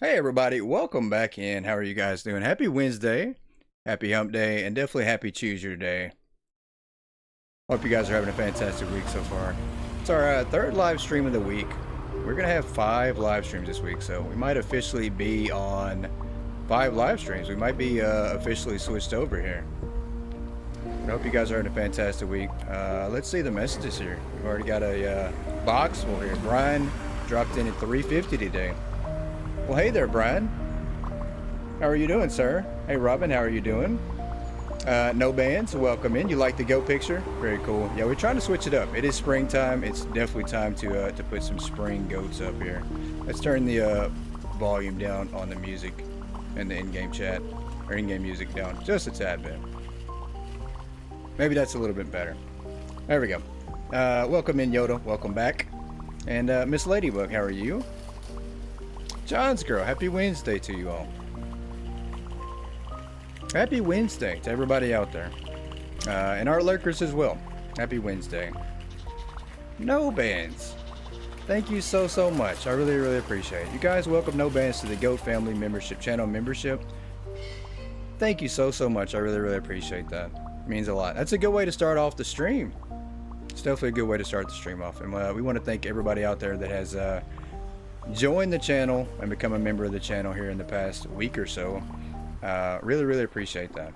Hey everybody, welcome back in. How are you guys doing? Happy Wednesday, happy hump day, and definitely happy choose your day. Hope you guys are having a fantastic week so far. It's our third live stream of the week. We're going to have 5 live streams this week, so we might officially be on 5 live streams. We might be officially switched over here. I hope you guys are having a fantastic week. Let's see the messages here. We've already got a box full here. Brian dropped in at 350 today. Well, hey there, Brian. How are you doing, sir? Hey, Robin, how are you doing? No bands, welcome in. You like the goat picture? Very cool. Yeah, we're trying to switch it up. It is springtime. It's definitely time to put some spring goats up here. Let's turn the volume down on the music and the in-game chat, or in-game music down just a tad bit. Maybe that's a little bit better. There we go. Welcome in, Yoda. Welcome back. And Miss Ladybug, how are you? John's girl, happy Wednesday to you all. Happy Wednesday to everybody out there. And our lurkers as well. Happy Wednesday. No bands. Thank you so much. I really appreciate it. You guys welcome No Bands to the GOAT Family membership, channel membership. Thank you so much. I really appreciate that. It means a lot. That's a good way to start off the stream. It's definitely a good way to start the stream off. And we want to thank everybody out there that has join the channel and become a member of the channel here in the past week or so. Really appreciate that.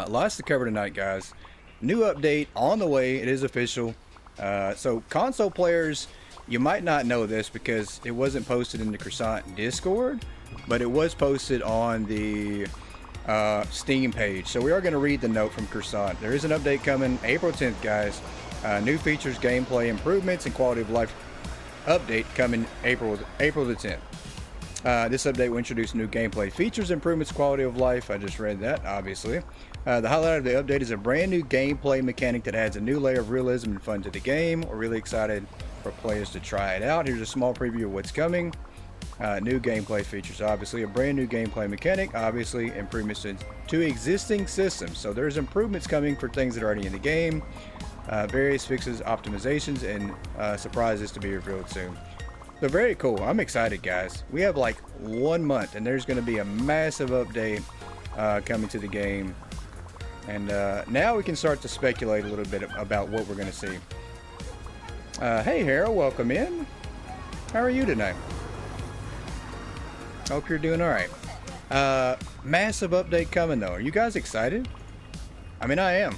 Lots to cover tonight, guys. New update on the way. It is official. So console players, you might not know this because it wasn't posted in the Croissant Discord, but it was posted on the Steam page. So we are going to read the note from Croissant. There is an update coming April 10th, guys. New features, gameplay improvements, and quality of life update coming April the 10th. This update will introduce new gameplay features, improvements, quality of life. I just read that, obviously. The highlight of the update is a brand new gameplay mechanic that adds a new layer of realism and fun to the game. We're really excited for players to try it out. Here's a small preview of what's coming. New gameplay features, obviously. A brand new gameplay mechanic, obviously. Improvements to existing systems. So there's improvements coming for things that are already in the game. Various fixes, optimizations, and surprises to be revealed soon. So very cool. I'm excited, guys. We have like 1 month, and there's going to be a massive update coming to the game. And now we can start to speculate a little bit about what we're going to see. Hey, Harold, welcome in. How are you tonight? Hope you're doing all right. Massive update coming, though. Are you guys excited? I mean, I am.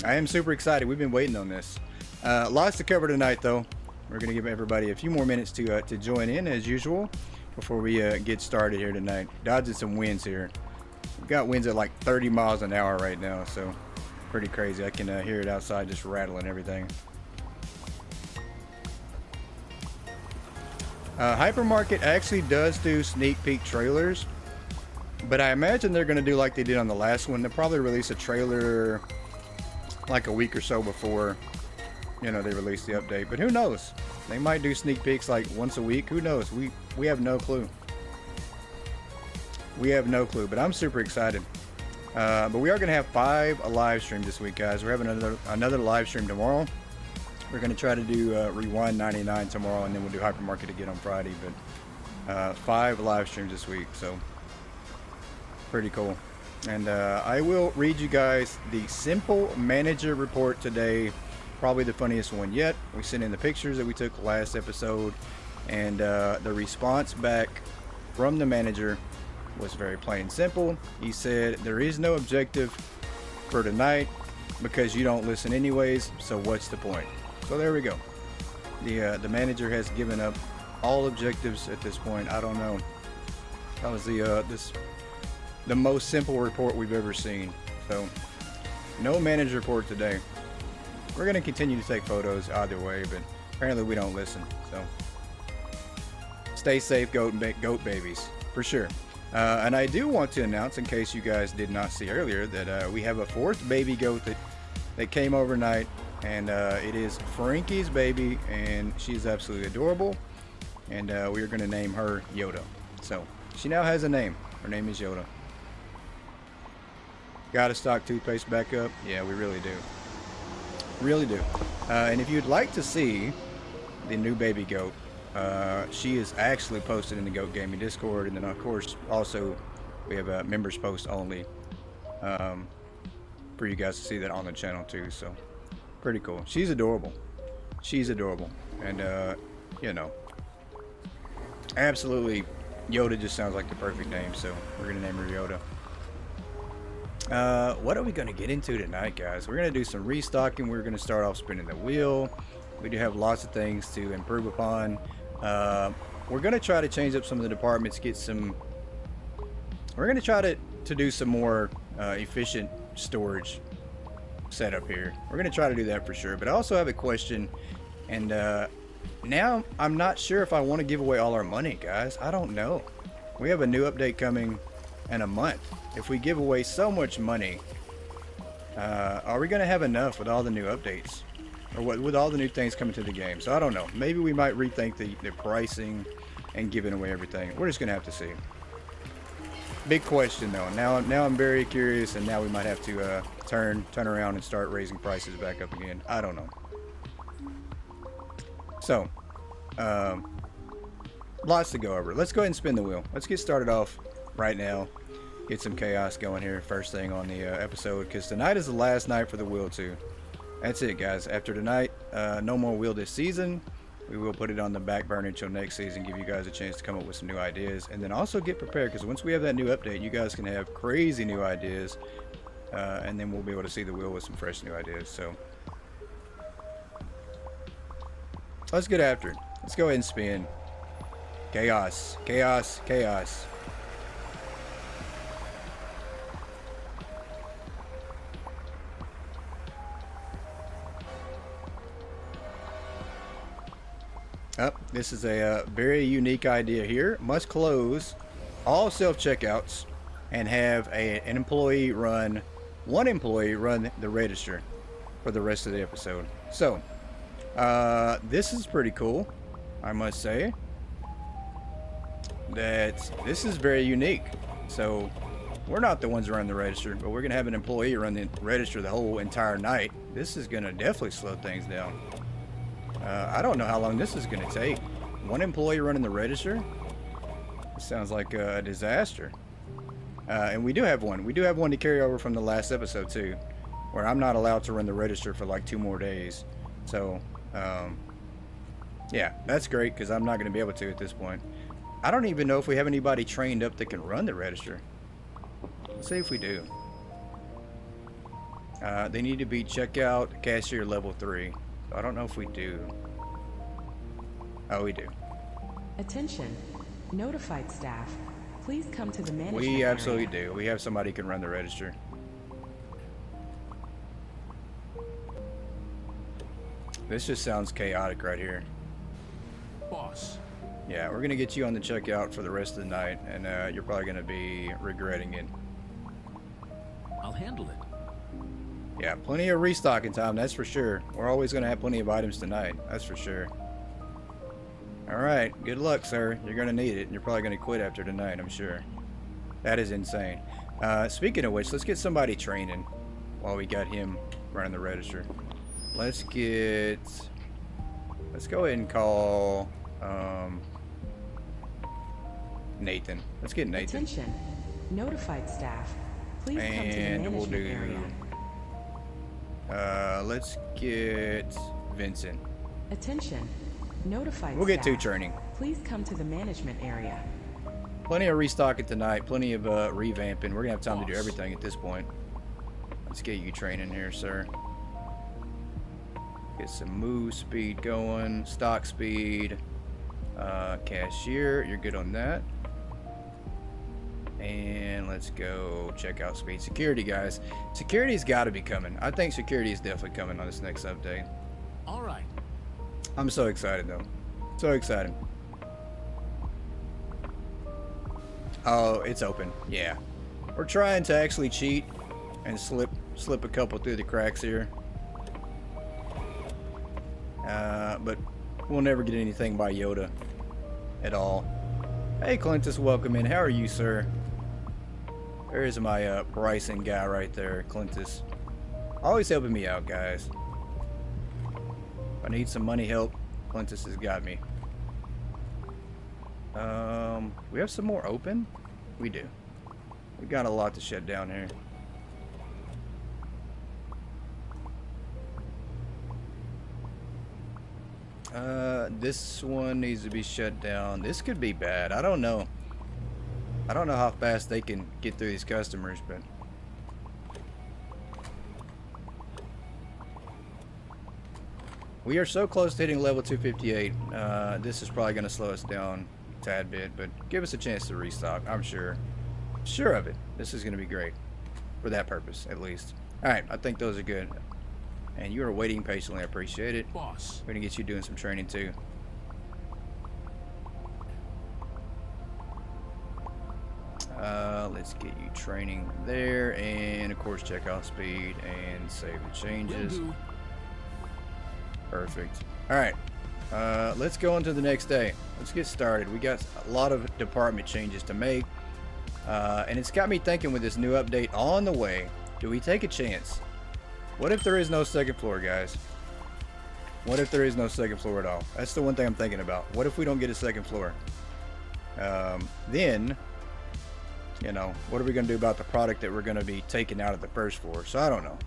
I am super excited. We've been waiting on this. Lots to cover tonight, though. We're going to give everybody a few more minutes to join in, as usual, before we get started here tonight. Dodging some winds here. We've got winds at like 30 miles an hour right now, so pretty crazy. I can hear it outside just rattling everything. Hypermarket actually does do sneak peek trailers, but I imagine they're going to do like they did on the last one. They'll probably release a trailer like a week or so before, you know, they release the update. But who knows? They might do sneak peeks like once a week. Who knows? We have no clue. We have no clue, but I'm super excited. But we are going to have 5 live streams this week, guys. We're having another live stream tomorrow. We're going to try to do Rewind 99 tomorrow, and then we'll do Hypermarket again on Friday. But 5 live streams this week, so pretty cool. And I will read you guys the simple manager report today. Probably the funniest one yet. We sent in the pictures that we took last episode, and the response back from the manager was very plain and simple. He said, there is no objective for tonight because you don't listen anyways, so what's the point? So there we go. The manager has given up all objectives at this point. I don't know. That was the most simple report we've ever seen. So no manager report today. We're going to continue to take photos either way, but apparently we don't listen. So stay safe, goat babies, for sure. And I do want to announce, in case you guys did not see earlier, that we have a 4th baby goat that came overnight, and it is Frankie's baby, and she's absolutely adorable, and we are going to name her Yoda. So she now has a name. Her name is Yoda. Gotta stock toothpaste back up? Yeah, we really do. Really do. And if you'd like to see the new baby goat, She is actually posted in the Goat Gaming Discord, and then of course also we have a members post only for you guys to see that on the channel too. So pretty cool. She's adorable. She's adorable, and you know, absolutely, Yoda just sounds like the perfect name, so we're gonna name her Yoda. What are we gonna get into tonight, guys? We're gonna do some restocking. We're gonna start off spinning the wheel. We do have lots of things to improve upon. We're gonna try to change up some of the departments, get some. We're gonna try to do some more efficient storage setup here. We're gonna try to do that for sure. But I also have a question, and now I'm not sure if I want to give away all our money, guys. I don't know. We have a new update coming in a month. If we give away so much money, are we gonna have enough with all the new updates, or with all the new things coming to the game? So I don't know. Maybe we might rethink the pricing and giving away everything. We're just gonna have to see. Big question though. Now I'm very curious, and now we might have to turn around and start raising prices back up again. I don't know. So lots to go over. Let's go ahead and spin the wheel. Let's get started off right now. Get some chaos going here first thing on the episode, because tonight is the last night for the wheel too. That's it, guys. After tonight, no more wheel this season. We will put it on the back burner until next season, give you guys a chance to come up with some new ideas, and then also get prepared, because once we have that new update, you guys can have crazy new ideas, and then we'll be able to see the wheel with some fresh new ideas. So let's get after it. Let's go ahead and spin. Chaos, chaos, chaos. This is a very unique idea here. Must close all self-checkouts and have one employee run the register for the rest of the episode. So this is pretty cool, I must say. That this is very unique. So we're not the ones running the register, but we're gonna have an employee run the register the whole entire night. This is gonna definitely slow things down. I don't know how long this is going to take. One employee running the register? It sounds like a disaster. And we do have one. We do have one to carry over from the last episode too, where I'm not allowed to run the register for like 2 more days. So, yeah, that's great, because I'm not going to be able to at this point. I don't even know if we have anybody trained up that can run the register. Let's see if we do. They need to be checkout cashier level 3. I don't know if we do. Oh, we do. Attention, notified staff. Please come to the management We absolutely area. do. We have somebody who can run the register. This just sounds chaotic right here. Boss. Yeah, we're gonna get you on the checkout for the rest of the night, and you're probably gonna be regretting it. I'll handle it. Yeah, plenty of restocking time, that's for sure. We're always going to have plenty of items tonight, that's for sure. Alright, good luck, sir. You're going to need it, and you're probably going to quit after tonight, I'm sure. That is insane. Speaking of which, let's get somebody training while we got him running the register. Let's go ahead and call Nathan. Let's get Nathan. Attention, notified staff. Please come to the And management we'll do... area. let's get Vincent. Attention, notified We'll get 2 staff. training. Please come to the management area. Plenty of restocking tonight, plenty of revamping. We're gonna have time to do everything at this point. Let's get you training here, sir. Get some move speed going, stock speed, cashier, you're good on that. And let's go checkout speed. Security, guys. Security's got to be coming. I think security is definitely coming on this next update. All right. I'm so excited though. So excited. Oh, it's open. Yeah. We're trying to actually cheat and slip a couple through the cracks here. But we'll never get anything by Yoda at all. Hey, Clintus, welcome in. How are you, sir? There's my Bryson guy right there, Clintus. Always helping me out, guys. If I need some money help, Clintus has got me. We have some more open? We do. We got a lot to shut down here. This one needs to be shut down. This could be bad. I don't know. I don't know how fast they can get through these customers, but we are so close to hitting level 258. This is probably going to slow us down a tad bit, but give us a chance to restock. I'm sure of it. This is going to be great for that purpose, at least. All right, I think those are good. And you are waiting patiently. I appreciate it. Boss. We're going to get you doing some training too. Let's get you training there, and of course checkout speed and save the changes. Will do. Perfect. All right, let's go on to the next day. Let's get started. We got a lot of department changes to make, and it's got me thinking with this new update on the way, do we take a chance? What if there is no second floor, guys? What if there is no second floor at all? That's the one thing I'm thinking about. What if we don't get a second floor? Then, you know, what are we going to do about the product that we're going to be taking out of the first floor? So I don't know.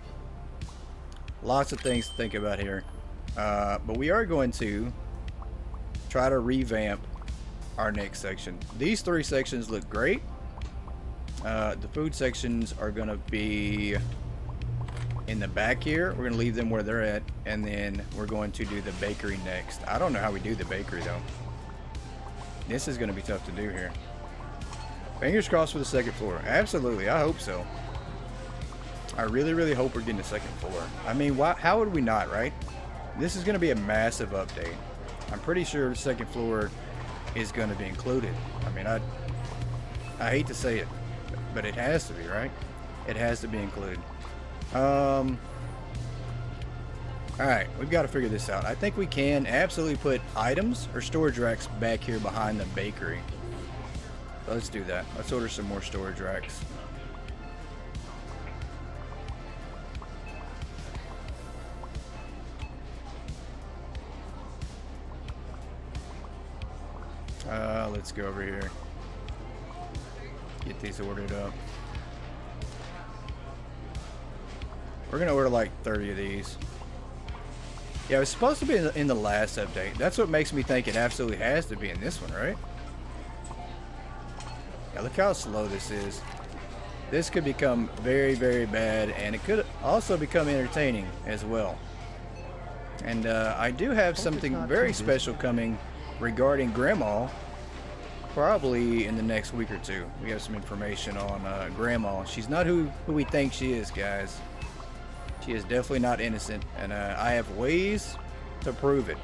Lots of things to think about here. But we are going to try to revamp our next section. These three sections look great. The food sections are going to be in the back here. We're going to leave them where they're at, and then we're going to do the bakery next. I don't know how we do the bakery though. This is going to be tough to do here. Fingers crossed for the second floor. Absolutely, I hope so. I really hope we're getting the second floor. I mean, how would we not, right? This is going to be a massive update. I'm pretty sure the second floor is going to be included. I mean, I hate to say it, but it has to be, right? It has to be included. Alright, we've got to figure this out. I think we can absolutely put items or storage racks back here behind the bakery. So let's do that. Let's order some more storage racks. Let's go over here. Get these ordered up. We're gonna order like 30 of these. Yeah, it was supposed to be in the last update. That's what makes me think it absolutely has to be in this one, right? Yeah, look how slow this is. This could become very bad, and it could also become entertaining as well. And I do have something very special coming regarding Grandma, probably in the next week or two. We have some information on Grandma. She's not who we think she is, guys. She is definitely not innocent, and I have ways to prove it.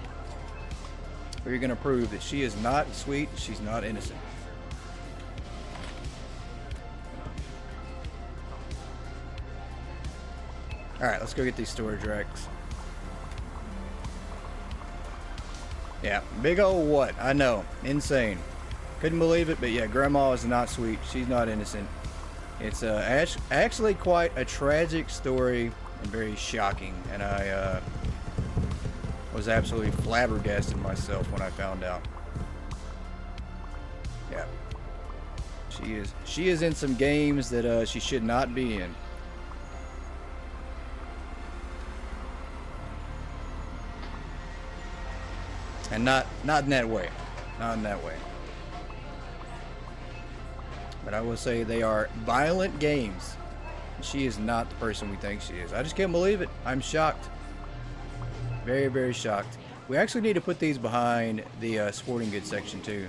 We're going to prove that she is not sweet, she's not innocent. Alright, let's go get these storage racks. Yeah, big old what? I know, insane. Couldn't believe it, but yeah, Grandma is not sweet. She's not innocent. It's actually quite a tragic story and very shocking, and I was absolutely flabbergasted myself when I found out. Yeah, she is in some games that she should not be in. And not in that way. Not in that way. But I will say they are violent games. She is not the person we think she is. I just can't believe it. I'm shocked. Very shocked. We actually need to put these behind the sporting goods section too,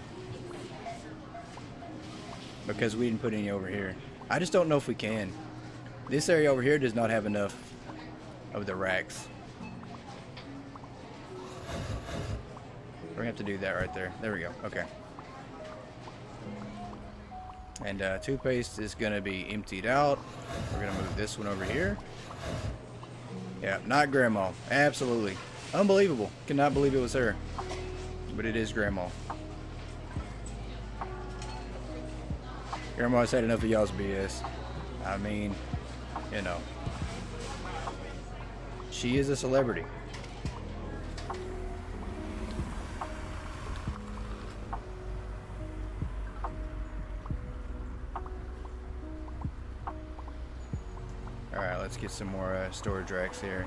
because we didn't put any over here. I just don't know if we can. This area over here does not have enough of the racks. We're gonna have to do that right there. There we go. Okay. And toothpaste is gonna be emptied out. We're gonna move this one over here. Yeah, not Grandma. Absolutely. Unbelievable. Cannot believe it was her. But it is Grandma. Grandma's had enough of y'all's BS. I mean, you know. She is a celebrity. Alright, let's get some more storage racks here.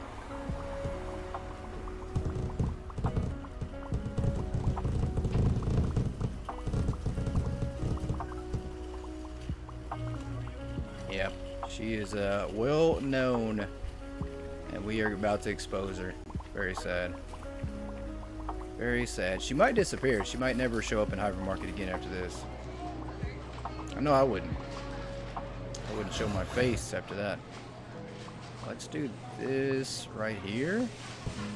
Yep, she is well known, and we are about to expose her. Very sad. Very sad. She might disappear. She might never show up in Hypermarket again after this. I know I wouldn't. I wouldn't show my face after that. Let's do this right here.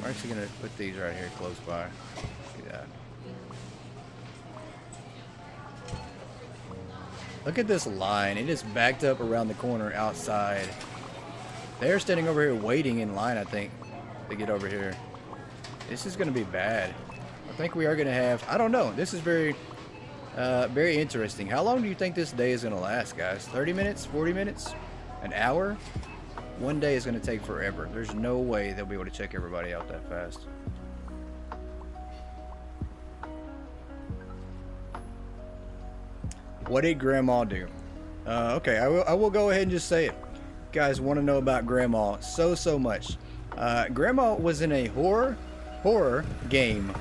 We're actually going to put these right here close by. Do that. Look at this line. It is backed up around the corner outside. They're standing over here waiting in line, I think, to get over here. This is going to be bad. I think we are going to have... I don't know. This is very interesting. How long do you think this day is going to last, guys? 30 minutes? 40 minutes? An hour? One day is going to take forever. There's no way they'll be able to check everybody out that fast. What did Grandma do? Okay, I will go ahead and just say it. You guys want to know about Grandma so much. Grandma was in a horror game,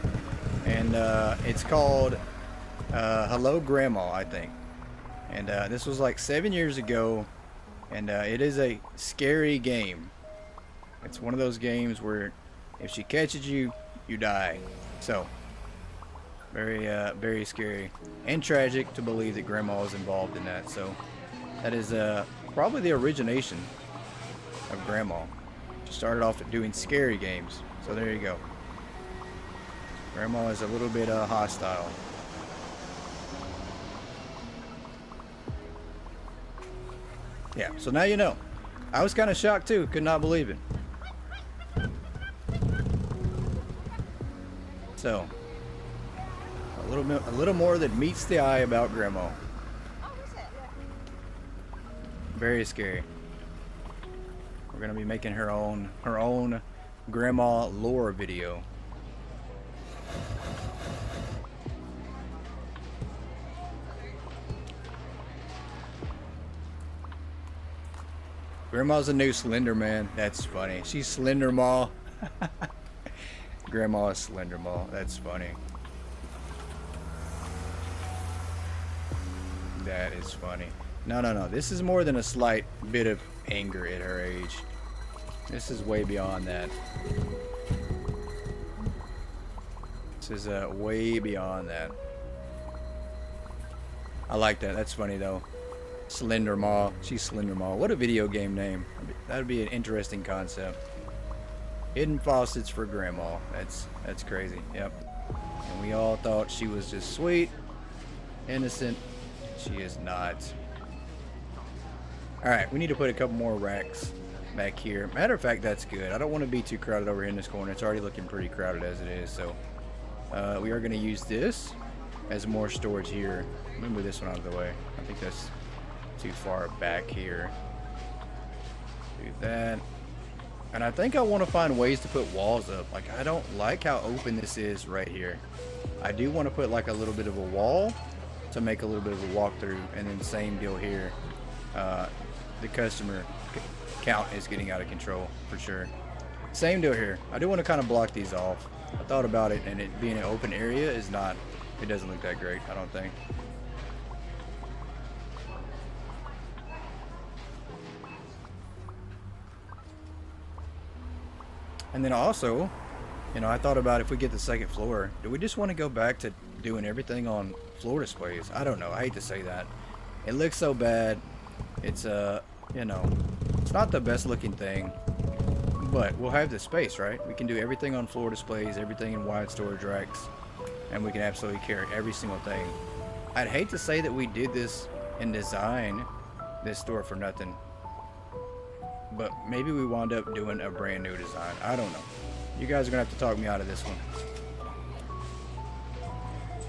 and it's called Hello Grandma, I think. And this was like 7 years ago, and it is a scary game. It's one of those games where if she catches you, you die. So very scary and tragic to believe that Grandma was involved in that. So that is probably the origination of Grandma. She started off at doing scary games. So there you go. Grandma is a little bit hostile. Yeah, so now you know. I was kind of shocked too. Could not believe it. So a little more that meets the eye about Grandma. Very scary. We're gonna be making her own Grandma lore video. Grandma's a new Slender Man. That's funny. She's Slender Ma. Grandma is Slender Ma. That's funny. That is funny. No. This is more than a slight bit of anger at her age. This is way beyond that. This is way beyond that. I like that. That's funny though. Slender Ma. She's Slender Ma. What a video game name. That would be an interesting concept. Hidden faucets for Grandma. That's crazy. Yep. And we all thought she was just sweet, innocent. She is not. Alright, we need to put a couple more racks back here. Matter of fact, that's good. I don't want to be too crowded over here in this corner. It's already looking pretty crowded as it is. So we are going to use this as more storage here. Let me move this one out of the way. I think that's too far back here. Do that. And I think I want to find ways to put walls up. Like, I don't like how open this is right here. I do want to put like a little bit of a wall to make a little bit of a walkthrough, and then same deal here. The customer count is getting out of control for sure. Same deal here. I do want to kind of block these off. I thought about it, and it being an open area is not, it doesn't look that great, I don't think. And then also, you know, I thought about if we get the second floor, do we just want to go back to doing everything on floor displays? I don't know. I hate to say that. It looks so bad. It's you know, it's not the best looking thing, but we'll have the space, right? We can do everything on floor displays, everything in wide storage racks, and we can absolutely carry every single thing. I'd hate to say that we did this and design this store for nothing, but maybe we wound up doing a brand new design. I don't know. You guys are gonna have to talk me out of this one.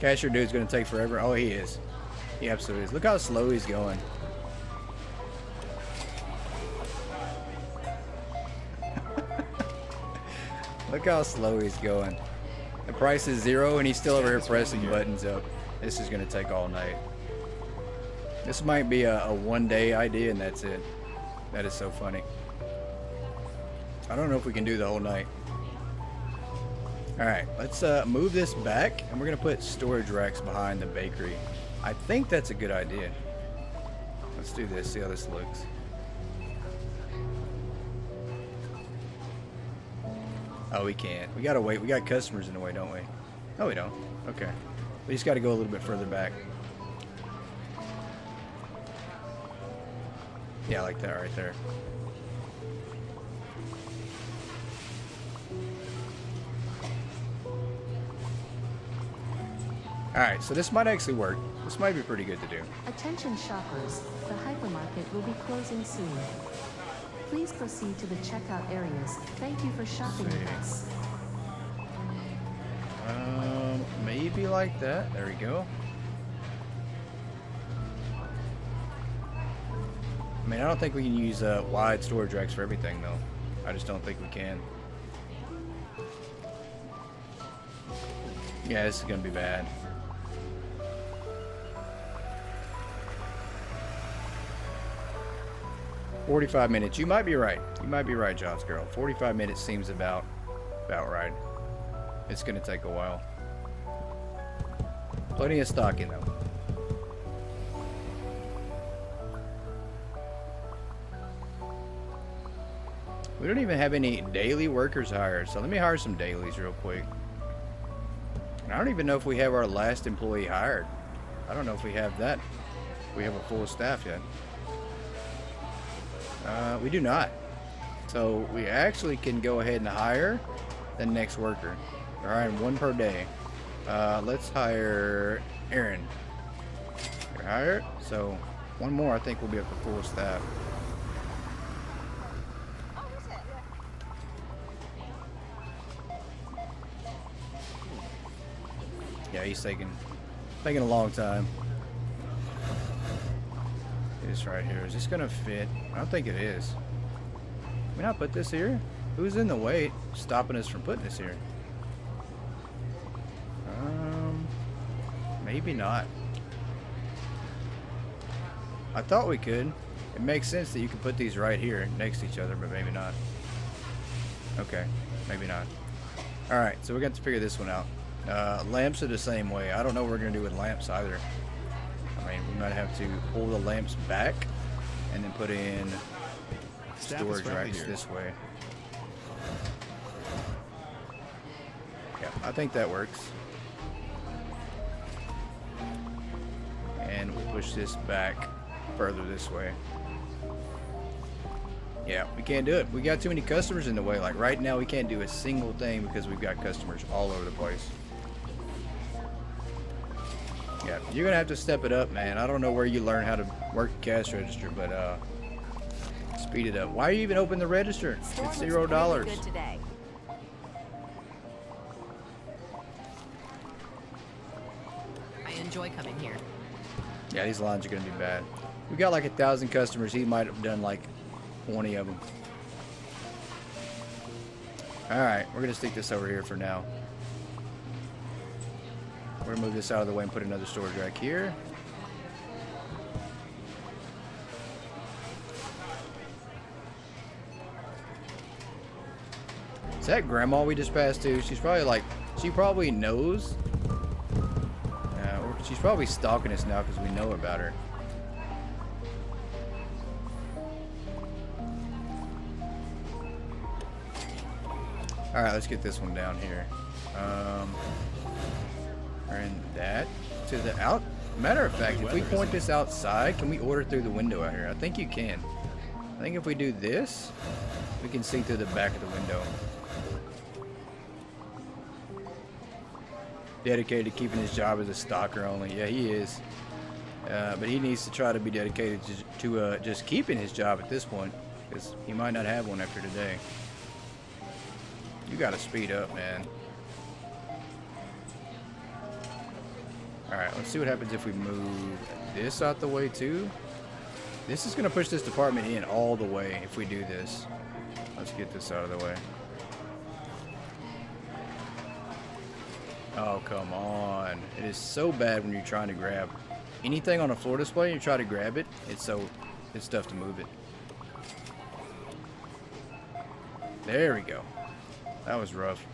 Cashier dude's gonna take forever. Oh, he is. He absolutely is. Look how slow he's going. Look how slow he's going. The price is 0 and he's still over here pressing buttons up. This is gonna take all night. This might be a one-day idea and that's it. That is so funny. I don't know if we can do the whole night. Alright, let's move this back, and we're going to put storage racks behind the bakery. I think that's a good idea. Let's do this, see how this looks. Oh, we can't. We gotta wait. We got customers in the way, don't we? No, we don't. Okay. We just gotta go a little bit further back. Yeah, like that right there. Alright, so this might actually work. This might be pretty good to do. Attention shoppers, the hypermarket will be closing soon. Please proceed to the checkout areas. Thank you for shopping with us. Maybe like that. There we go. I mean, I don't think we can use wide storage racks for everything, though. I just don't think we can. Yeah, this is gonna be bad. "45 minutes. You might be right. You might be right, John's girl. 45 minutes seems about right. It's gonna take a while. Plenty of stocking though. We don't even have any daily workers hired, so let me hire some dailies real quick. And I don't even know if we have our last employee hired. I don't know if we have that. We have a full staff yet. We do not. So we actually can go ahead and hire the next worker. All right, one per day. Let's hire Aaron. You're hired. So one more, I think we'll be up to full staff. Yeah, he's taking a long time. This right here, is this gonna fit? I don't think it is. Can we not put this here? Who's in the way stopping us from putting this here? Maybe not. I thought we could. It makes sense that you can put these right here next to each other, but maybe not. Okay, maybe not. Alright, so we're going to figure this one out. Lamps are the same way. I don't know what we're going to do with lamps either. I mean, we might have to pull the lamps back and then put in storage racks this way. Yeah, I think that works. And we'll push this back further this way. Yeah, we can't do it. We got too many customers in the way. Like right now, we can't do a single thing because we've got customers all over the place. Yeah, you're gonna have to step it up, man. I don't know where you learn how to work a cash register, but speed it up. Why are you even open the register? It's $0. Good today. I enjoy coming here. Yeah, these lines are gonna be bad. We got like 1,000 customers. He might have done like 20 of them. All right, we're gonna stick this over here for now. We're gonna move this out of the way and put another storage rack here. Is that grandma we just passed to? She's probably like, she probably knows. Or she's probably stalking us now because we know about her. All right, let's get this one down here. And that to the out. Matter of fact, if we point this outside, can we order through the window out here? I think you can. I think if we do this, we can see through the back of the window. Dedicated to keeping his job as a stalker only. Yeah, he is. But he needs to try to be dedicated to just keeping his job at this point, because he might not have one after today. You gotta speed up, man. Alright, let's see what happens if we move this out the way too. This is gonna push this department in all the way if we do this. Let's get this out of the way. Oh, come on. It is so bad when you're trying to grab anything on a floor display and you try to grab it. It's tough to move it. There we go. That was rough.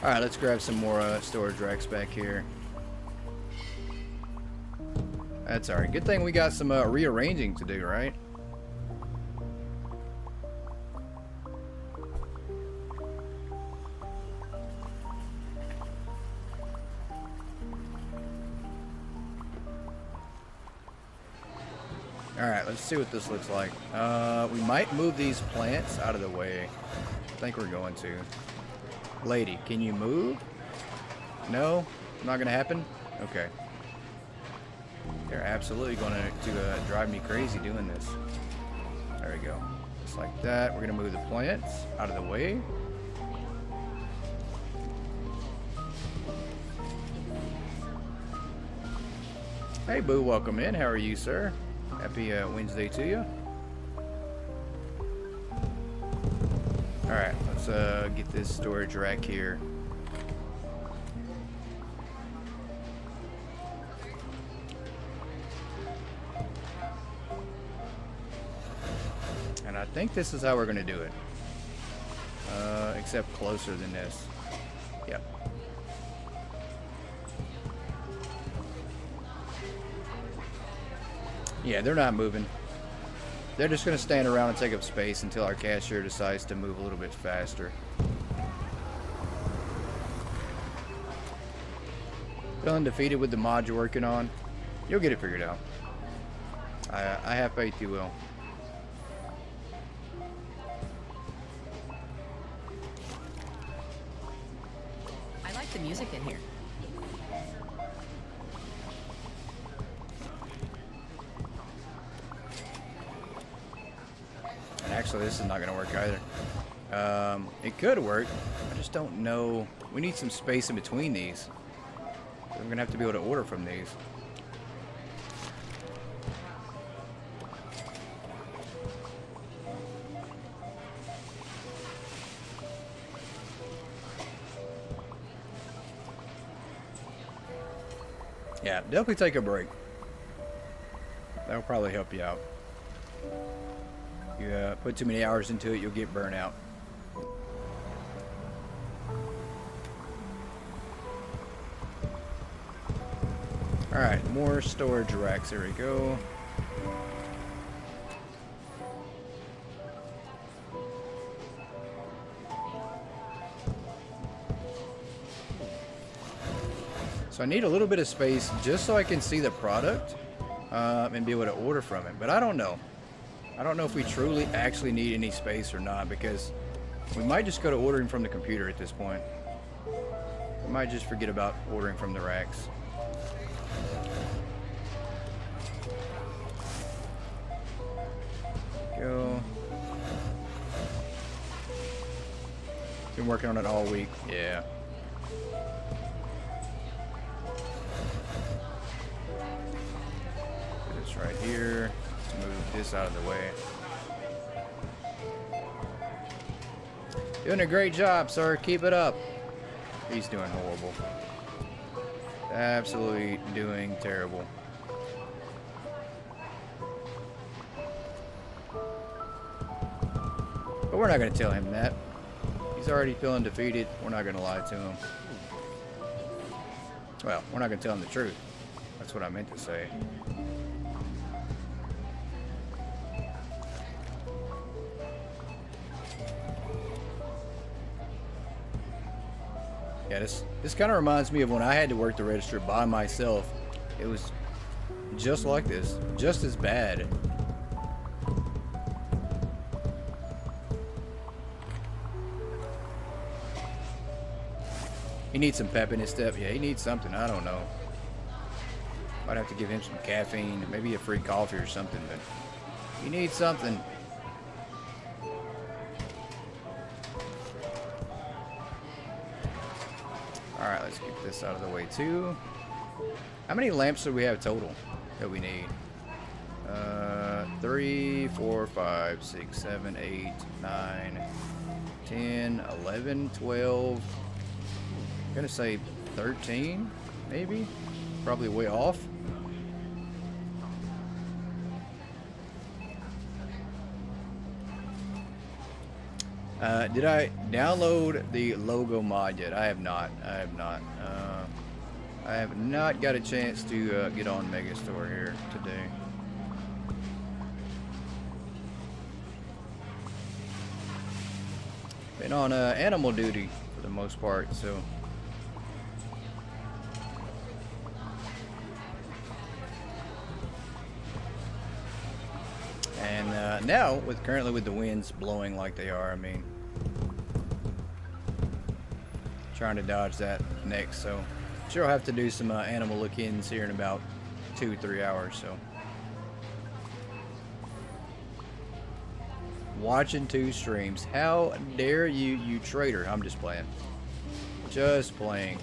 Alright, let's grab some more storage racks back here. That's alright. Good thing we got some rearranging to do, right? Alright, let's see what this looks like. We might move these plants out of the way. I think we're going to. Lady, can you move? No? Not gonna happen? Okay. They're absolutely going to drive me crazy doing this. There we go. Just like that. We're gonna move the plants out of the way. Hey Boo, welcome in. How are you, sir? Happy Wednesday to you. Alright, let's get this storage rack here. And I think this is how we're going to do it. Except closer than this. Yep. Yeah, they're not moving. They're just going to stand around and take up space until our cashier decides to move a little bit faster. Feeling defeated with the mod you're working on? You'll get it figured out. I have faith you will. I like the music in here. Actually, this is not going to work either. It could work. I just don't know. We need some space in between these. We're going to have to be able to order from these. Yeah, definitely take a break. That'll probably help you out. You put too many hours into it, you'll get burnt out. Alright, more storage racks. There we go. So I need a little bit of space just so I can see the product and be able to order from it. But I don't know. I don't know if we truly actually need any space or not, because we might just go to ordering from the computer at this point. We might just forget about ordering from the racks. Go. Been working on it all week. Yeah. Put this right here. Let's move this out of the way. Doing a great job, sir. Keep it up. He's doing horrible. Absolutely doing terrible. But we're not going to tell him that. He's already feeling defeated. We're not going to lie to him. Well, we're not going to tell him the truth. That's what I meant to say. Yeah, this kind of reminds me of when I had to work the register by myself. It was just like this, just as bad. He needs some pep in his step. Yeah, he needs something. I don't know. Might have to give him some caffeine, maybe a free coffee or something, but he needs something. Alright, let's get this out of the way too. How many lamps do we have total that we need? 3, 4, 5, 6, 7, 8, 9, 10, 10, 11, 12. I'm gonna say 13, maybe. Probably way off. Did I download the logo mod yet? I have not. I have not got a chance to get on Megastore here today. Been on animal duty for the most part, so. And now, currently with the winds blowing like they are, I mean, trying to dodge that next, so sure I'll have to do some animal look-ins here in about 2-3 hours, so. Watching 2 streams. How dare you, you traitor. I'm just playing. Just playing.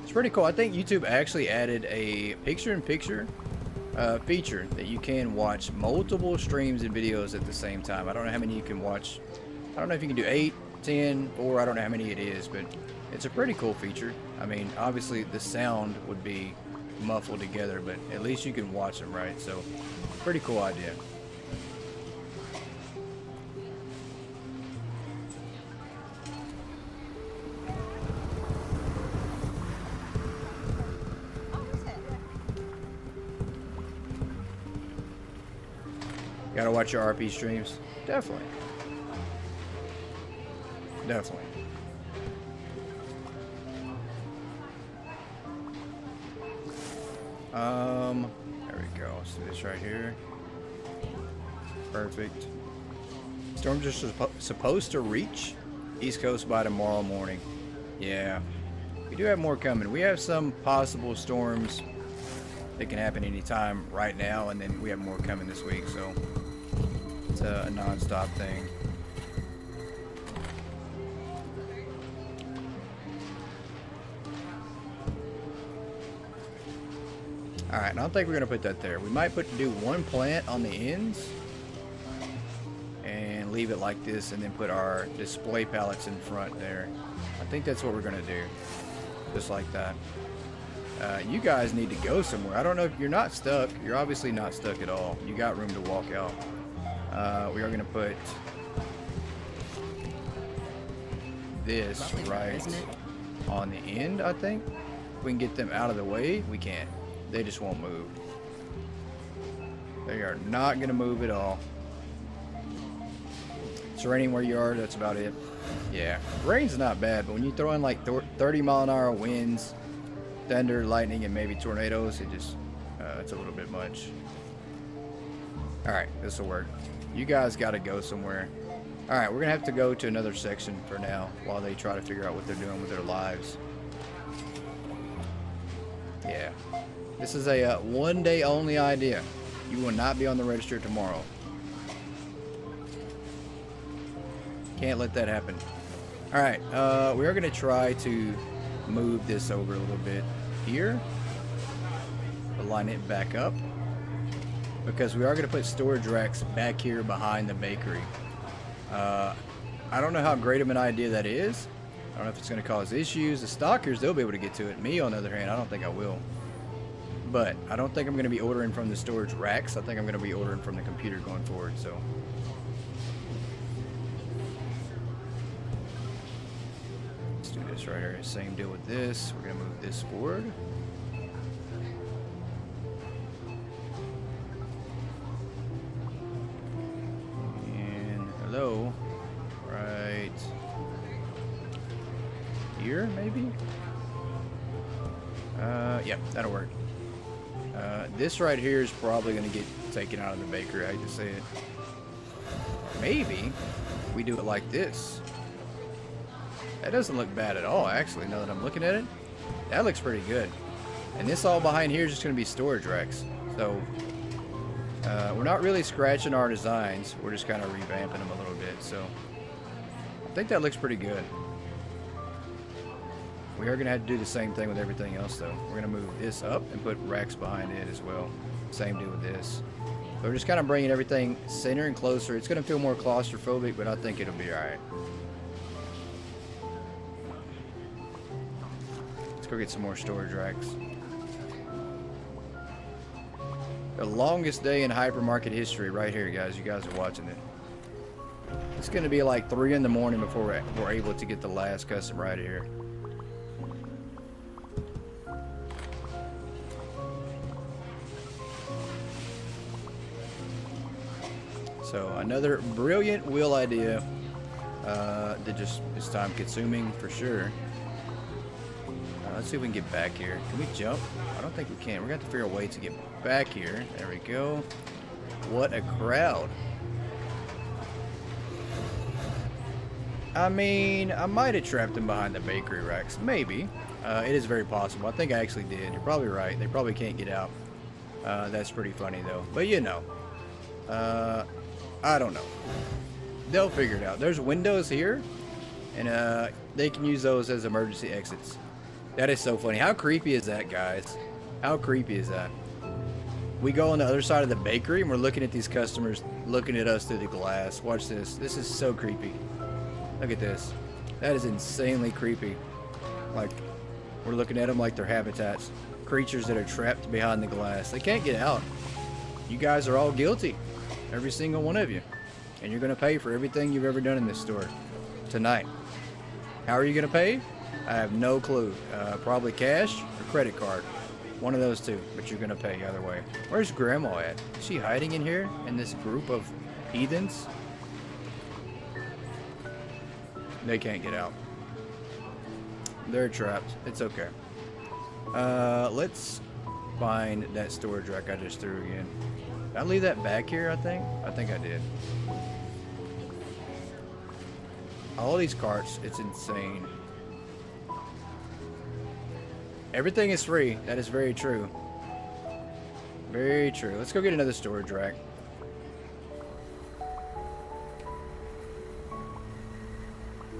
It's pretty cool. I think YouTube actually added a picture-in-picture feature that you can watch multiple streams and videos at the same time. I don't know how many you can watch. I don't know if you can do 8, 10, or I don't know how many it is, but it's a pretty cool feature. I mean, obviously the sound would be muffled together, but at least you can watch them, right? So pretty cool idea. Gotta watch your RP streams. Definitely. Definitely. There we go. Let's do this right here. Perfect. Storms are supposed to reach East Coast by tomorrow morning. Yeah. We do have more coming. We have some possible storms that can happen anytime right now, and then we have more coming this week, so it's a non-stop thing. Alright, I don't think we're going to put that there. We might do one plant on the ends and leave it like this, and then put our display pallets in front there. I think that's what we're going to do. Just like that. You guys need to go somewhere. I don't know if you're not stuck. You're obviously not stuck at all. You got room to walk out. We are going to put this right on the end, I think. If we can get them out of the way, we can. They just won't move. They are not going to move at all. It's raining where you are, that's about it. Yeah, rain's not bad, but when you throw in like 30-mile-an-hour winds, thunder, lightning, and maybe tornadoes, it's a little bit much. Alright, this will work. You guys got to go somewhere. Alright, we're going to have to go to another section for now while they try to figure out what they're doing with their lives. Yeah. This is a one-day only idea. You will not be on the register tomorrow. Can't let that happen. Alright, we are going to try to move this over a little bit here. Align it back up. Because we are going to put storage racks back here behind the bakery. I don't know how great of an idea that is. I don't know if it's going to cause issues. The stockers, they'll be able to get to it. Me, on the other hand, I don't think I will. But I don't think I'm going to be ordering from the storage racks. I think I'm going to be ordering from the computer going forward. So let's do this right here. Same deal with this. We're going to move this forward. And hello. Right here, maybe? Yep, that'll work. This right here is probably going to get taken out of the bakery. I hate to say it. Maybe we do it like this. That doesn't look bad at all, actually, now that I'm looking at it. That looks pretty good. And this all behind here is just going to be storage racks. So, we're not really scratching our designs. We're just kind of revamping them a little bit. So, I think that looks pretty good. We are going to have to do the same thing with everything else, though. We're going to move this up and put racks behind it as well. Same deal with this. But we're just kind of bringing everything center and closer. It's going to feel more claustrophobic, but I think it'll be alright. Let's go get some more storage racks. The longest day in hypermarket history right here, guys. You guys are watching it. It's going to be like 3 in the morning before we're able to get the last customer right here. So another brilliant wheel idea that just is time consuming for sure. Let's see if we can get back here. Can we jump? I don't think we can. We're going to have to figure a way to get back here. There we go. What a crowd. I mean, I might have trapped them behind the bakery racks. Maybe. It is very possible. I think I actually did. You're probably right. They probably can't get out. That's pretty funny though. But you know. I don't know. They'll figure it out. There's windows here. And they can use those as emergency exits. That is so funny. How creepy is that, guys? How creepy is that? We go on the other side of the bakery and we're looking at these customers looking at us through the glass. Watch this. This is so creepy. Look at this. That is insanely creepy. Like, we're looking at them like they're habitats. Creatures that are trapped behind the glass. They can't get out. You guys are all guilty. Every single one of you. And you're going to pay for everything you've ever done in this store. Tonight. How are you going to pay? I have no clue. Probably cash or credit card. One of those two. But you're going to pay either way. Where's Grandma at? Is she hiding in here? In this group of heathens? They can't get out. They're trapped. It's okay. Let's find that storage rack I just threw again. Did I leave that back here, I think? I think I did. All these carts, it's insane. Everything is free. That is very true. Very true. Let's go get another storage rack.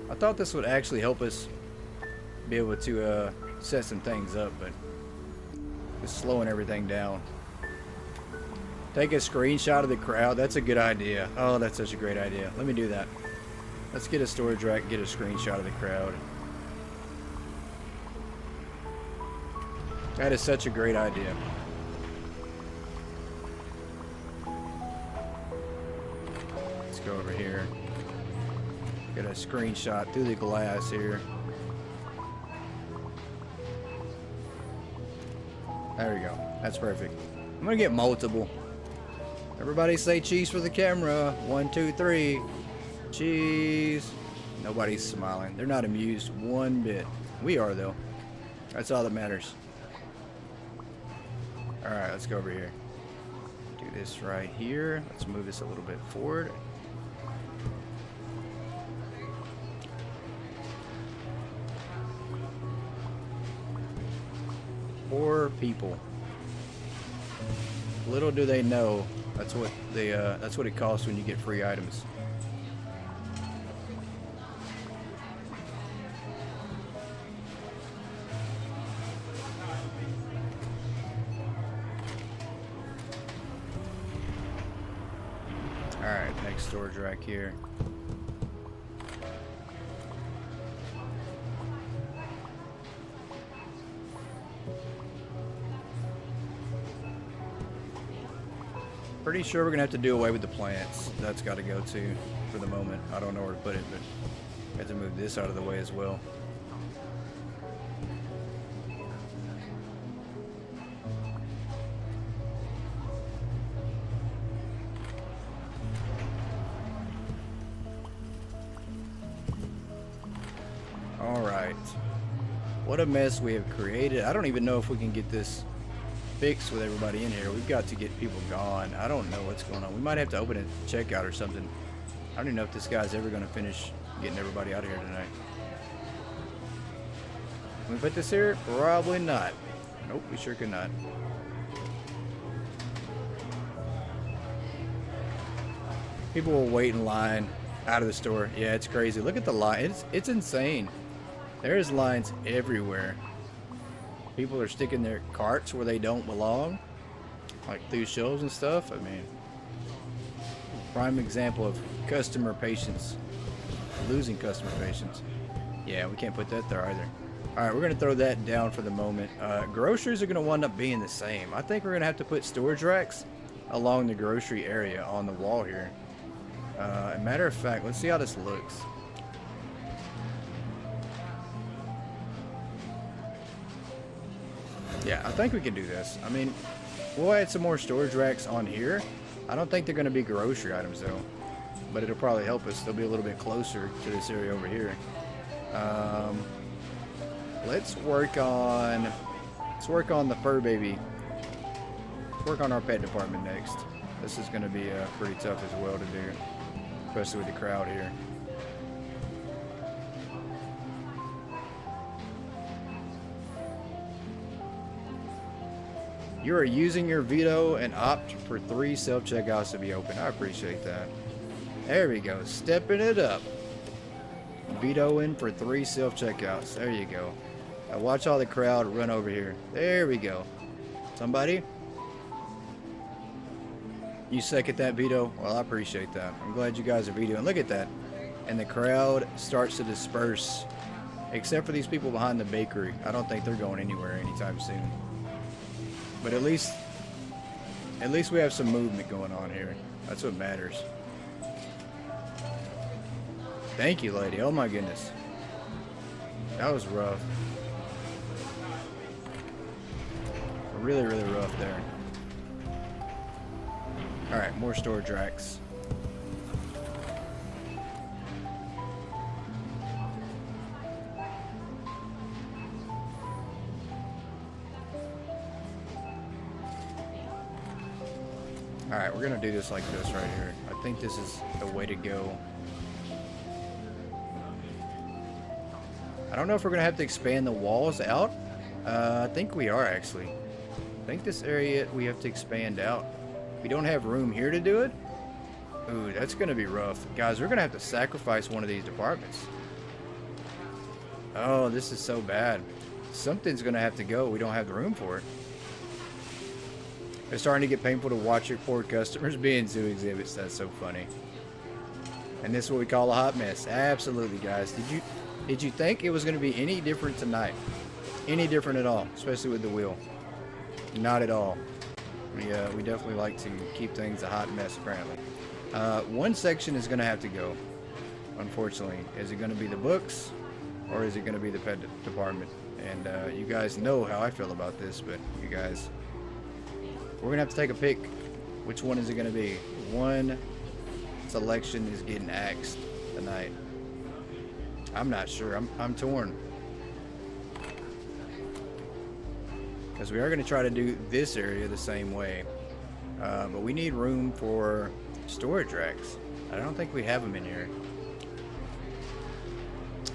I thought this would actually help us be able to set some things up, but it's slowing everything down. Take a screenshot of the crowd. That's a good idea. Oh, that's such a great idea. Let me do that. Let's get a storage rack and get a screenshot of the crowd. That is such a great idea. Let's go over here. Get a screenshot through the glass here. There we go. That's perfect. I'm gonna get multiple. Everybody say cheese for the camera. 1, 2, 3. Cheese. Nobody's smiling. They're not amused one bit. We are though. That's all that matters. Alright, let's go over here. Do this right here. Let's move this a little bit forward. Poor people. Little do they know that's what it costs when you get free items. Alright, next storage rack here. Pretty sure we're gonna have to do away with the plants. That's got to go too for the moment. I don't know where to put it, but I have to move this out of the way as well. All right. What a mess we have created. I don't even know if we can get this fixed with everybody in here. We've got to get people gone. I don't know what's going on. We might have to open a checkout or something. I don't even know if this guy's ever going to finish getting everybody out of here tonight. Can we put this here? Probably not. Nope, we sure could not. People will wait in line out of the store. Yeah, it's crazy. Look at the line. It's insane. There's lines everywhere. People are sticking their carts where they don't belong, like through shelves and stuff. I mean, Prime example of customer patience. Losing customer patience. Yeah, we can't put that there either. Alright, we're going to throw that down for the moment. Groceries are going to wind up being the same. I think we're going to have to put storage racks along the grocery area on the wall here. Matter of fact, let's see how this looks. Yeah, I think we can do this. I mean, we'll add some more storage racks on here. I don't think they're going to be grocery items though, but it'll probably help us. They'll be a little bit closer to this area over here. Let's work on the fur baby. Let's work on our pet department next. This is going to be pretty tough as well to do, especially with the crowd here. You are using your veto and opt for 3 self-checkouts to be open. I appreciate that. There we go. Stepping it up. Veto in for 3 self-checkouts. There you go. Now watch all the crowd run over here. There we go. Somebody? You second that veto? Well, I appreciate that. I'm glad you guys are vetoing. Look at that. And the crowd starts to disperse. Except for these people behind the bakery. I don't think they're going anywhere anytime soon. But at least we have some movement going on here. That's what matters. Thank you, lady. Oh my goodness. That was rough. Really, really rough there. Alright, more storage racks. Alright, we're gonna do this like this right here. I think this is the way to go. I don't know if we're gonna have to expand the walls out. I think we are actually. I think this area we have to expand out. We don't have room here to do it. Ooh, that's gonna be rough. Guys, we're gonna have to sacrifice one of these departments. Oh, this is so bad. Something's gonna have to go. We don't have the room for it. It's starting to get painful to watch your poor customers being zoo exhibits. That's so funny. And this is what we call a hot mess. Absolutely, guys. Did you think it was going to be any different tonight? Any different at all? Especially with the wheel. Not at all. We definitely like to keep things a hot mess, apparently. One section is going to have to go, unfortunately. Is it going to be the books, or is it going to be the pet department? And you guys know how I feel about this, but you guys... We're going to have to take a pick. Which one is it going to be? One selection is getting axed tonight. I'm not sure. I'm torn. Because we are going to try to do this area the same way. But we need room for storage racks. I don't think we have them in here.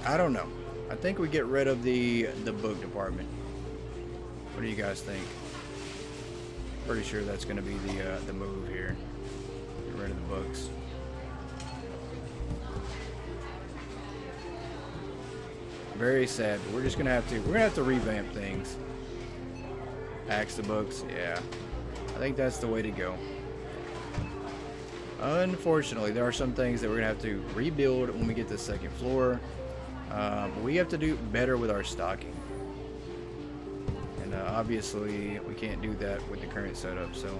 I don't know. I think we get rid of the book department. What do you guys think? Pretty sure that's going to be the move here. Get rid of the books. Very sad, but we're just gonna have to revamp things. Axe the books, yeah. I think that's the way to go. Unfortunately, there are some things that we're gonna have to rebuild when we get to the second floor. We have to do better with our stocking. And obviously, we can't do that with the current setup, so.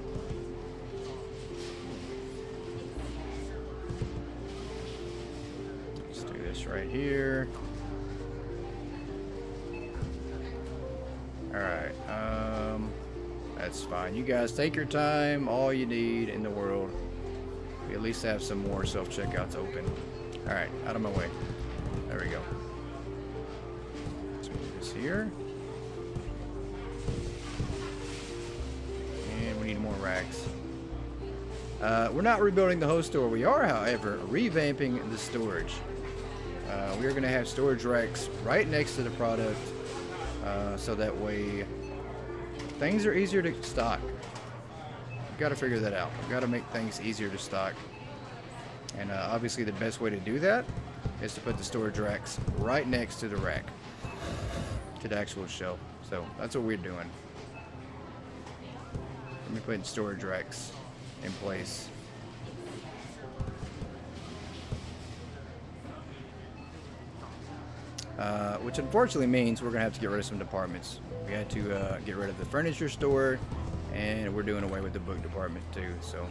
Let's do this right here. Alright, that's fine. You guys take your time, all you need in the world. We at least have some more self-checkouts open. Alright, out of my way. There we go. Let's move this here. And we need more racks. We're not rebuilding the whole store. We are, however, revamping the storage. We are going to have storage racks right next to the product. So that way things are easier to stock. We've got to figure that out. We've got to make things easier to stock. And obviously the best way to do that is to put the storage racks right next to the rack, to the actual shelf. So that's what we're doing. Let me put storage racks in place. which unfortunately means we're gonna have to get rid of some departments. We had to get rid of the furniture store, and we're doing away with the book department too. So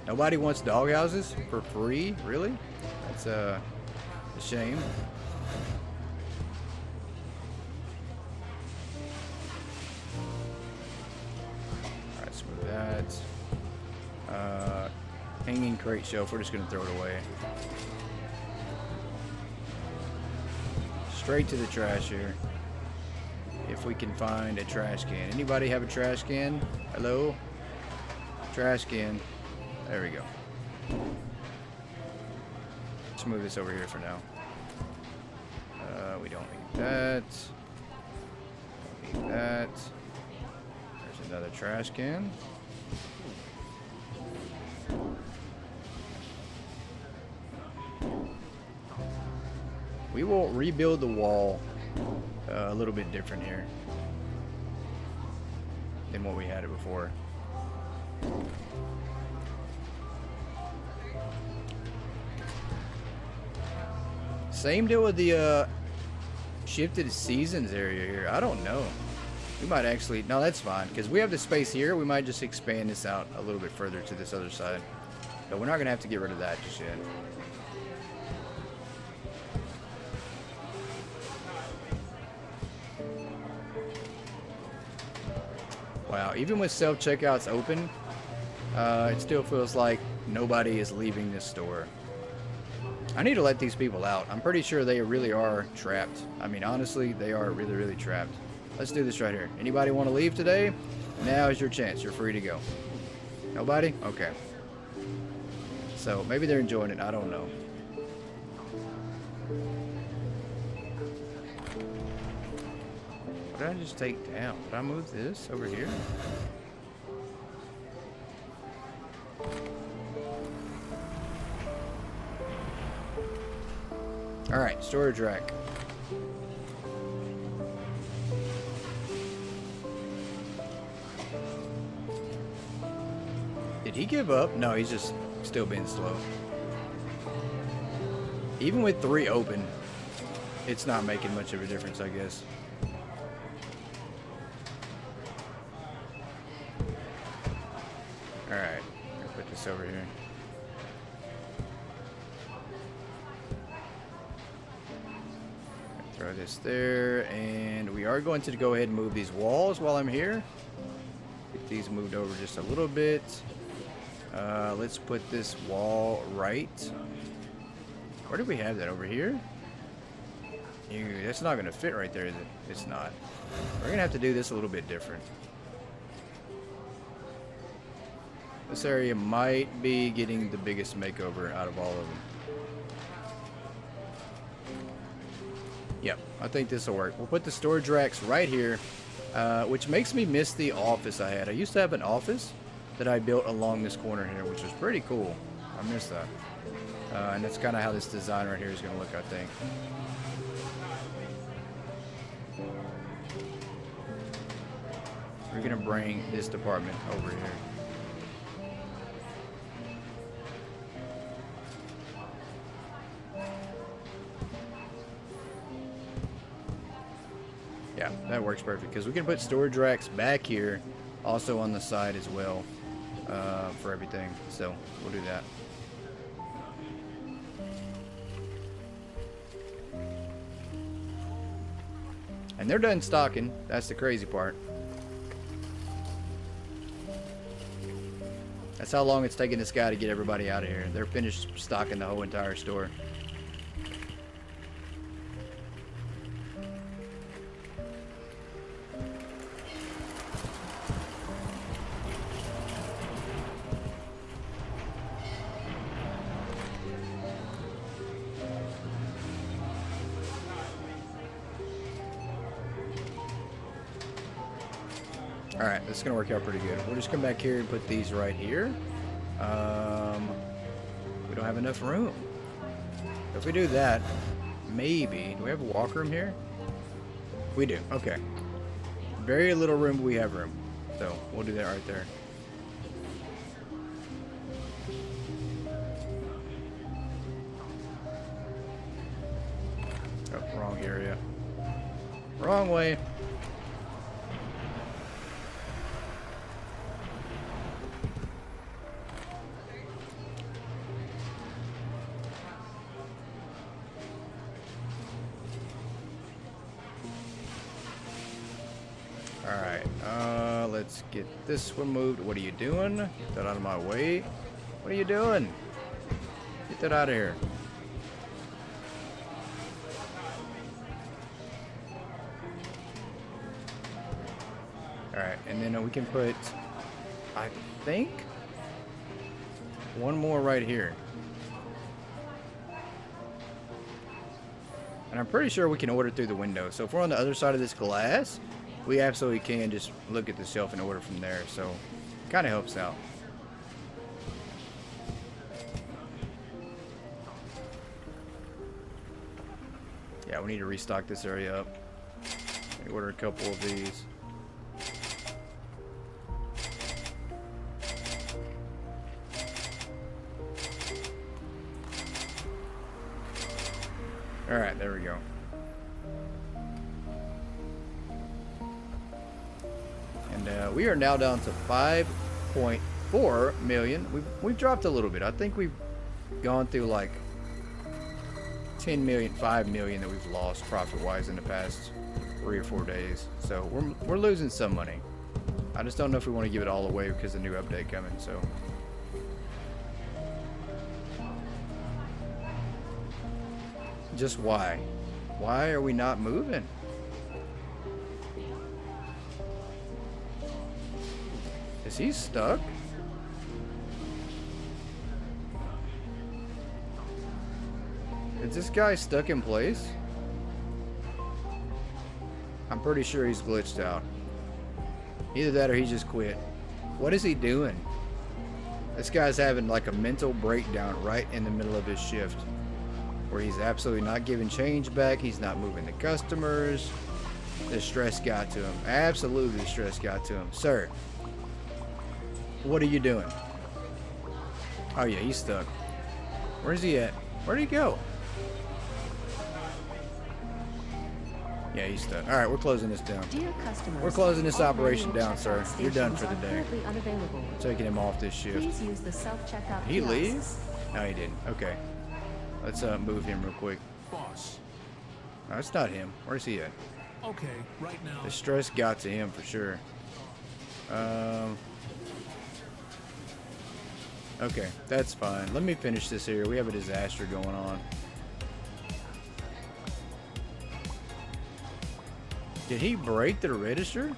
nobody wants dog houses for free, really? That's a shame. All right, let's move that. Hanging crate shelf. We're just gonna throw it away. Straight to the trash here. If we can find a trash can. Anybody have a trash can? Hello? Trash can. There we go. Let's move this over here for now. We don't need that. Don't need that. There's another trash can. We will rebuild the wall a little bit different here than what we had it before. Same deal with the shifted seasons area here. I don't know. We might actually... No, that's fine. Because we have the space here. We might just expand this out a little bit further to this other side. But we're not going to have to get rid of that just yet. Wow, even with self-checkouts open, it still feels like nobody is leaving this store. I need to let these people out. I'm pretty sure they really are trapped. I mean, honestly, they are really, really trapped. Let's do this right here. Anybody want to leave today? Now is your chance. You're free to go. Nobody? Okay. So, maybe they're enjoying it. I don't know. What did I just take down? Did I move this over here? Alright, storage rack. Did he give up? No, he's just still being slow. Even with 3 open, it's not making much of a difference, I guess. Alright, I'll put this over here. Throw this there, and we are going to go ahead and move these walls while I'm here. Get these moved over just a little bit. Let's put this wall right. Where do we have that? Over here? Ew, that's not going to fit right there, is it? It's not. We're going to have to do this a little bit different. This area might be getting the biggest makeover out of all of them. Yep, I think this will work. We'll put the storage racks right here, which makes me miss the office I had. I used to have an office that I built along this corner here, which was pretty cool. I miss that. And that's kind of how this design right here is going to look, I think. We're going to bring this department over here. Yeah, that works perfect because we can put storage racks back here, also on the side as well, for everything. So we'll do that. And they're done stocking. That's the crazy part. That's how long it's taking this guy to get everybody out of here. They're finished stocking the whole entire store. Alright, this is going to work out pretty good. We'll just come back here and put these right here. We don't have enough room. If we do that, maybe... Do we have a walk room here? We do. Okay. Very little room, but we have room. So, we'll do that right there. area. Wrong way. Alright, let's get this one moved. What are you doing? Get that out of my way. What are you doing? Get that out of here. Alright, and then we can put, I think, one more right here. And I'm pretty sure we can order through the window. So if we're on the other side of this glass, we absolutely can just look at the shelf and order from there. So kind of helps out. Yeah, we need to restock this area up. Order a couple of these. Alright, there we go. And we are now down to 5.4 million. We've dropped a little bit. I think we've gone through like 10 million, 5 million that we've lost profit-wise in the past 3 or 4 days. So we're losing some money. I just don't know if we want to give it all away because of the new update coming. So. Just why? Why are we not moving? Is he stuck? Is this guy stuck in place? I'm pretty sure he's glitched out. Either that or he just quit. What is he doing? This guy's having like a mental breakdown right in the middle of his shift, where he's absolutely not giving change back. He's not moving the customers. The stress got to him. Absolutely, the stress got to him. Sir, what are you doing? Oh yeah, he's stuck. Where's he at? Where'd he go? Yeah, he's stuck. All right, we're closing this down. Dear customers, We're closing this all operation manual down, sir. checkout You're done stations for the are day. currently unavailable. Taking him off this shift. Please use the self-checkout Did he leave? kiosks. No, he didn't. Okay. Let's move him real quick. Boss. No, it's not him. Where's he at? Okay, right now. The stress got to him for sure. Okay, that's fine. Let me finish this here. We have a disaster going on. Did he break the register?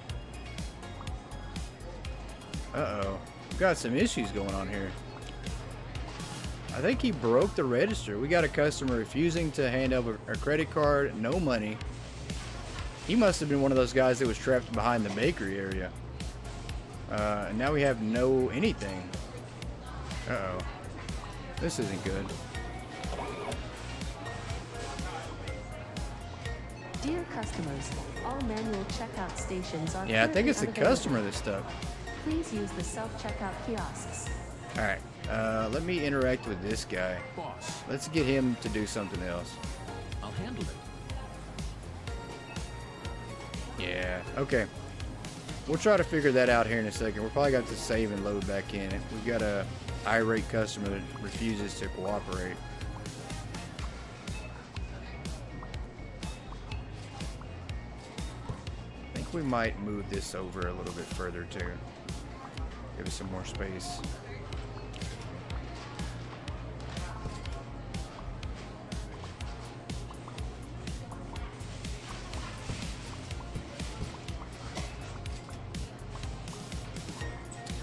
Uh-oh. We've got some issues going on here. I think he broke the register. We got a customer refusing to hand over a credit card, no money. He must have been one of those guys that was trapped behind the bakery area. And now we have no anything. Uh-oh. This isn't good. Dear customers, all manual checkout stations are Yeah, I think it's the currently customer that's stuck. unavailable. Please use the self-checkout kiosks. Alright, let me interact with this guy. Boss. Let's get him to do something else. I'll handle it. Yeah, okay. We'll try to figure that out here in a second. We're probably got to save and load back in. We've got a irate customer that refuses to cooperate. I think we might move this over a little bit further too. Give us some more space.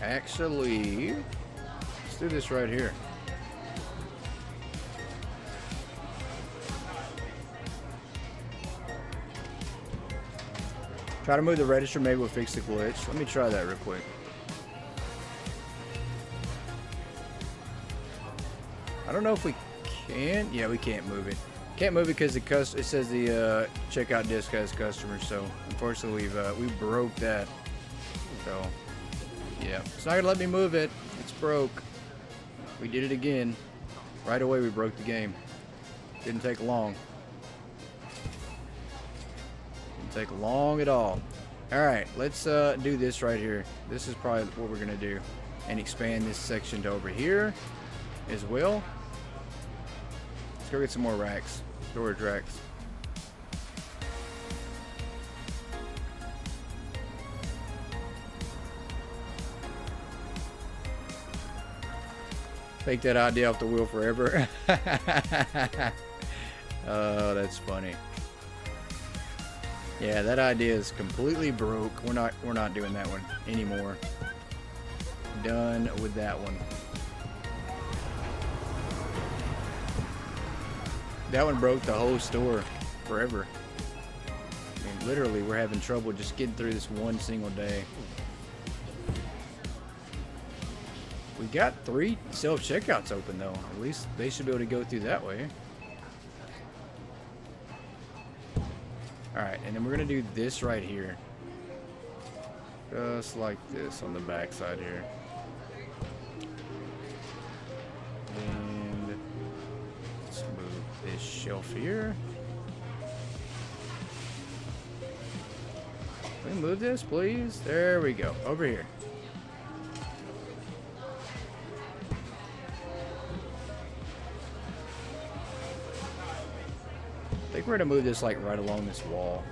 Actually, let's do this right here. Try to move the register, maybe we'll fix the glitch. Let me try that real quick. I don't know if we can. Yeah, we can't move it. Can't move it because it says the checkout disc has customers. So unfortunately, we broke that. So yeah, it's not gonna let me move it. It's broke. We did it again. Right away, we broke the game. Didn't take long. Doesn't take long at all. Alright, let's do this right here. This is probably what we're going to do. And expand this section to over here as well. Let's go get some more racks. Storage racks. Take that idea off the wheel forever. Oh, that's funny. Yeah, that idea is completely broke. We're not doing that one anymore. Done with that one. That one broke the whole store forever. I mean, literally, we're having trouble just getting through this one single day. We got 3 self-checkouts open though. At least they should be able to go through that way. Alright, and then we're going to do this right here. Just like this on the back side here. And let's move this shelf here. Can we move this, please? There we go. Over here. I think we're gonna move this like right along this wall.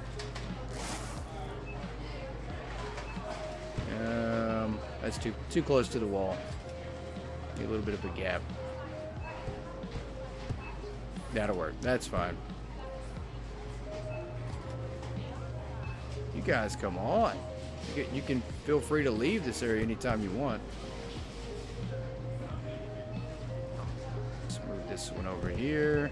That's too close to the wall. Need a little bit of a gap. That'll work. That's fine. You guys, come on. You can feel free to leave this area anytime you want. Let's move this one over here.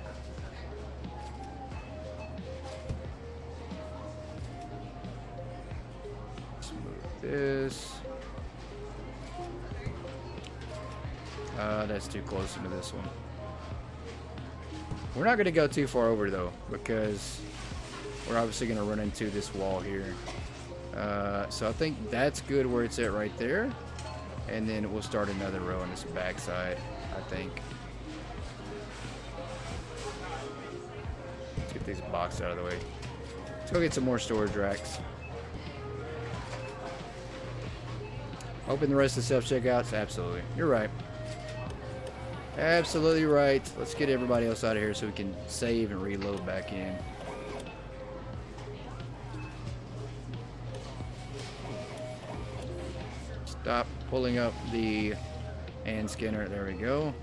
This. That's too close into this one. We're not going to go too far over though, because we're obviously going to run into this wall here. So I think that's good where it's at right there, and then we'll start another row on this back side, I think. Let's get these boxes out of the way. Let's go get some more storage racks. Open the rest of the self-checkouts? Absolutely. You're right. Absolutely right. Let's get everybody else out of here so we can save and reload back in. Stop pulling up the hand scanner. There we go.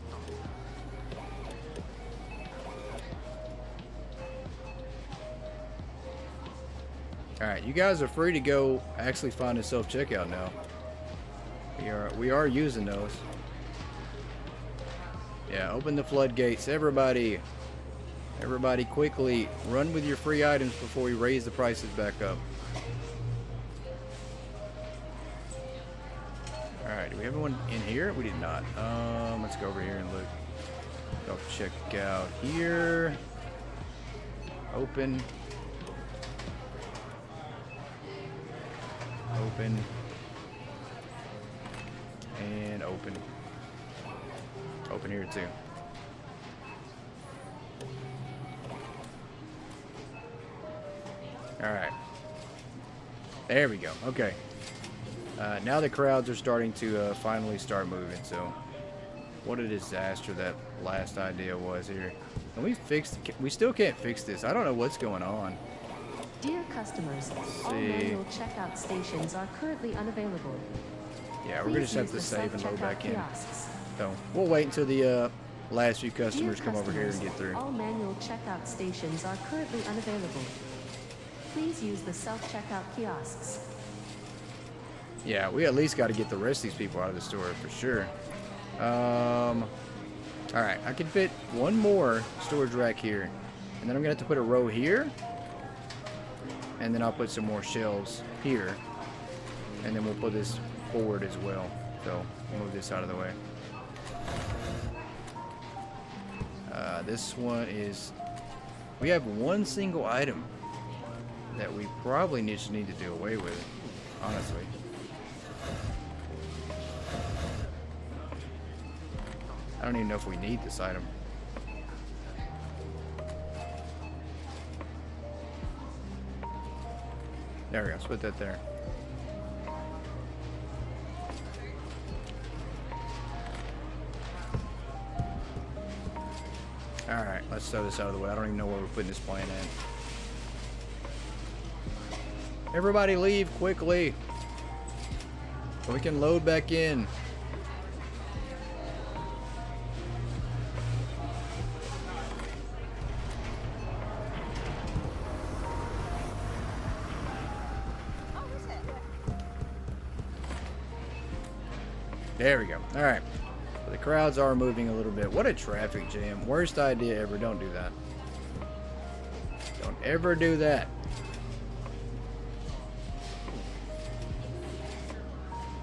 Alright, you guys are free to go actually find a self-checkout now. We are using those. Yeah, open the floodgates. Everybody quickly run with your free items before we raise the prices back up. Alright, do we have one in here? We did not. Let's go over here and look. Check out here. Open. Open. And open. Open here too. Alright. There we go. Okay. Now the crowds are starting to finally start moving, so what a disaster that last idea was here. And we still can't fix this. I don't know what's going on. Dear customers, all manual checkout stations are currently unavailable. Yeah, we're gonna just have to save and load back in. So we'll wait until the last few customers come over here and get through. All manual checkout stations are currently unavailable. Please use the self-checkout kiosks. Yeah, we at least got to get the rest of these people out of the store for sure. Alright, I can fit one more storage rack here. And then I'm going to have to put a row here. And then I'll put some more shelves here. And then we'll put this forward as well. So, move this out of the way. This one is... We have one single item that we probably just need to do away with, honestly. I don't even know if we need this item. There we go. Let's put that there. Alright, let's throw this out of the way. I don't even know where we're putting this plant in. Everybody leave quickly, so we can load back in. There we go. Alright. So the crowds are moving a little bit. What a traffic jam. Worst idea ever. Don't do that. Don't ever do that.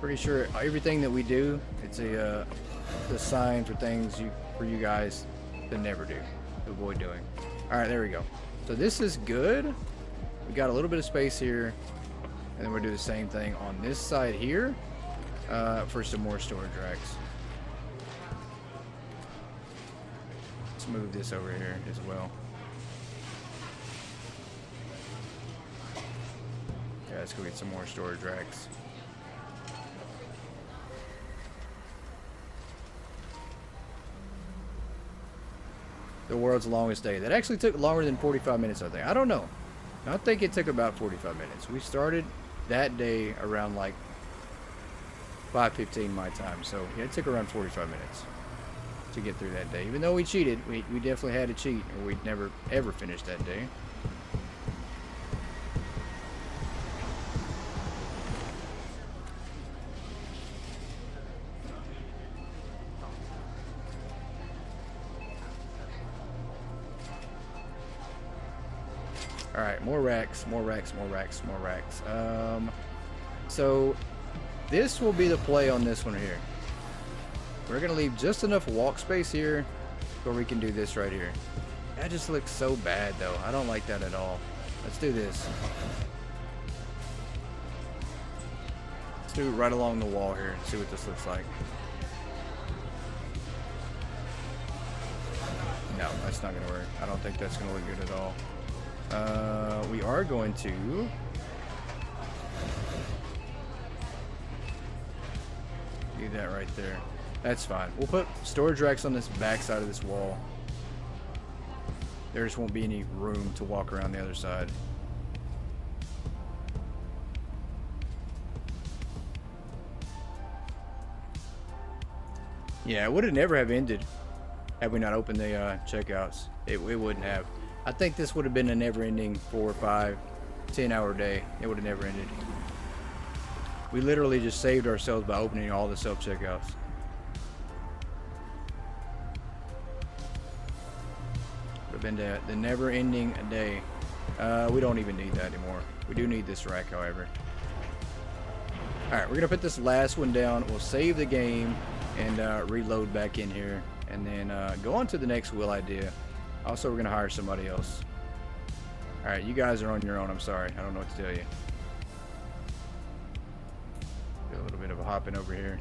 Pretty sure everything that we do, it's a sign for things for you guys to never do, to avoid doing. Alright, there we go. So this is good. We got a little bit of space here. And then we'll do the same thing on this side here. For some more storage racks. Let's move this over here as well. Yeah, let's go get some more storage racks. The world's longest day. That actually took longer than 45 minutes, I think. I don't know. I think it took about 45 minutes. We started that day around like 5:15 my time, so yeah, it took around 45 minutes to get through that day. Even though we cheated, we definitely had to cheat, or we'd never ever finish that day. All right, more racks, more racks, more racks, more racks. So this will be the play on this one here. We're gonna leave just enough walk space here where we can do this right here. That just looks so bad though. I don't like that at all. Let's do this. Let's do it right along the wall here and see what this looks like. No, that's not gonna work. I don't think that's gonna look good at all. We are going to do that right there. That's fine. We'll put storage racks on this back side of this wall. There just won't be any room to walk around the other side. Yeah, it would have never have ended had we not opened the checkouts. It wouldn't have. I think this would have been a never-ending 4, 5, 10-hour day. It would have never ended. We literally just saved ourselves by opening all the self-checkouts. Would have been the never-ending day. We don't even need that anymore. We do need this rack, however. Alright, we're going to put this last one down. We'll save the game and reload back in here. And then go on to the next wheel idea. Also, we're going to hire somebody else. Alright, you guys are on your own. I'm sorry. I don't know what to tell you. Do a little bit of a hopping over here.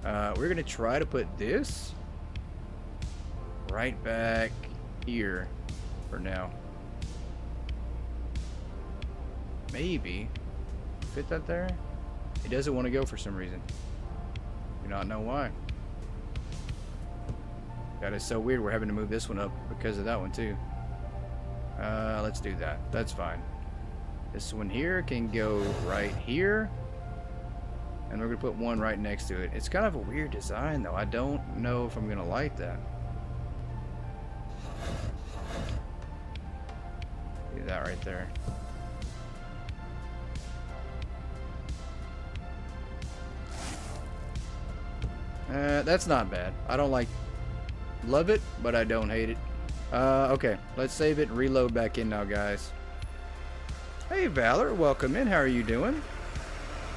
We're going to try to put this right back here for now. Maybe fit that there. It doesn't want to go for some reason. Do not know why. That is so weird. We're having to move this one up because of that one too. Let's do that. That's fine. This one here can go right here. And we're going to put one right next to it. It's kind of a weird design though. I don't know if I'm going to like that. Do that right there. That's not bad. I don't love it, but I don't hate it. Okay, let's save it and reload back in now, guys. Hey, Valor, welcome in. How are you doing?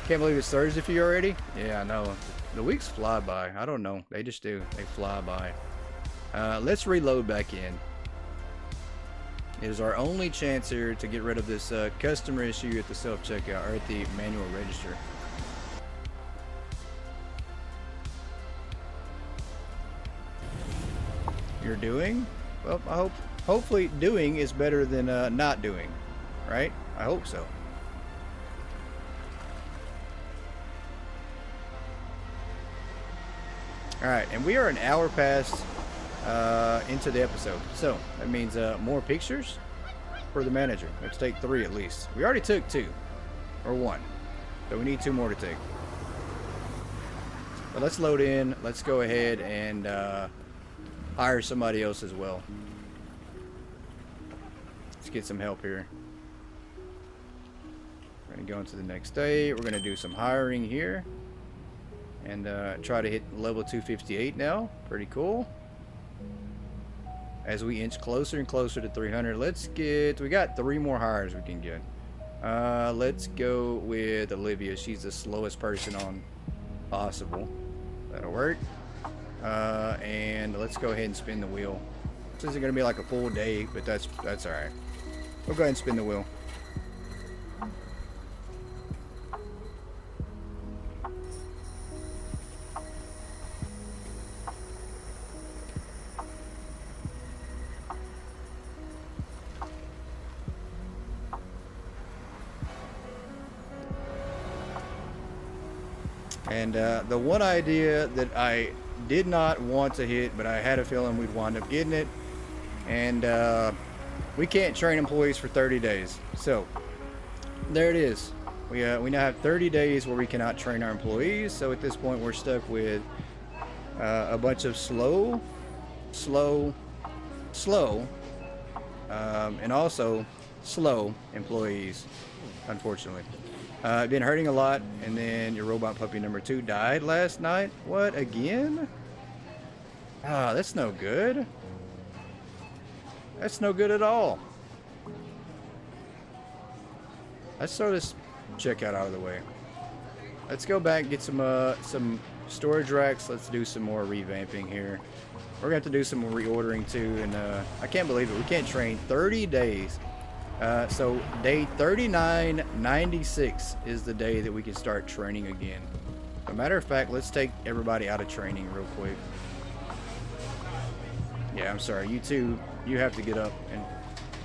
Can't believe it's Thursday for you already. Yeah, I know. The weeks fly by. I don't know. They just do. They fly by. Let's reload back in. It is our only chance here to get rid of this customer issue at the self-checkout or at the manual register. You're doing? Well, I hopefully doing is better than not doing, right? I hope so. Alright, and we are an hour past into the episode. So, that means more pictures for the manager. Let's take 3 at least. We already took 2. Or 1. So we need 2 more to take. But let's load in. Let's go ahead and hire somebody else as well. Let's get some help here. We're going to go into the next day. We're going to do some hiring here. And try to hit level 258 now. Pretty cool. As we inch closer and closer to 300. We got 3 more hires we can get. Let's go with Olivia. She's the slowest person on possible. That'll work. And let's go ahead and spin the wheel. This isn't going to be like a full day, but that's alright. We'll go ahead and spin the wheel. And the one idea that I did not want to hit, but I had a feeling we'd wind up getting it. And we can't train employees for 30 days. So there it is. We now have 30 days where we cannot train our employees. So at this point, we're stuck with a bunch of slow, and also slow employees, unfortunately. Been hurting a lot, and then your robot puppy number 2 died last night. What, again? Ah, that's no good. That's no good at all. Let's throw this checkout out of the way. Let's go back and get some storage racks. Let's do some more revamping here. We're gonna have to do some reordering too, and I can't believe it. We can't train 30 days. So day 3996 is the day that we can start training again. As a matter of fact, let's take everybody out of training real quick. Yeah, I'm sorry. You two, you have to get up and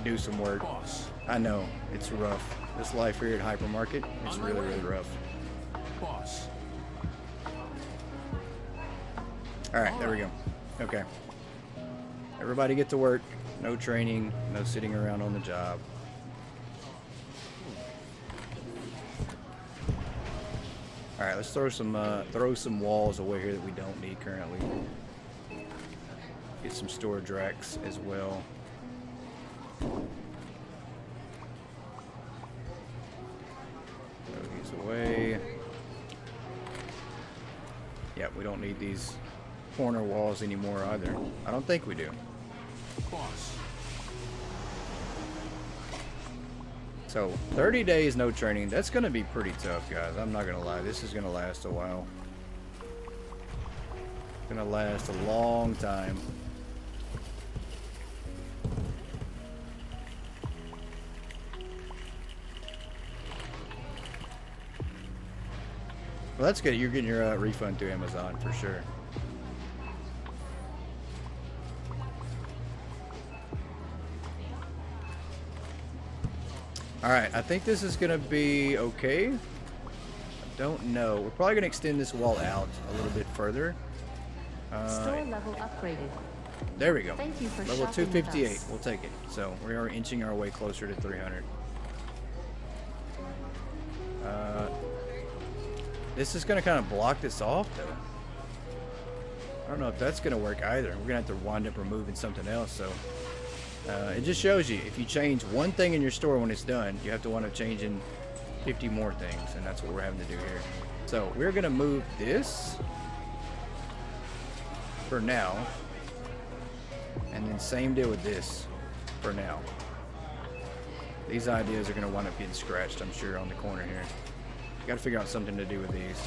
do some work. Boss. I know, it's rough. This life here at Hypermarket, it's really, really rough. Boss. Alright, there we go. Okay. Everybody get to work. No training, no sitting around on the job. Alright, let's throw some walls away here that we don't need currently. Get some storage racks as well. Throw these away. Yeah, we don't need these corner walls anymore either. I don't think we do. Boss. So 30 days no training. That's gonna be pretty tough, guys. I'm not gonna lie. This is gonna last a while. It's gonna last a long time. Well, that's good. You're getting your refund through Amazon for sure. Alright, I think this is going to be okay. I don't know. We're probably going to extend this wall out a little bit further. Store level upgraded. There we go. Thank you for Level shopping with 258. us. We'll take it. So we are inching our way closer to 300. This is going to kind of block this off, though. I don't know if that's going to work either. We're going to have to wind up removing something else. So it just shows you, if you change one thing in your store when it's done, you have to wind up changing 50 more things, and that's what we're having to do here. So we're going to move this for now, and then same deal with this for now. These ideas are going to wind up getting scratched, I'm sure, on the corner here. Got to figure out something to do with these.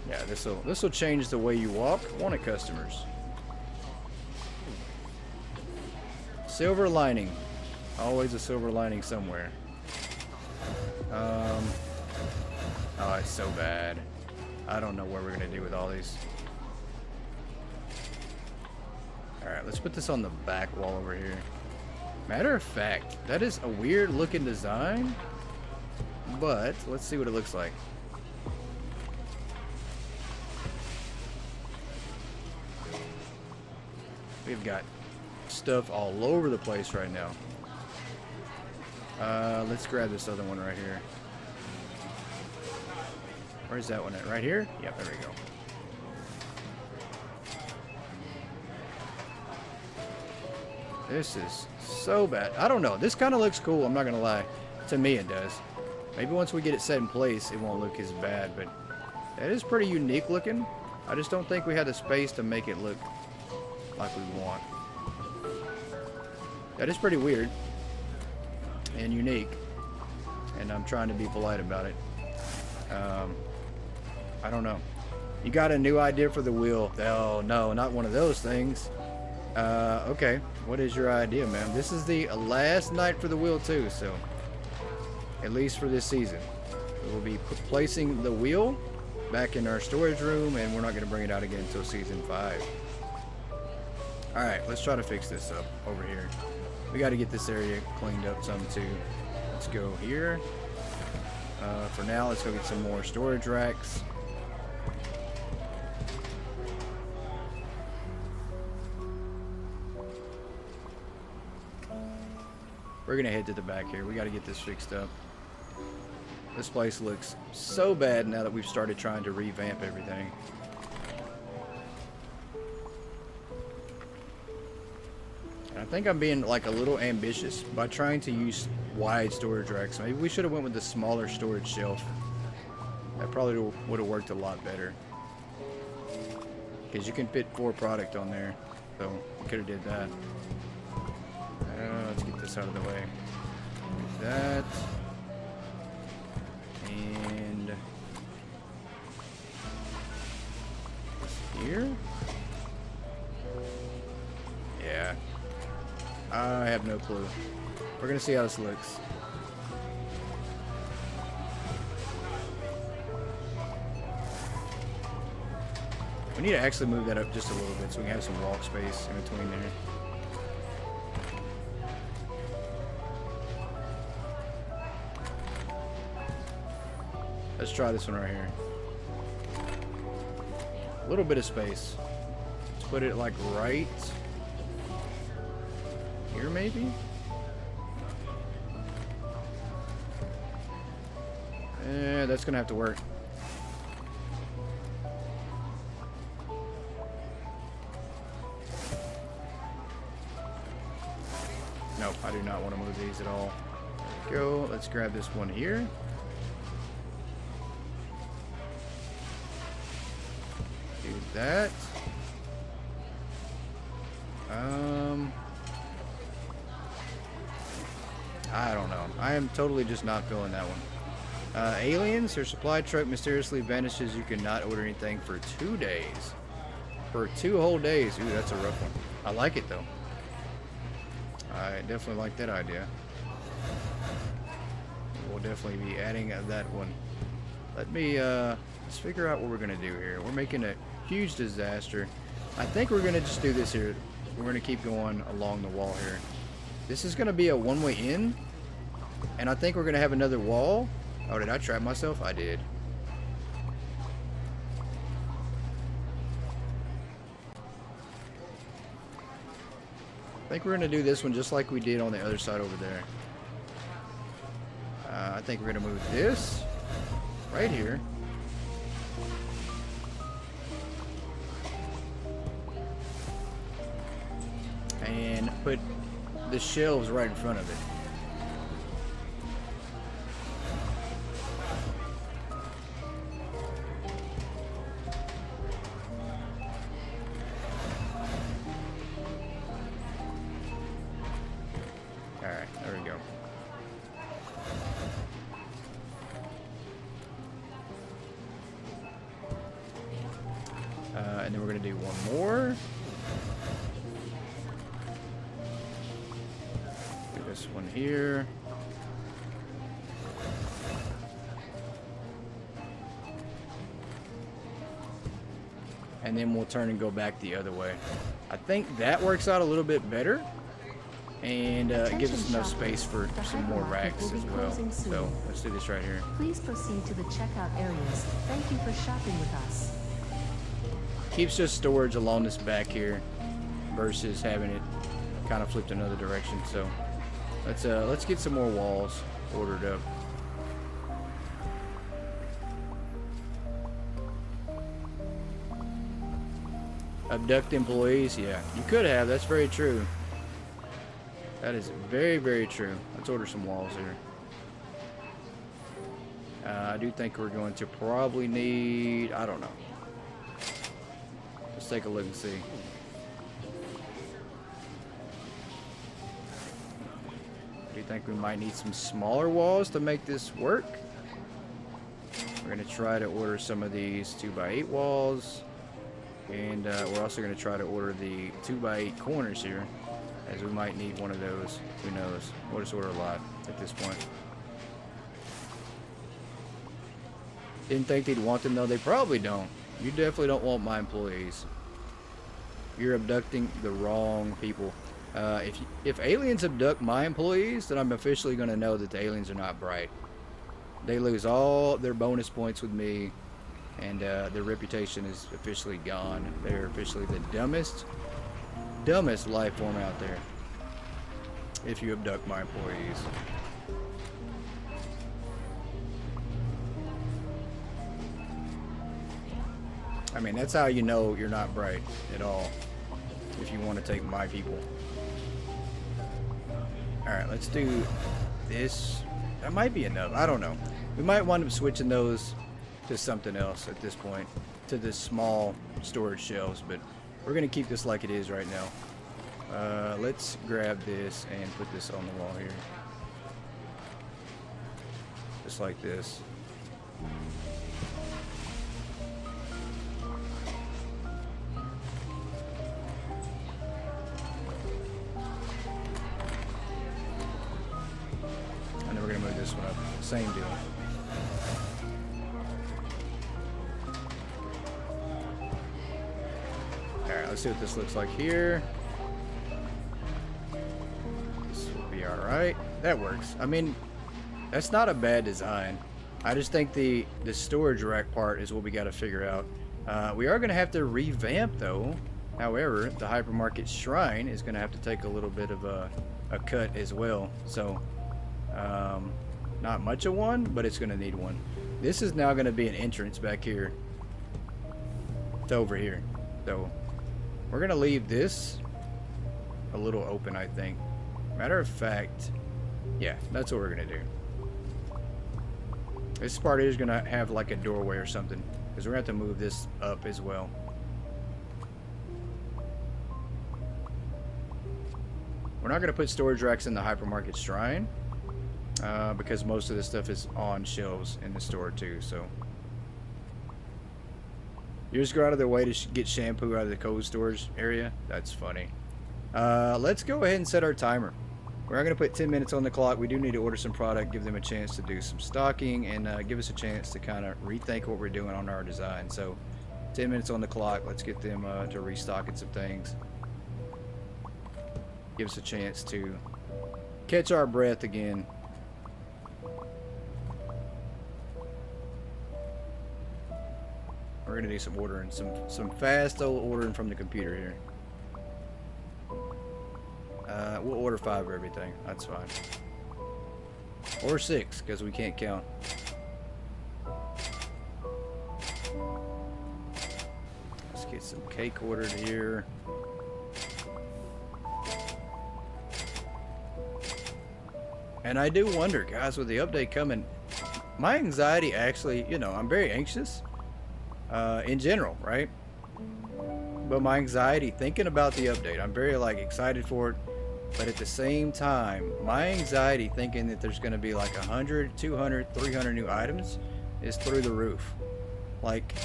Yeah, this will change the way you walk. Want it, customers? Silver lining, always a silver lining somewhere. Oh, it's so bad. I don't know what we're gonna do with all these. All right, let's put this on the back wall over here. Matter of fact, that is a weird looking design. but let's see what it looks like. We've got stuff all over the place right now. Let's grab this other one right here. Where's that one at? Right here? Yep, there we go. This is so bad. I don't know. This kind of looks cool. I'm not going to lie. To me, it does. Maybe once we get it set in place, it won't look as bad. But that is pretty unique looking. I just don't think we had the space to make it look like we want. That is pretty weird and unique. And I'm trying to be polite about it. I don't know. You got a new idea for the wheel? Oh, no, not one of those things. Okay. What is your idea, ma'am? This is the last night for the wheel, too, so at least for this season. We'll be placing the wheel back in our storage room, and we're not going to bring it out again until season 5. Alright, let's try to fix this up over here. We got to get this area cleaned up some, too. Let's go here. For now, let's go get some more storage racks. We're gonna head to the back here. We got to get this fixed up. This place looks so bad now that we've started trying to revamp everything. And I think I'm being like a little ambitious by trying to use wide storage racks. Maybe we should have went with the smaller storage shelf. That probably would have worked a lot better. Because you can fit 4 product on there. So we could have did that. Let's get this out of the way. Do that. And this here. Yeah. I have no clue. We're gonna see how this looks. We need to actually move that up just a little bit so we can have some walk space in between there. Let's try this one right here. A little bit of space. Let's put it like right here, maybe? That's gonna have to work. Nope, I do not want to move these at all. Go, let's grab this one here. Do that. I don't know. I am totally just not feeling that one. Aliens, your supply truck mysteriously vanishes. You cannot order anything for 2 days. For 2 whole days. Ooh, that's a rough one. I like it though. I definitely like that idea. We'll definitely be adding that one. Let me, let's figure out what we're going to do here. We're making a huge disaster. I think we're going to just do this here. We're going to keep going along the wall here. This is going to be a one-way in. And I think we're going to have another wall. Oh, did I trap myself? I did. I think we're going to do this one just like we did on the other side over there. I think we're going to move this right here. And put the shelves right in front of it. Alright, there we go. And then we're going to do one more. Do this one here. And then we'll turn and go back the other way. I think that works out a little bit better. and it gives us enough space for The some more hypermarket racks will be as well. closing soon. So let's do this right here. Please proceed to the checkout areas. Thank you for shopping with us. Keeps just storage along this back here versus having it kind of flipped another direction. So let's get some more walls ordered up. Abduct employees, yeah, you could have. That's very true. That is very, very true. Let's order some walls here. I do think we're going to probably need, I don't know. Let's take a look and see. Do you think we might need some smaller walls to make this work? We're going to try to order some of these 2x8 walls. And we're also going to try to order the 2x8 corners here, as we might need one of those. Who knows? We'll just order a lot at this point. Didn't think they'd want them though. They probably don't. You definitely don't want my employees. You're abducting the wrong people. If aliens abduct my employees, then I'm officially going to know that the aliens are not bright. They lose all their bonus points with me, and their reputation is officially gone. They're officially the dumbest life form out there if you abduct my employees. I mean, that's how you know you're not bright at all, if you want to take my people. Alright, let's do this. That might be enough. I don't know. We might wind up switching those to something else at this point, to the small storage shelves, but we're going to keep this like it is right now. Let's grab this and put this on the wall here. Just like this. And then we're going to move this one up. Same deal. Alright, let's see what this looks like here. This will be alright. That works. I mean, that's not a bad design. I just think the storage rack part is what we got to figure out. We are going to have to revamp though. However, the hypermarket shrine is going to have to take a little bit of a cut as well. So, not much of one, but it's going to need one. This is now going to be an entrance back here to over here. So, we're going to leave this a little open, I think. Matter of fact, yeah, that's what we're going to do. This part is going to have like a doorway or something, because we're going to have to move this up as well. We're not going to put storage racks in the hypermarket shrine, because most of this stuff is on shelves in the store too. So you just go out of their way to get shampoo out of the cold storage area. That's funny. Let's go ahead and set our timer. We're not going to put 10 minutes on the clock. We do need to order some product, give them a chance to do some stocking, and give us a chance to kind of rethink what we're doing on our design. So 10 minutes on the clock. Let's get them to restocking some things. Give us a chance to catch our breath again. We're gonna do some ordering, some fast old ordering from the computer here. We'll order 5 of everything. That's fine. Or 6, because we can't count. Let's get some cake ordered here. And I do wonder, guys, with the update coming, my anxiety actually, you know, I'm very anxious in general, right? But my anxiety thinking about the update, I'm very like excited for it. But at the same time, my anxiety thinking that there's going to be like 100, 200, 300 new items is through the roof. Like,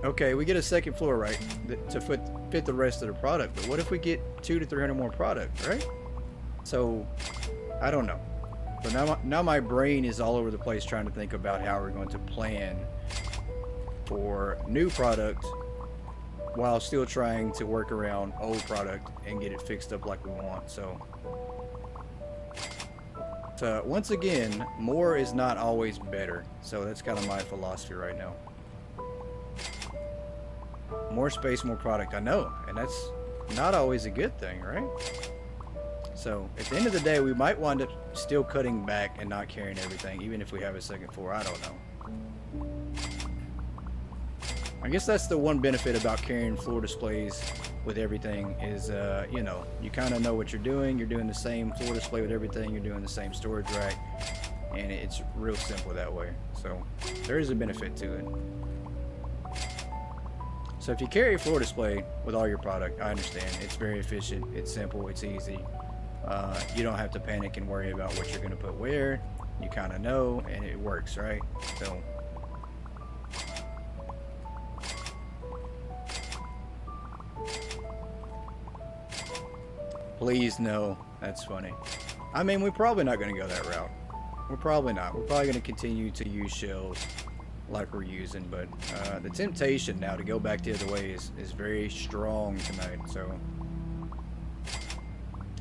okay, we get a second floor, right, to fit the rest of the product. But what if we get 200 to 300 more product, right? So, I don't know. So now my brain is all over the place trying to think about how we're going to plan for new product while still trying to work around old product and get it fixed up like we want. So once again, more is not always better. So that's kind of my philosophy right now. More space, more product. I know, and that's not always a good thing, right? So at the end of the day, we might wind up still cutting back and not carrying everything, even if we have a second floor. I don't know. I guess that's the one benefit about carrying floor displays with everything is, you know, you kind of know what you're doing. You're doing the same floor display with everything. You're doing the same storage rack, and it's real simple that way. So there is a benefit to it. So if you carry a floor display with all your product, I understand. It's very efficient. It's simple. It's easy. You don't have to panic and worry about what you're going to put where. You kind of know, and it works, right? So please no. That's funny. I mean, we're probably not going to go that route. We're probably not. We're probably going to continue to use shells like we're using, but the temptation now to go back the other way is very strong tonight. So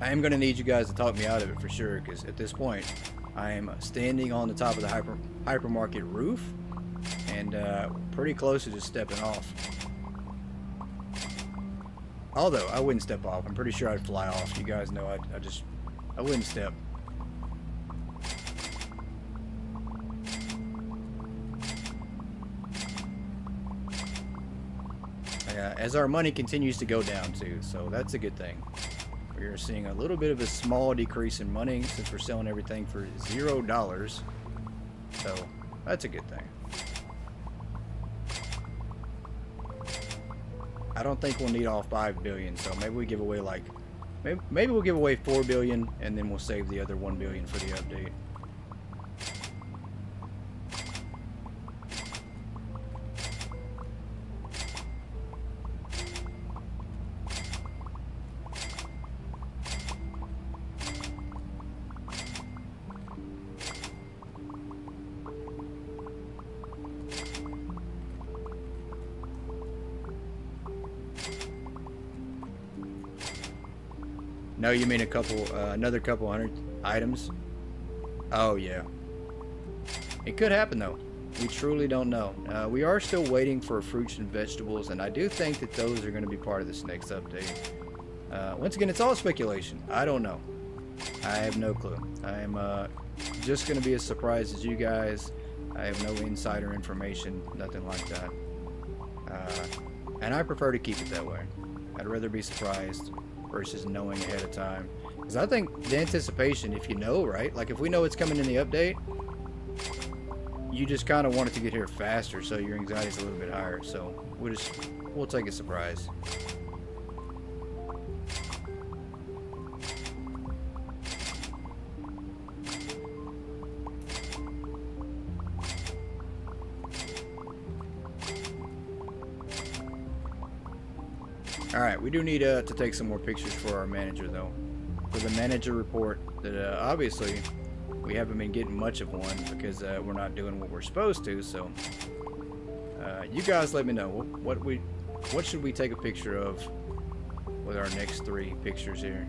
I am going to need you guys to talk me out of it for sure, because at this point I am standing on the top of the hypermarket roof and pretty close to just stepping off. Although I wouldn't step off. I'm pretty sure I'd fly off. You guys know I wouldn't step. As our money continues to go down too, so that's a good thing. We are seeing a little bit of a small decrease in money since we're selling everything for $0. So that's a good thing. I don't think we'll need all 5 billion, so maybe we give away like, maybe we'll give away 4 billion and then we'll save the other 1 billion for the update. No, you mean a couple, another couple hundred items? Oh, yeah. It could happen, though. We truly don't know. We are still waiting for fruits and vegetables, and I do think that those are going to be part of this next update. Once again, it's all speculation. I don't know. I have no clue. I am just going to be as surprised as you guys. I have no insider information, nothing like that. And I prefer to keep it that way. I'd rather be surprised versus knowing ahead of time, because I think the anticipation, if you know, right, like if we know it's coming in the update, you just kind of want it to get here faster, so your anxiety is a little bit higher. So we'll take a surprise. Alright, we do need to take some more pictures for our manager, though. For the manager report, that obviously we haven't been getting much of one because we're not doing what we're supposed to. So you guys let me know what should we take a picture of with our next 3 pictures here.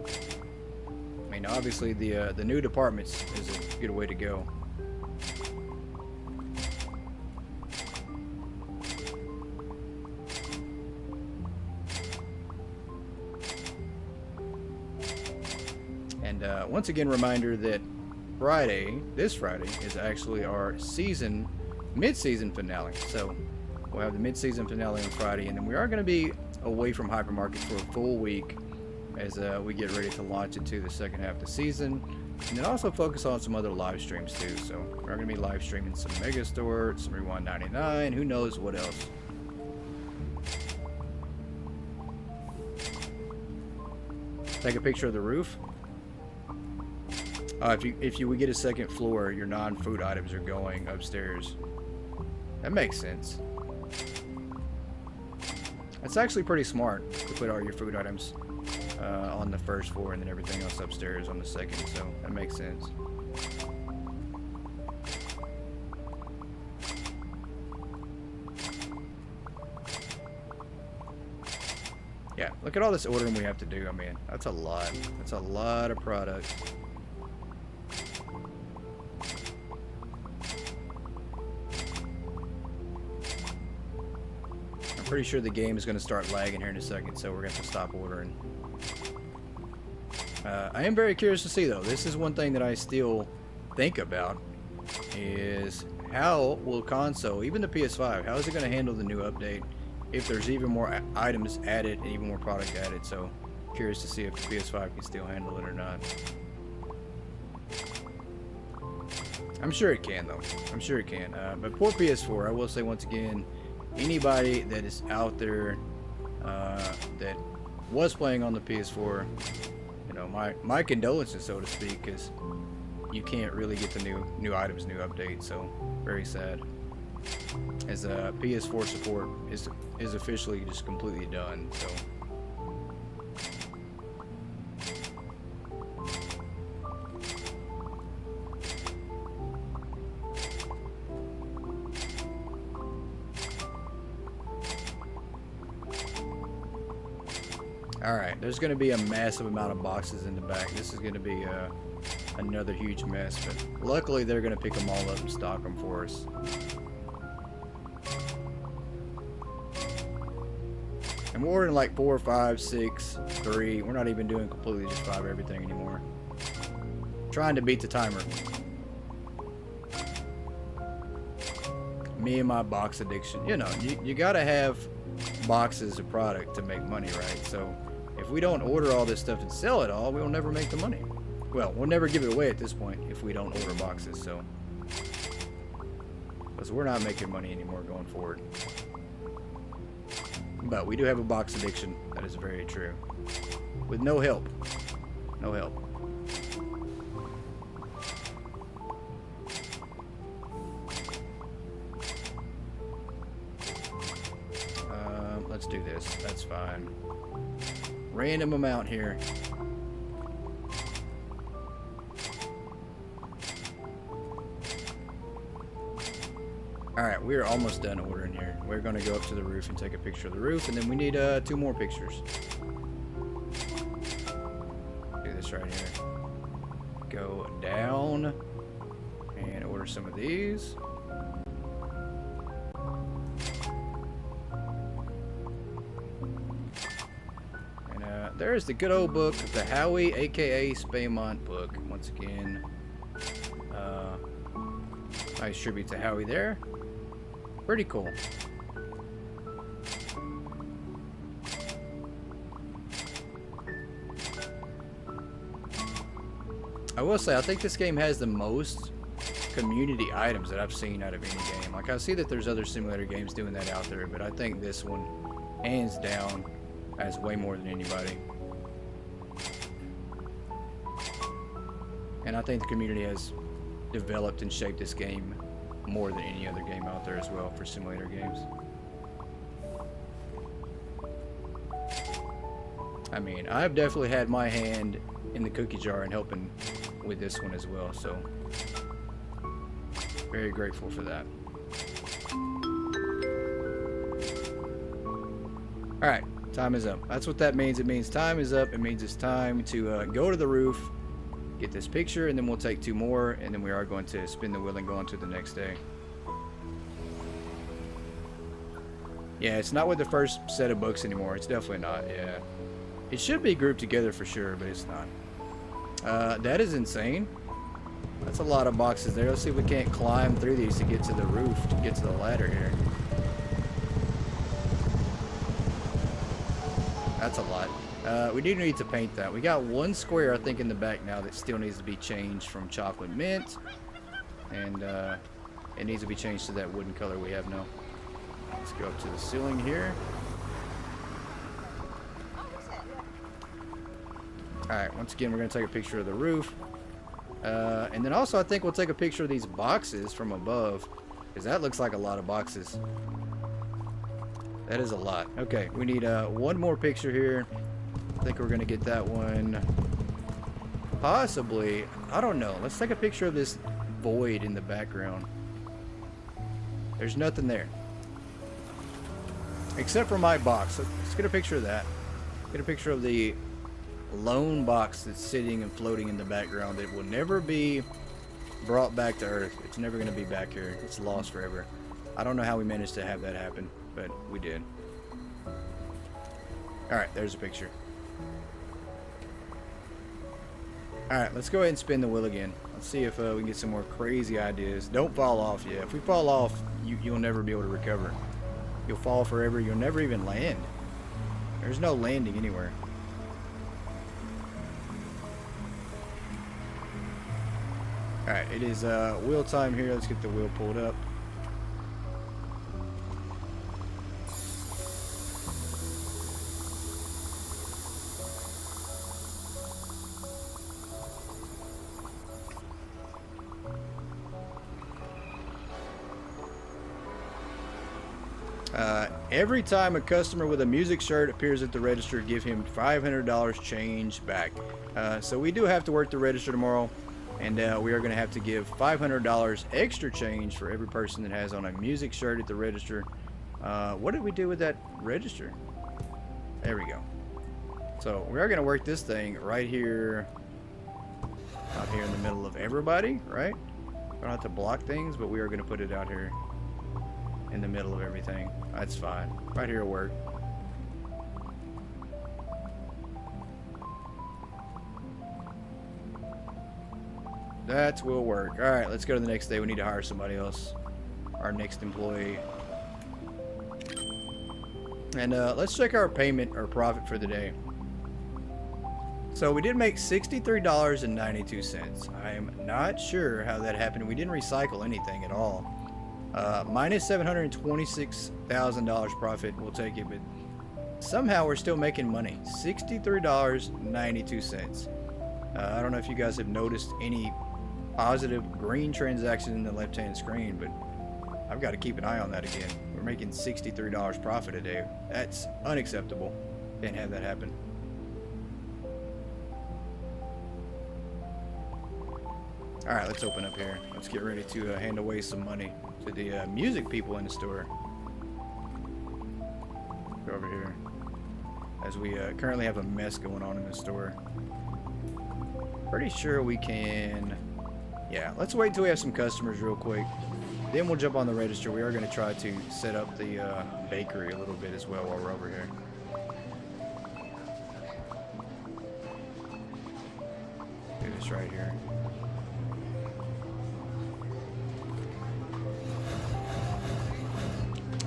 I mean, obviously the new departments is a good way to go. Once again, reminder that this Friday, is actually our mid-season finale. So we'll have the mid-season finale on Friday, and then we are going to be away from Hypermarket for a full week as we get ready to launch into the second half of the season, and then also focus on some other live streams too. So we're going to be live streaming some Mega Store, some Rewind 99, who knows what else. Take a picture of the roof. If you would get a second floor, your non-food items are going upstairs. That makes sense. It's actually pretty smart to put all your food items on the first floor and then everything else upstairs on the second, so that makes sense. Yeah, look at all this ordering we have to do. I mean, that's a lot. That's a lot of product. I'm pretty sure the game is going to start lagging here in a second, so we're going to have to stop ordering. I am very curious to see, though. This is one thing that I still think about, is how will console, even the PS5, how is it going to handle the new update if there's even more items added and even more product added? So curious to see if the PS5 can still handle it or not. I'm sure it can, though. I'm sure it can. But poor PS4, I will say once again, anybody that is out there that was playing on the PS4, you know, my condolences, so to speak, because you can't really get the new items, new updates. So very sad, as PS4 support is officially just completely done. So alright, there's going to be a massive amount of boxes in the back. This is going to be another huge mess, but luckily they're going to pick them all up and stock them for us. And we're ordering like 4, 5, 6, 3. We're not even doing completely just 5 everything anymore. Trying to beat the timer. Me and my box addiction. You know, you got to have boxes of product to make money, right? So if we don't order all this stuff and sell it all, we'll never make the money. Well, we'll never give it away at this point if we don't order boxes, so. Because we're not making money anymore going forward. But we do have a box addiction. That is very true. With no help. No help. Let's do this. That's fine. Random amount here. Alright, we're almost done ordering here. We're going to go up to the roof and take a picture of the roof, and then we need 2 more pictures. Do this right here. Go down and order some of these. And there's the good old book, the Howie aka Spaymont book. Once again, nice tribute to Howie there. Pretty cool. I will say, I think this game has the most community items that I've seen out of any game. Like, I see that there's other simulator games doing that out there, but I think this one, hands down, has way more than anybody. And I think the community has developed and shaped this game more than any other game out there as well for simulator games. I mean, I've definitely had my hand in the cookie jar and helping with this one as well, so very grateful for that. Alright, time is up. That's what that means. It means time is up. It means it's time to go to the roof, get this picture, and then we'll take 2 more, and then we are going to spin the wheel and go on to the next day. Yeah, it's not with the first set of books anymore. It's definitely not, yeah. It should be grouped together for sure, but it's not. That is insane. That's a lot of boxes there. Let's see if we can't climb through these to get to the roof, to get to the ladder here. That's a lot. We do need to paint that. We got 1 square, I think, in the back now that still needs to be changed from chocolate mint. And it needs to be changed to that wooden color we have now. Let's go up to the ceiling here. Alright, once again, we're going to take a picture of the roof. And then also, I think we'll take a picture of these boxes from above, because that looks like a lot of boxes. That is a lot. Okay, we need 1 more picture here. I think we're going to get that one. Possibly. I don't know. Let's take a picture of this void in the background. There's nothing there. Except for my box. Let's get a picture of that. Get a picture of the lone box that's sitting and floating in the background. It will never be brought back to Earth. It's never going to be back here. It's lost forever. I don't know how we managed to have that happen, but we did. Alright, there's a picture. Alright, let's go ahead and spin the wheel again. Let's see if we can get some more crazy ideas. Don't fall off. Yeah, if we fall off, you'll never be able to recover. You'll fall forever. You'll never even land. There's no landing anywhere. Alright, it is wheel time here. Let's get the wheel pulled up. Every time a customer with a music shirt appears at the register, give him $500 change back. So we do have to work the register tomorrow, and we are going to have to give $500 extra change for every person that has on a music shirt at the register. What did we do with that register? There we go. So we are going to work this thing right here, out here in the middle of everybody, right? We don't have to block things, but we are going to put it out here in the middle of everything. That's fine. Right here will work. That will work. Alright, let's go to the next day. We need to hire somebody else. Our next employee. And let's check our payment or profit for the day. So we did make $63.92. I am not sure how that happened. We didn't recycle anything at all. Minus $726,000 profit. We'll take it, but somehow we're still making money. $63.92. I don't know if you guys have noticed any positive green transactions in the left-hand screen, but I've got to keep an eye on that again. We're making $63 profit a day. That's unacceptable. Can't have that happen. Alright, let's open up here. Let's get ready to hand away some money to the music people in the store. Go over here. As we currently have a mess going on in the store. Pretty sure we can... Yeah, let's wait until we have some customers real quick. Then we'll jump on the register. We are going to try to set up the bakery a little bit as well while we're over here. Do this right here.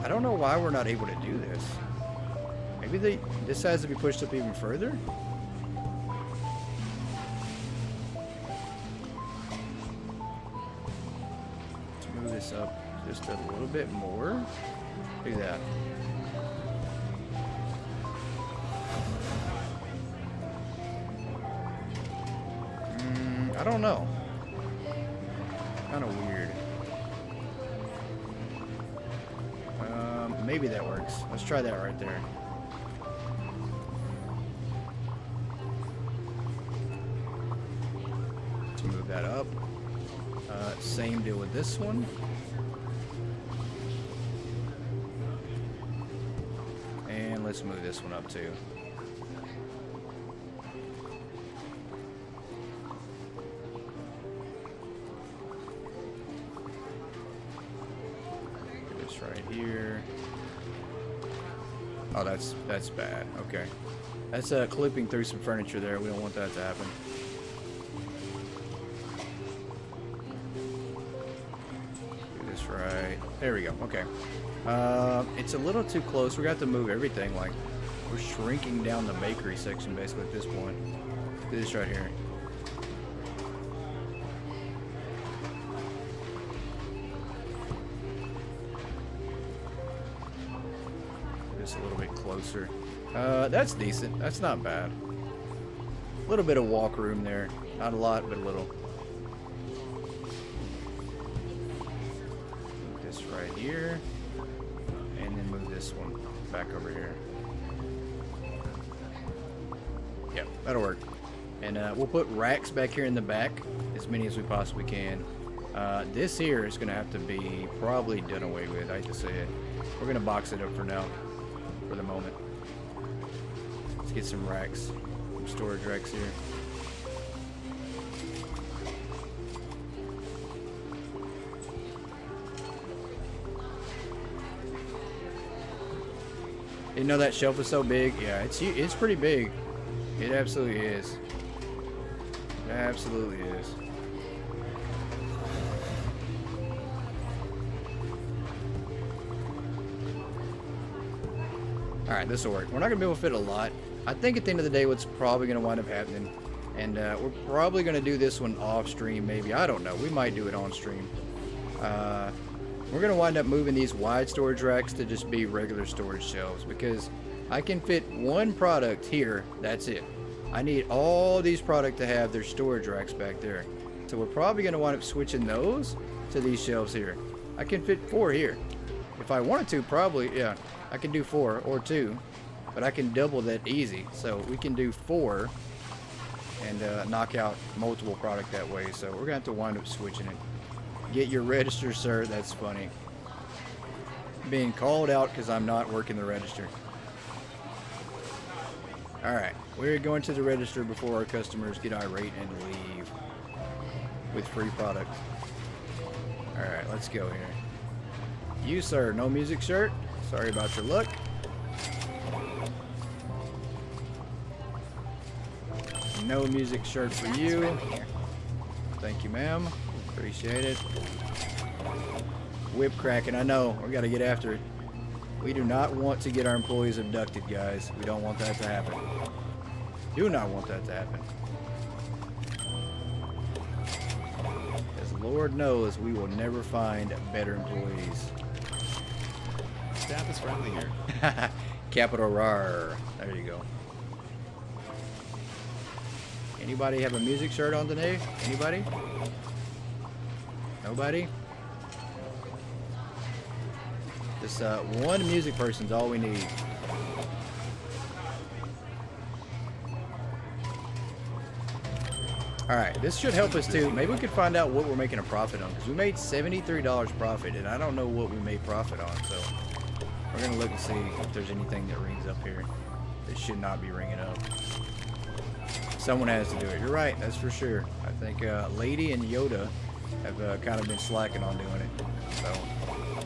I don't know why we're not able to do this. Maybe this has to be pushed up even further? Let's move this up just a little bit more. Do that. I don't know. Kind of weird. Maybe that works. Let's try that right there. Let's move that up. Same deal with this one. And let's move this one up too. Do this right here. Oh, that's bad. Okay. That's clipping through some furniture there. We don't want that to happen. Do this right. There we go. Okay. It's a little too close. We got to move everything. Like, we're shrinking down the bakery section basically at this point. Do this right here. A little bit closer. That's decent. That's not bad. A little bit of walk room there. Not a lot, but a little. Move this right here. And then move this one back over here. Yep, that'll work. And we'll put racks back here in the back. As many as we possibly can. This here is going to have to be probably done away with. I hate to say it. We're going to box it up for now. For the moment. Let's get some racks, some storage racks here. You know that shelf is so big? Yeah, it's pretty big. It absolutely is. It absolutely is. Alright, this will work. We're not going to be able to fit a lot. I think at the end of the day what's probably going to wind up happening, and we're probably going to do this one off stream maybe. I don't know. We might do it on stream. We're going to wind up moving these wide storage racks to just be regular storage shelves because I can fit one product here. That's it. I need all these products to have their storage racks back there. So we're probably going to wind up switching those to these shelves here. I can fit 4 here. If I wanted to, probably, yeah, I can do 4 or 2. But I can double that easy. So we can do 4 and knock out multiple product that way. So we're going to have to wind up switching it. Get your register, sir. That's funny. Being called out because I'm not working the register. Alright, we're going to the register before our customers get irate and leave with free product. Alright, let's go here. You, sir, no music shirt. Sorry about your luck. No music shirt for you. Thank you, ma'am. Appreciate it. Whip cracking. I know. We got to get after it. We do not want to get our employees abducted, guys. We don't want that to happen. Do not want that to happen. As Lord knows, we will never find better employees. Staff is friendly here. Capital RAR. There you go. Anybody have a music shirt on today? Anybody? Nobody? Just one music person's all we need. Alright, this should help us too. Maybe we could find out what we're making a profit on. Because we made $73 profit, and I don't know what we made profit on. So we're going to look and see if there's anything that rings up here. That should not be ringing up. Someone has to do it. You're right, that's for sure. I think Lady and Yoda have kind of been slacking on doing it. So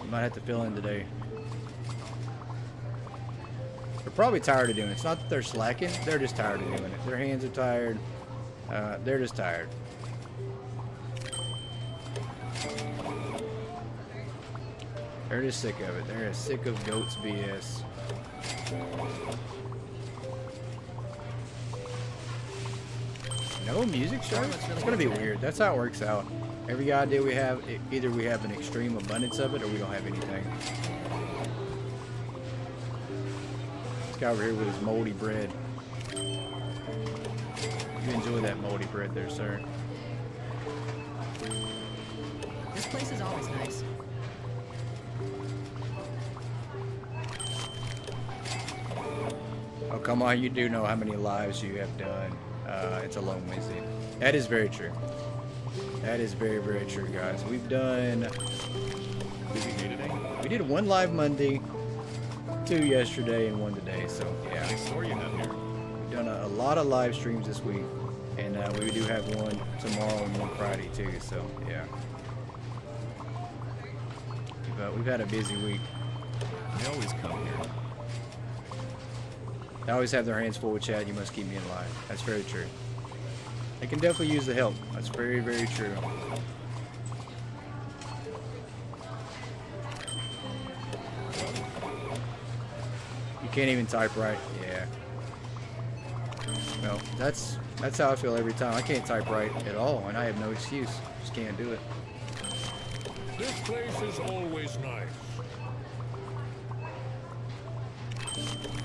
you might have to fill in today. They're probably tired of doing it. It's not that they're slacking. They're just tired of doing it. Their hands are tired. They're just tired. They're just sick of it. They're just sick of goats BS. No music show? It's gonna be weird. That's how it works out. Every idea we have, either we have an extreme abundance of it or we don't have anything. This guy over here with his moldy bread. You enjoy that moldy bread there, sir. This place is always nice. Oh, come on. You do know how many lives you have done. It's a long Wednesday. That is very true. That is very, very true, guys. We've done... Busy day today. We did 1 live Monday, 2 yesterday, and 1 today. So, yeah. Nice store you have here. We've done a lot of live streams this week. And we do have 1 tomorrow and 1 Friday, too. So, yeah. We've had a busy week. They always come here. They always have their hands full with chat. You must keep me in line. That's very true. They can definitely use the help. That's very, very true. You can't even type right. Yeah. No, that's how I feel every time. I can't type right at all, and I have no excuse. Just can't do it. This place is always nice.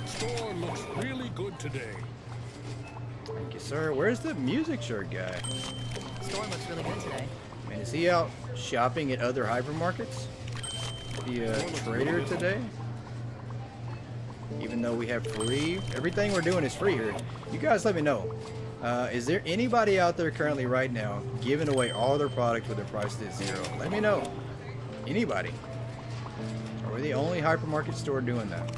Store looks really good today. Thank you, sir. Where's the music shirt guy? Store looks really good today. Man, is he out shopping at other hypermarkets? The trader today? Even though we have free, everything we're doing is free here. You guys let me know. Is there anybody out there currently right now giving away all their product with their price at 0? Let me know. Anybody? Are we the only hypermarket store doing that?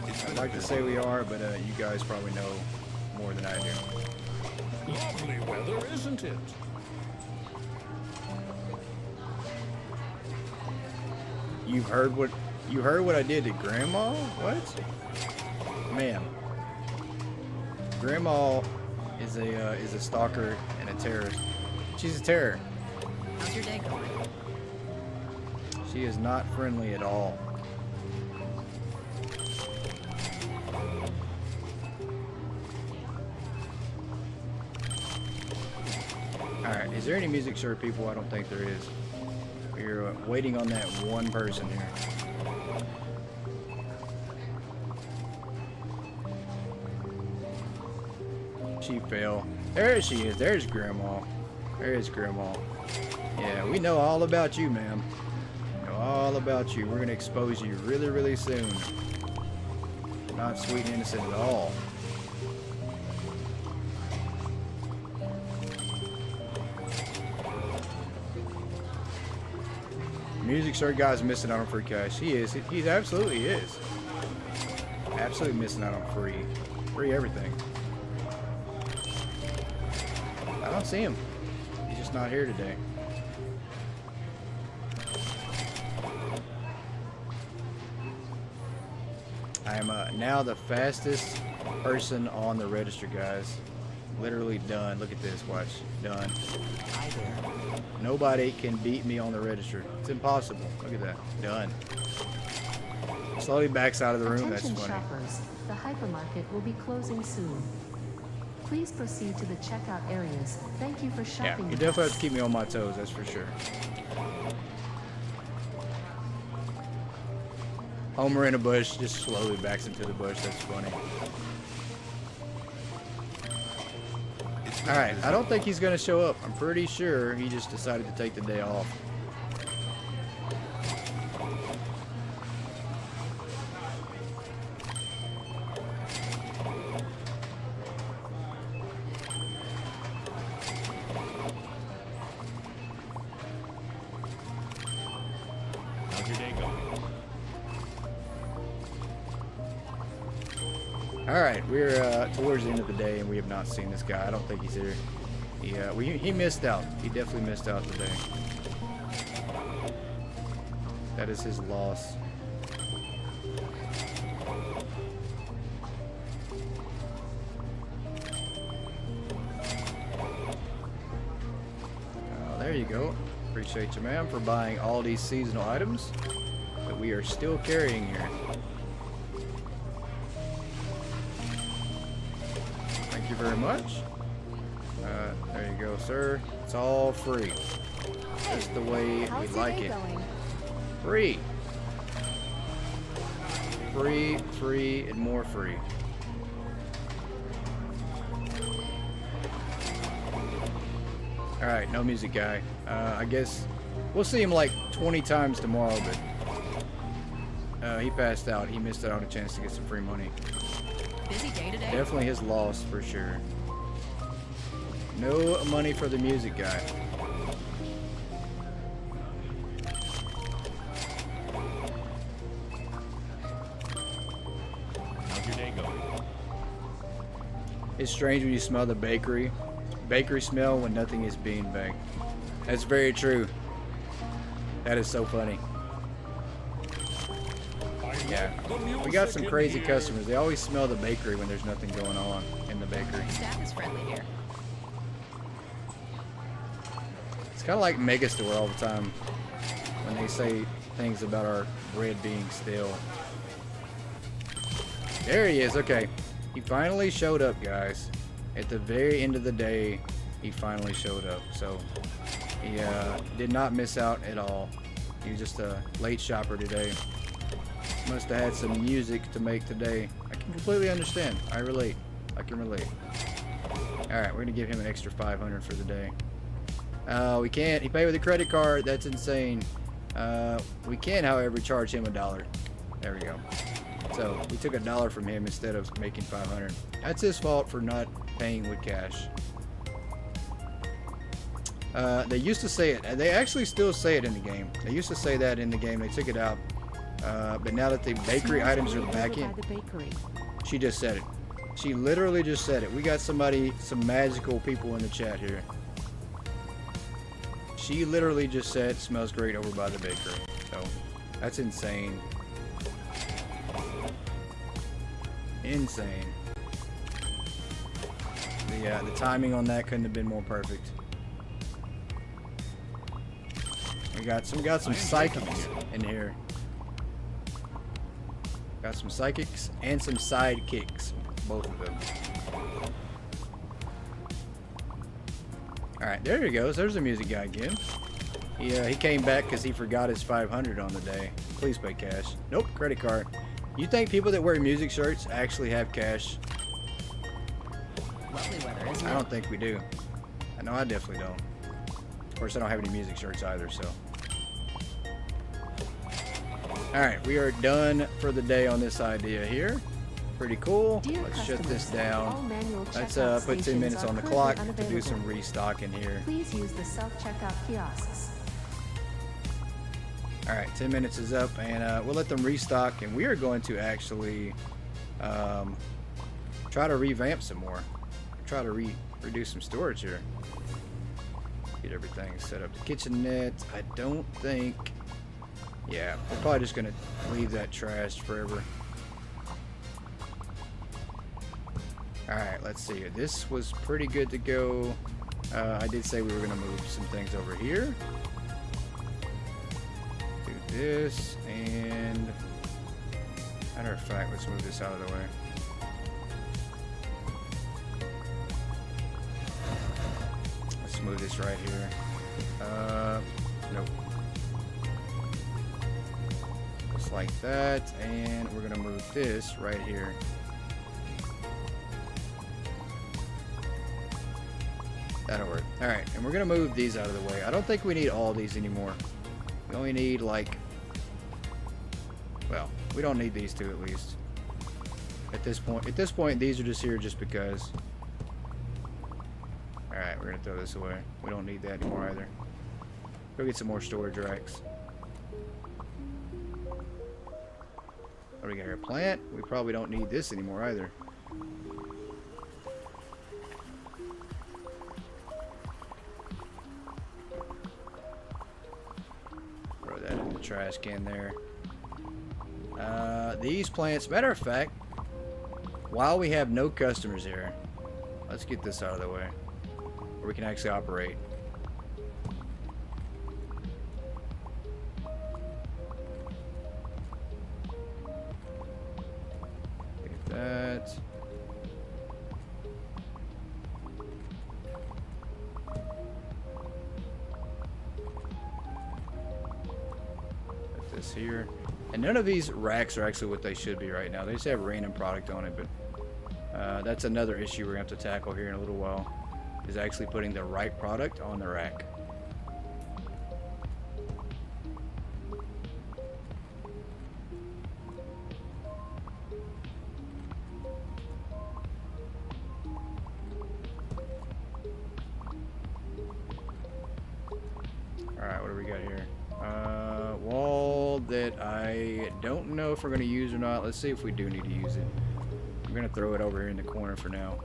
Is I'd like to say we are, but you guys probably know more than I do. Lovely weather, isn't it? You heard what I did to Grandma? What? Man, Grandma is a stalker and a terrorist. She's a terror. How's your day going? She is not friendly at all. Alright, is there any music shirt people? I don't think there is. We're waiting on that one person here. She fell. There she is. There's Grandma. There's Grandma. Yeah, we know all about you, ma'am. We know all about you. We're going to expose you really, really soon. Not sweet and innocent at all. Music shirt guy's missing out on free cash. He is. He absolutely is. Absolutely missing out on free everything. I don't see him. He's just not here today. I am now the fastest person on the register, guys. Literally done. Look at this. Watch. Done. Hi there. Nobody can beat me on the register. It's impossible. Look at that. Done. Slowly backs out of the room. That's Attention funny. shoppers, the hypermarket will be closing soon. Please proceed to the checkout areas. Thank you for Yeah, shopping you with definitely have us. to keep me on my toes. That's for sure. Homer in a bush just slowly backs into the bush. That's funny. Alright, I don't think he's going to show up. I'm pretty sure he just decided to take the day off. How's your day going? Alright, we're towards the end of the day and we have not seen this guy. I don't think he's here. He missed out. He definitely missed out today. That is his loss. There you go. Appreciate you, ma'am, for buying all these seasonal items that we are still carrying here. Thank you very much. There you go, sir. It's all free. Just the way we like it. Free. Free, free, and more free. Alright, no music guy. I guess we'll see him like 20 times tomorrow, but he passed out. He missed out on a chance to get some free money. Busy day today? Definitely his loss for sure. No money for the music guy. How's your day going? It's strange when you smell the bakery smell when nothing is being baked. That's very true. That is so funny. Yeah, we got some crazy customers. They always smell the bakery when there's nothing going on in the bakery. Staff is friendly here. It's kind of like Megastore all the time when they say things about our bread being stale. There he is. Okay, he finally showed up, guys. At the very end of the day, he finally showed up. So he did not miss out at all. He was just a late shopper today. Must have had some music to make today. I can completely understand. I relate. I can relate. Alright, we're gonna give him an extra 500 for the day. We can't. He paid with a credit card. That's insane. We can, however, charge him $1. There we go. So we took $1 from him instead of making 500. That's his fault for not paying with cash. They used to say it. They actually still say it in the game. They used to say that in the game. They took it out. But now that the bakery items are Smells back great in, over by the bakery. she just said it. She literally just said it. We got somebody, some magical people in the chat here. She literally just said, smells great over by the bakery. So, that's insane. Insane. The timing on that couldn't have been more perfect. We got some psychics in here. Got some psychics and some sidekicks, both of them. All right, there he goes. There's the music guy again. He came back because he forgot his 500 on the day. Please pay cash. Nope, credit card. You think people that wear music shirts actually have cash? Lovely weather, isn't I it? don't think we do. I know I definitely don't. Of course, I don't have any music shirts either, so. Alright, we are done for the day on this idea here. Pretty cool. Dear Let's shut customers, this down. all manual Let's checkout put 10 stations minutes are on the currently clock to do unavailable. some restocking here. Please use the self-checkout kiosks. Alright, 10 minutes is up, and we'll let them restock, and we are going to actually try to revamp some more. Try to reduce some storage here. Get everything set up. The kitchenette, I don't think... Yeah, we're probably just going to leave that trashed forever. Alright, let's see here. This was pretty good to go. I did say we were going to move some things over here. Do this, and... Matter of fact, let's move this out of the way. Let's move this right here. Nope. Just like that, and we're gonna move this right here. That'll work. Alright, and we're gonna move these out of the way. I don't think we need all these anymore. We only need like... Well, we don't need these two at least. At this point, these are just here just because. Alright, we're gonna throw this away. We don't need that anymore either. Go get some more storage racks. What do we got here? Plant? We probably don't need this anymore either. Throw that in the trash can there. These plants, matter of fact, while we have no customers here, let's get this out of the way where we can actually operate. Get that. Put this here. And none of these racks are actually what they should be right now. They just have random product on it, but that's another issue we're going to have to tackle here in a little while, is actually putting the right product on the rack. Alright, what do we got here? Wall that I don't know if we're going to use or not. Let's see if we do need to use it. I'm going to throw it over here in the corner for now,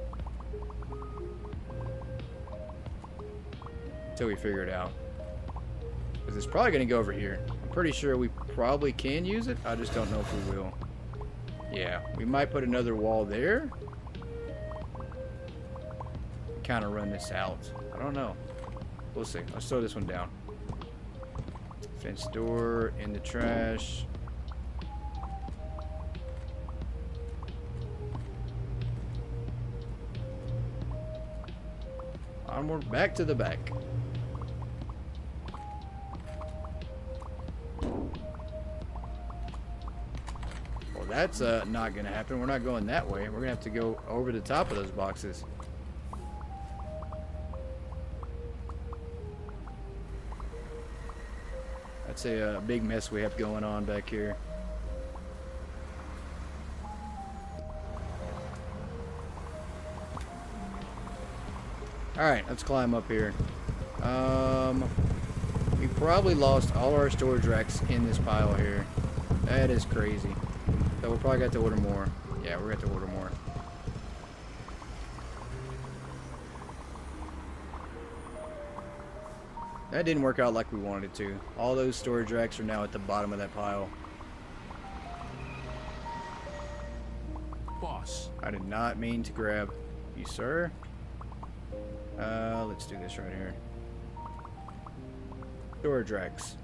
until we figure it out. Because it's probably going to go over here. I'm pretty sure we probably can use it. I just don't know if we will. Yeah, we might put another wall there. Kind of run this out. I don't know. We'll see. Let's throw this one down. Fence door in the trash. Onward, back to the back. Well, that's not gonna happen. We're not going that way. We're gonna have to go over the top of those boxes. That's a big mess we have going on back here. Alright, let's climb up here. We probably lost all our storage racks in this pile here. That is crazy. So we'll probably got to order more. Yeah, we're going to order more. That didn't work out like we wanted it to. All those storage racks are now at the bottom of that pile. Boss. I did not mean to grab you, sir. Let's do this right here. Storage racks.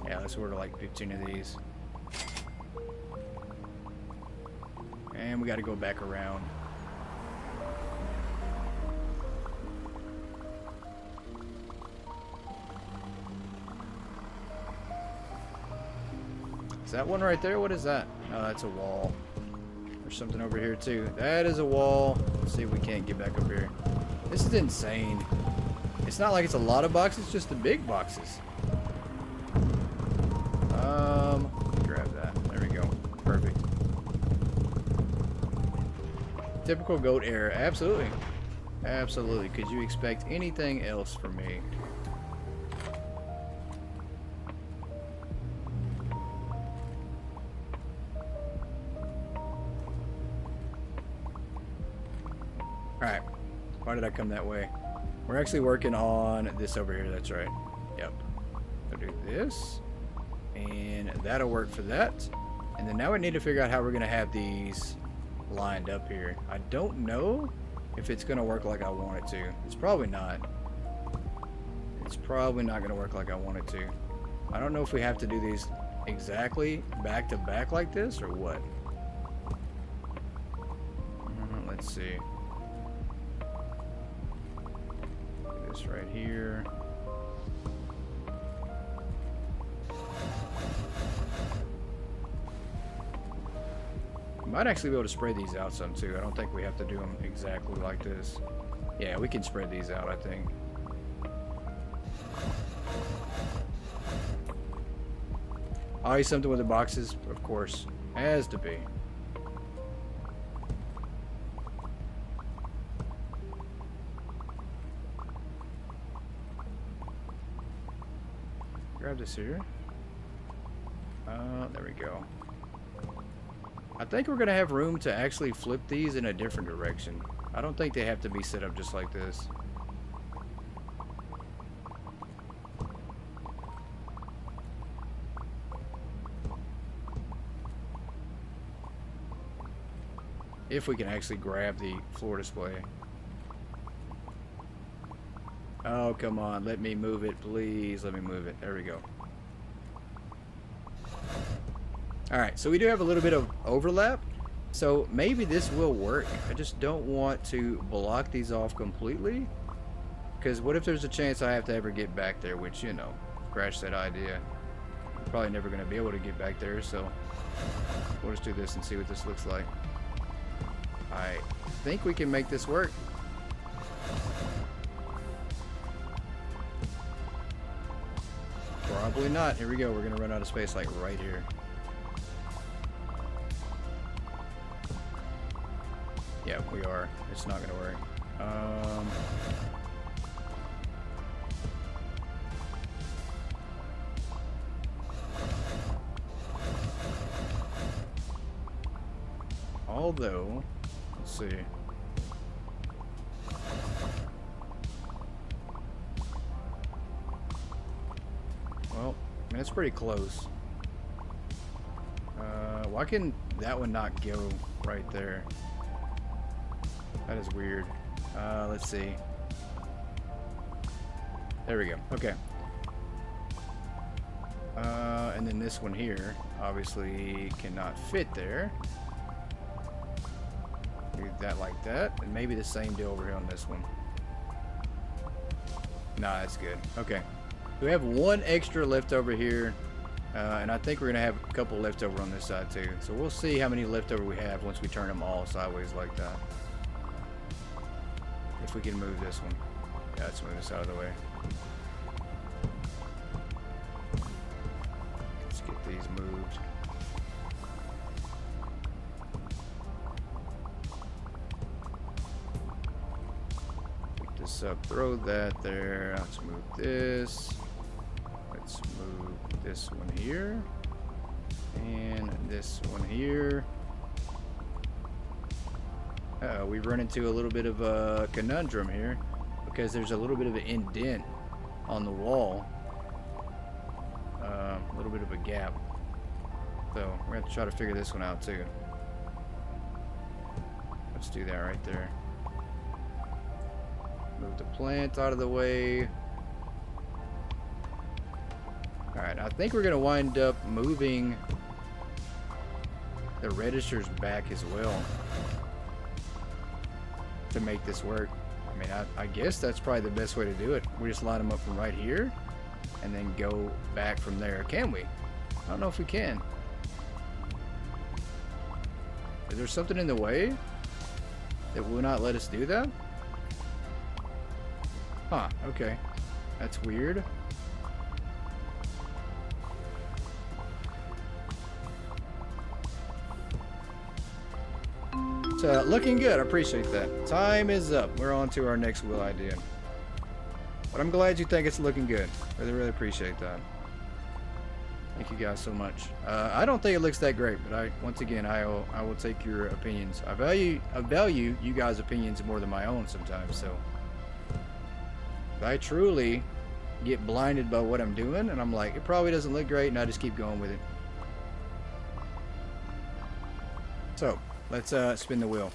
Yeah, let's order like 15 of these. And we got to go back around. Is that one right there? What is that? Oh, that's a wall. There's something over here too. That is a wall. Let's see if we can't get back up here. This is insane. It's not like it's a lot of boxes, just the big boxes. Grab that. There we go. Perfect. Typical goat error. Absolutely. Absolutely. Could you expect anything else from me? Alright. Why did I come that way? We're actually working on this over here. That's right. Yep. I'll do this. And that'll work for that. And then now we need to figure out how we're going to have these lined up here. I don't know if it's going to work like I want it to. It's probably not. It's probably not going to work like I want it to. I don't know if we have to do these exactly back to back like this or what. Let's see. This right here. Might actually be able to spread these out some too. I don't think we have to do them exactly like this. Yeah, we can spread these out, I think. Always something with the boxes, of course. Has to be. Grab this here. There we go. I think we're going to have room to actually flip these in a different direction. I don't think they have to be set up just like this. If we can actually grab the floor display. Oh, come on. Let me move it, please. Let me move it. There we go. Alright, so we do have a little bit of overlap. So maybe this will work. I just don't want to block these off completely. Because what if there's a chance I have to ever get back there? Which, you know, scratch that idea. I'm probably never going to be able to get back there. So we'll just do this and see what this looks like. I think we can make this work. Probably not. Here we go. We're going to run out of space like right here. Yeah, we are. It's not going to work. Although, let's see. Well, I mean, it's pretty close. Why can that one not go right there? That is weird. Let's see. There we go. Okay. And then this one here obviously cannot fit there. Do that like that. And maybe the same deal over here on this one. Nah, that's good. Okay. We have one extra left over here. And I think we're going to have a couple left over on this side too. So we'll see how many left over we have once we turn them all sideways like that. If we can move this one. Yeah, let's move this out of the way. Let's get these moved. Let's throw that there. Let's move this. Let's move this one here. And this one here. We've run into a little bit of a conundrum here because there's a little bit of an indent on the wall. A little bit of a gap. So we're going to have to try to figure this one out too. Let's do that right there. Move the plant out of the way. Alright, I think we're going to wind up moving the registers back as well to make this work. I mean, I guess that's probably the best way to do it. We just line them up from right here and then go back from there. Can we? I don't know if we can. Is there something in the way that will not let us do that? Huh, okay. That's weird. So, looking good. I appreciate that. Time is up. We're on to our next wheel idea. But I'm glad you think it's looking good. Really, really appreciate that. Thank you guys so much. I don't think it looks that great, but once again, I will take your opinions. I value you guys' opinions more than my own sometimes. So, if I truly get blinded by what I'm doing, and I'm like, it probably doesn't look great, and I just keep going with it. So, let's spin the wheel.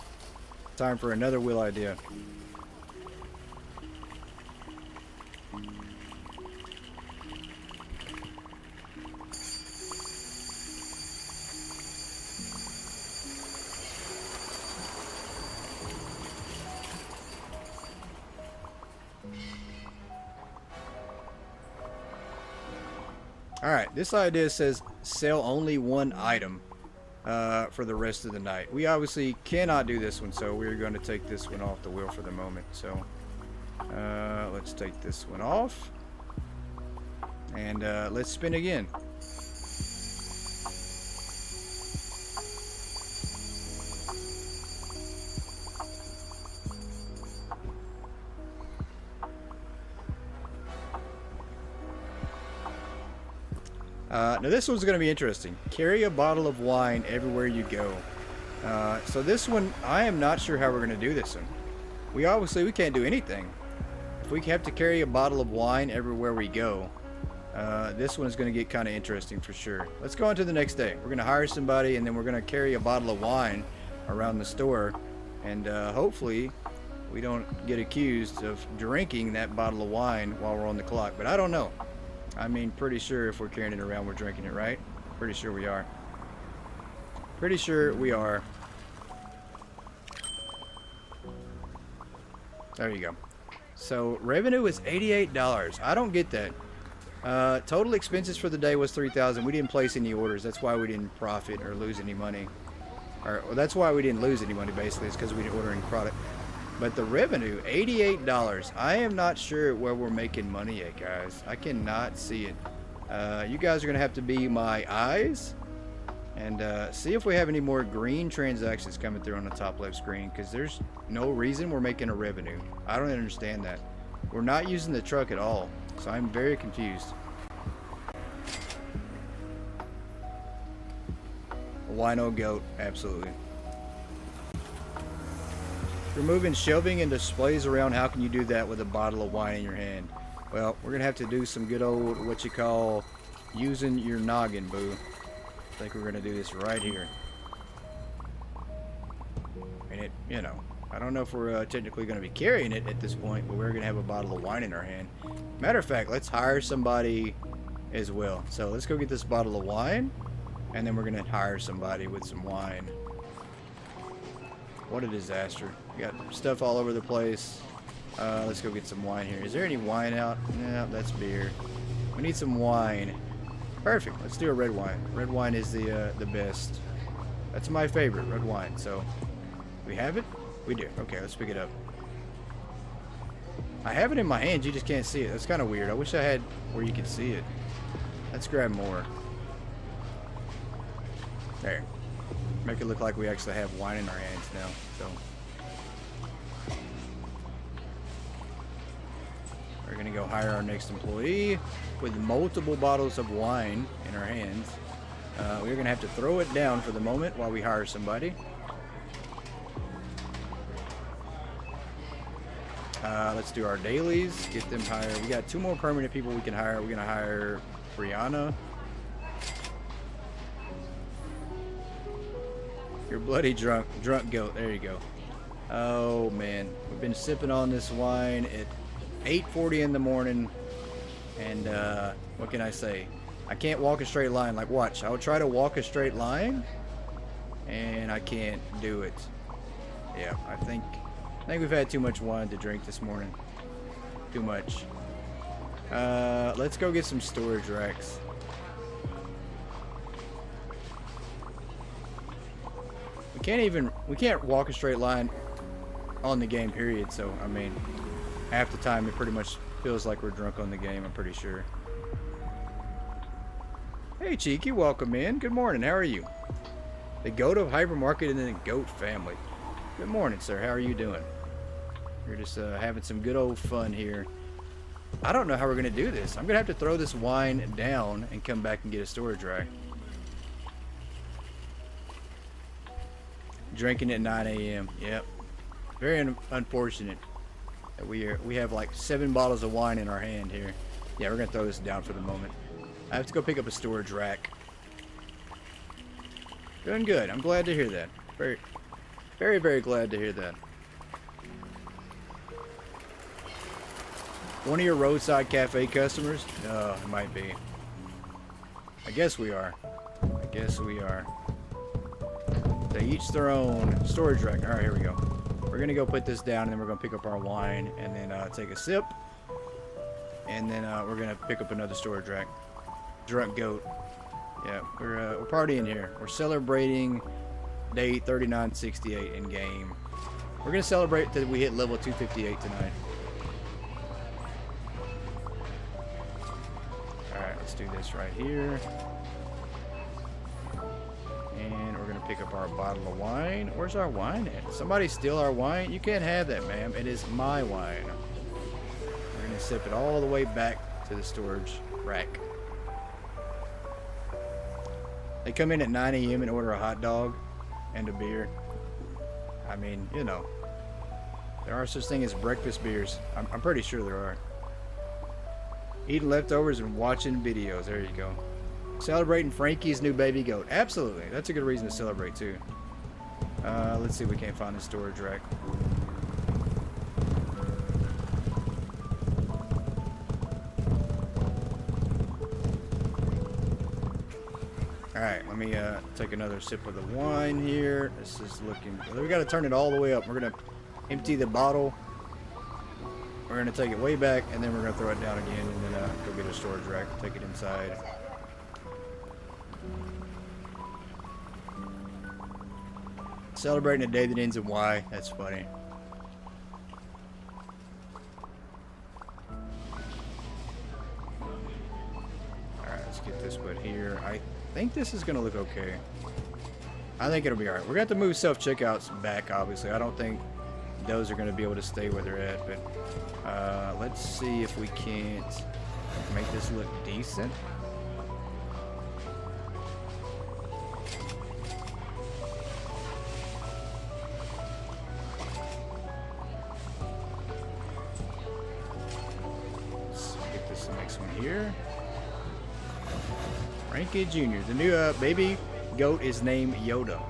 Time for another wheel idea. Alright, this idea says sell only one item for the rest of the night. We obviously cannot do this one, so we're going to take this one off the wheel for the moment. So let's take this one off. And let's spin again. Now this one's going to be interesting. Carry a bottle of wine everywhere you go. So this one, I am not sure how we're going to do this one. We can't do anything. If we have to carry a bottle of wine everywhere we go, this one is going to get kind of interesting for sure. Let's go on to the next day. We're going to hire somebody, and then we're going to carry a bottle of wine around the store, and hopefully we don't get accused of drinking that bottle of wine while we're on the clock. But I don't know. I mean, pretty sure if we're carrying it around, we're drinking it, right? Pretty sure we are. Pretty sure we are. There you go. So, revenue is $88. I don't get that. Total expenses for the day was $3,000. We didn't place any orders. That's why we didn't profit or lose any money. Well, that's why we didn't lose any money, basically. It's because we didn't order any product. But the revenue, $88. I am not sure where we're making money at, guys. I cannot see it. You guys are going to have to be my eyes and see if we have any more green transactions coming through on the top left screen, because there's no reason we're making a revenue. I don't understand that. We're not using the truck at all, so I'm very confused. Wino goat, absolutely. Removing shelving and displays around. How can you do that with a bottle of wine in your hand? Well, we're gonna have to do some good old, what you call, using your noggin, boo. I think we're gonna do this right here. And it, you know, I don't know if we're technically gonna be carrying it at this point, but we're gonna have a bottle of wine in our hand. Matter of fact, let's hire somebody as well. So let's go get this bottle of wine, and then we're gonna hire somebody with some wine. What a disaster. We got stuff all over the place. Let's go get some wine here. Is there any wine out? No, that's beer. We need some wine. Perfect. Let's do a red wine. Red wine is the best. That's my favorite, red wine. So, we have it? We do. Okay, let's pick it up. I have it in my hands. You just can't see it. That's kind of weird. I wish I had where you could see it. Let's grab more. There. Make it look like we actually have wine in our hands now. So, We're gonna go hire our next employee with multiple bottles of wine in our hands. We're gonna have to throw it down for the moment while we hire somebody. Let's do our dailies, get them hired. We got 2 more permanent people we can hire. We're gonna hire Brianna. You're bloody drunk goat. There you go. Oh man, we've been sipping on this wine at 8:40 in the morning, and what can I say? I can't walk a straight line. Like, watch, I'll try to walk a straight line, and I can't do it. Yeah, I think we've had too much wine to drink this morning. Too much. Let's go get some storage racks. We can't walk a straight line on the game, period. So, I mean, half the time it pretty much feels like we're drunk on the game, I'm pretty sure. Hey, Cheeky, welcome in. Good morning. How are you? The goat of Hypermarket and then the goat family. Good morning, sir. How are you doing? We're just having some good old fun here. I don't know how we're going to do this. I'm going to have to throw this wine down and come back and get a storage rack. Drinking at 9 a.m. Yep. Very unfortunate that we have like 7 bottles of wine in our hand here. Yeah, we're going to throw this down for the moment. I have to go pick up a storage rack. Doing good. I'm glad to hear that. Very, very, very glad to hear that. One of your roadside cafe customers? No, it might be. I guess we are. I guess we are. They each their own storage rack. Alright, here we go. We're going to go put this down, and then we're going to pick up our wine, and then take a sip. And then we're going to pick up another storage rack. Drunk goat. Yeah, we're partying here. We're celebrating day 3968 in game. We're going to celebrate that we hit level 258 tonight. Alright, let's do this right here. And we're going to pick up our bottle of wine. Where's our wine at? Somebody steal our wine? You can't have that, ma'am. It is my wine. We're going to sip it all the way back to the storage rack. They come in at 9 a.m. and order a hot dog and a beer. I mean, you know, there are such things as breakfast beers. I'm pretty sure there are. Eating leftovers and watching videos. There you go. Celebrating Frankie's new baby goat. Absolutely. That's a good reason to celebrate, too. Let's see if we can't find a storage rack. Alright, let me take another sip of the wine here. This is looking... We got to turn it all the way up. We're going to empty the bottle. We're going to take it way back, and then we're going to throw it down again, and then go get a storage rack, take it inside. Celebrating a day that ends in Y. That's funny. Alright, let's get this put here. I think this is going to look okay. I think it'll be alright. We're going to have to move self-checkouts back, obviously. I don't think those are going to be able to stay where they're at, but let's see if we can't make this look decent. Let's get this next one here. Frankie Jr. The new baby goat is named Yoda.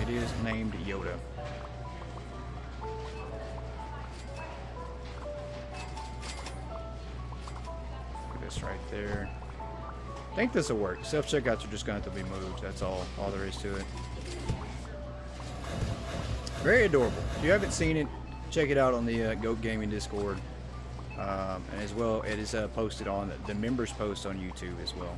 It is named Yoda. Put this right there. I think this will work. Self-checkouts are just going to have to be moved. That's all there is to it. Very adorable. If you haven't seen it, check it out on the Goat Gaming Discord. And as well, it is posted on the members post on YouTube as well.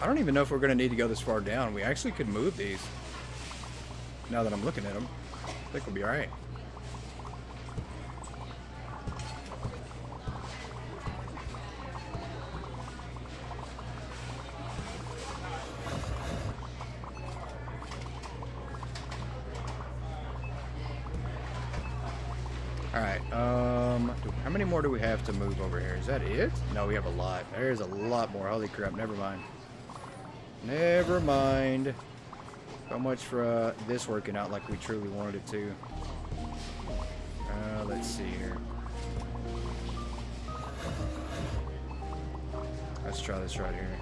I don't even know if we're going to need to go this far down. We actually could move these. Now that I'm looking at them, I think we'll be alright. Alright, how many more do we have to move over here? Is that it? No, we have a lot. There's a lot more. Holy crap, never mind. Never mind. So much for this working out like we truly wanted it to. Let's see here. Let's try this right here.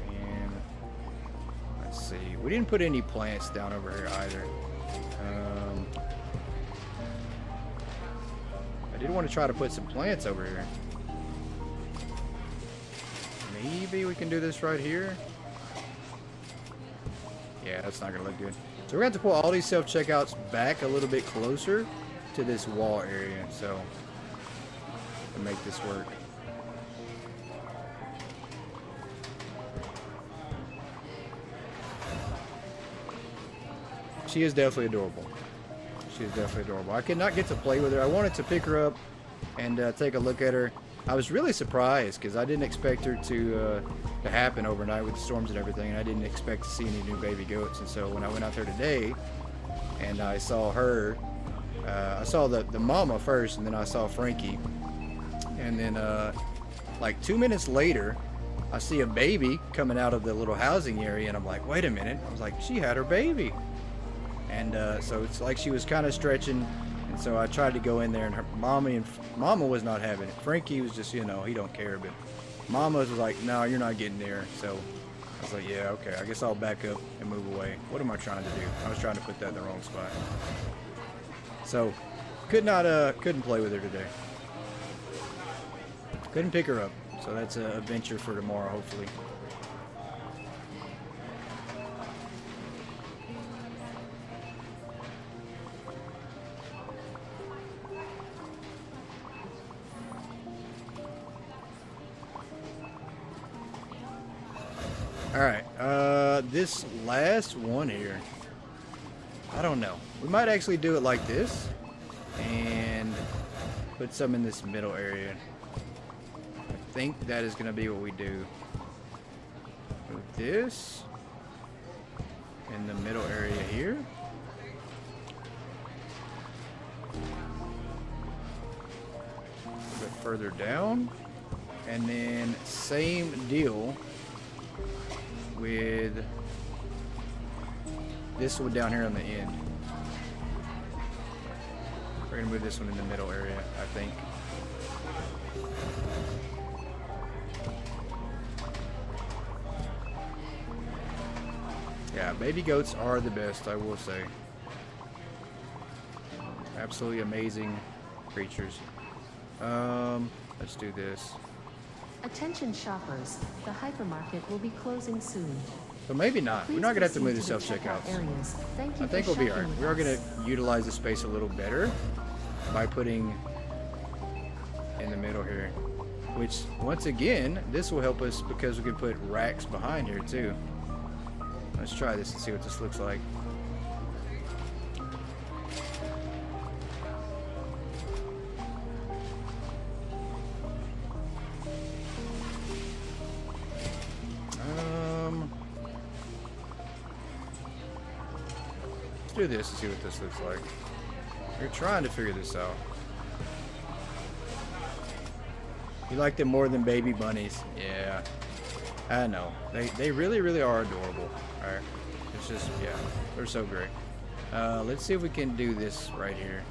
And let's see. We didn't put any plants down over here either. I did want to try to put some plants over here. Maybe we can do this right here. Yeah, that's not going to look good. So we're going to have to pull all these self-checkouts back a little bit closer to this wall area, so to make this work. She is definitely adorable. She is definitely adorable. I could not get to play with her. I wanted to pick her up and take a look at her. I was really surprised because I didn't expect her to happen overnight with the storms and everything, and I didn't expect to see any new baby goats. And so when I went out there today and I saw her, I saw the mama first, and then I saw Frankie, and then like 2 minutes later I see a baby coming out of the little housing area, and I'm like, wait a minute. I was like, she had her baby. And so it's like she was kind of stretching. And so I tried to go in there, and her Mama was not having it. Frankie was just, you know, he don't care, but Mama was like, no, you're not getting there. So I was like, yeah, okay, I guess I'll back up and move away. What am I trying to do? I was trying to put that in the wrong spot. So couldn't play with her today. Couldn't pick her up. So that's a venture for tomorrow, hopefully. Alright, this last one here, I don't know. We might actually do it like this and put some in this middle area. I think that is going to be what we do. Put this in the middle area here. A bit further down. And then same deal with this one down here on the end. We're gonna move this one in the middle area, I think. Yeah, baby goats are the best, I will say. Absolutely amazing creatures. Let's do this. Attention shoppers, the hypermarket will be closing soon. But maybe not. We're not gonna have to move the Please proceed to self-checkouts. areas. Thank you I think for we'll be alright. shopping We are with going us. to utilize the space a little better by putting in the middle here. Which, once again, this will help us because we can put racks behind here too. Let's try this and see what this looks like. Let's do this and see what this looks like. We're trying to figure this out. You like them more than baby bunnies? Yeah, I know. They really, really are adorable. All right, it's just, yeah, they're so great. Let's see if we can do this right here.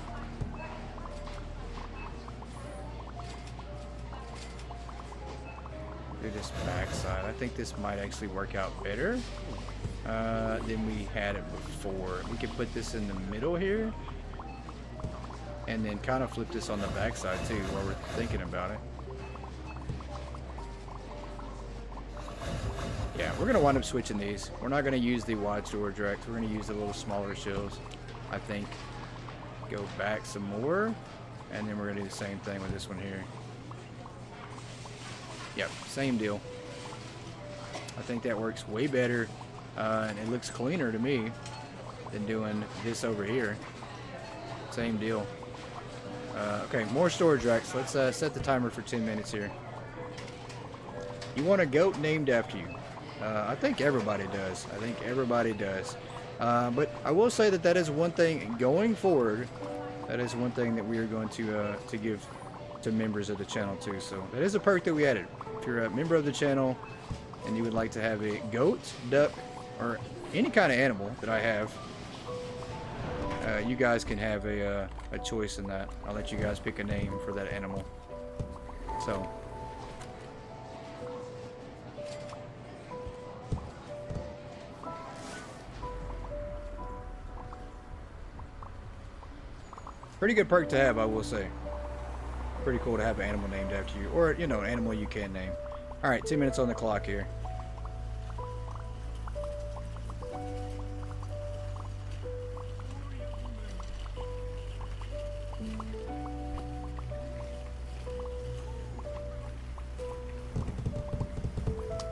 Do this backside. I think this might actually work out better than we had it before. We could put this in the middle here, and then kind of flip this on the backside too, while we're thinking about it. Yeah, we're gonna wind up switching these. We're not gonna use the wide storage racks. We're gonna use the little smaller shelves, I think. Go back some more, and then we're gonna do the same thing with this one here. Yep, same deal. I think that works way better, and it looks cleaner to me than doing this over here. Same deal. Okay, more storage racks. Let's set the timer for 10 minutes here. You want a goat named after you. I think everybody does. I think everybody does. But I will say that that is one thing going forward. That is one thing that we are going to give to members of the channel too. So that is a perk that we added. If you're a member of the channel and you would like to have a goat, duck, or any kind of animal that I have, you guys can have a choice in that. I'll let you guys pick a name for that animal. So. Pretty good perk to have, I will say. Pretty cool to have an animal named after you. Or, you know, an animal you can name. Alright, 2 minutes on the clock here.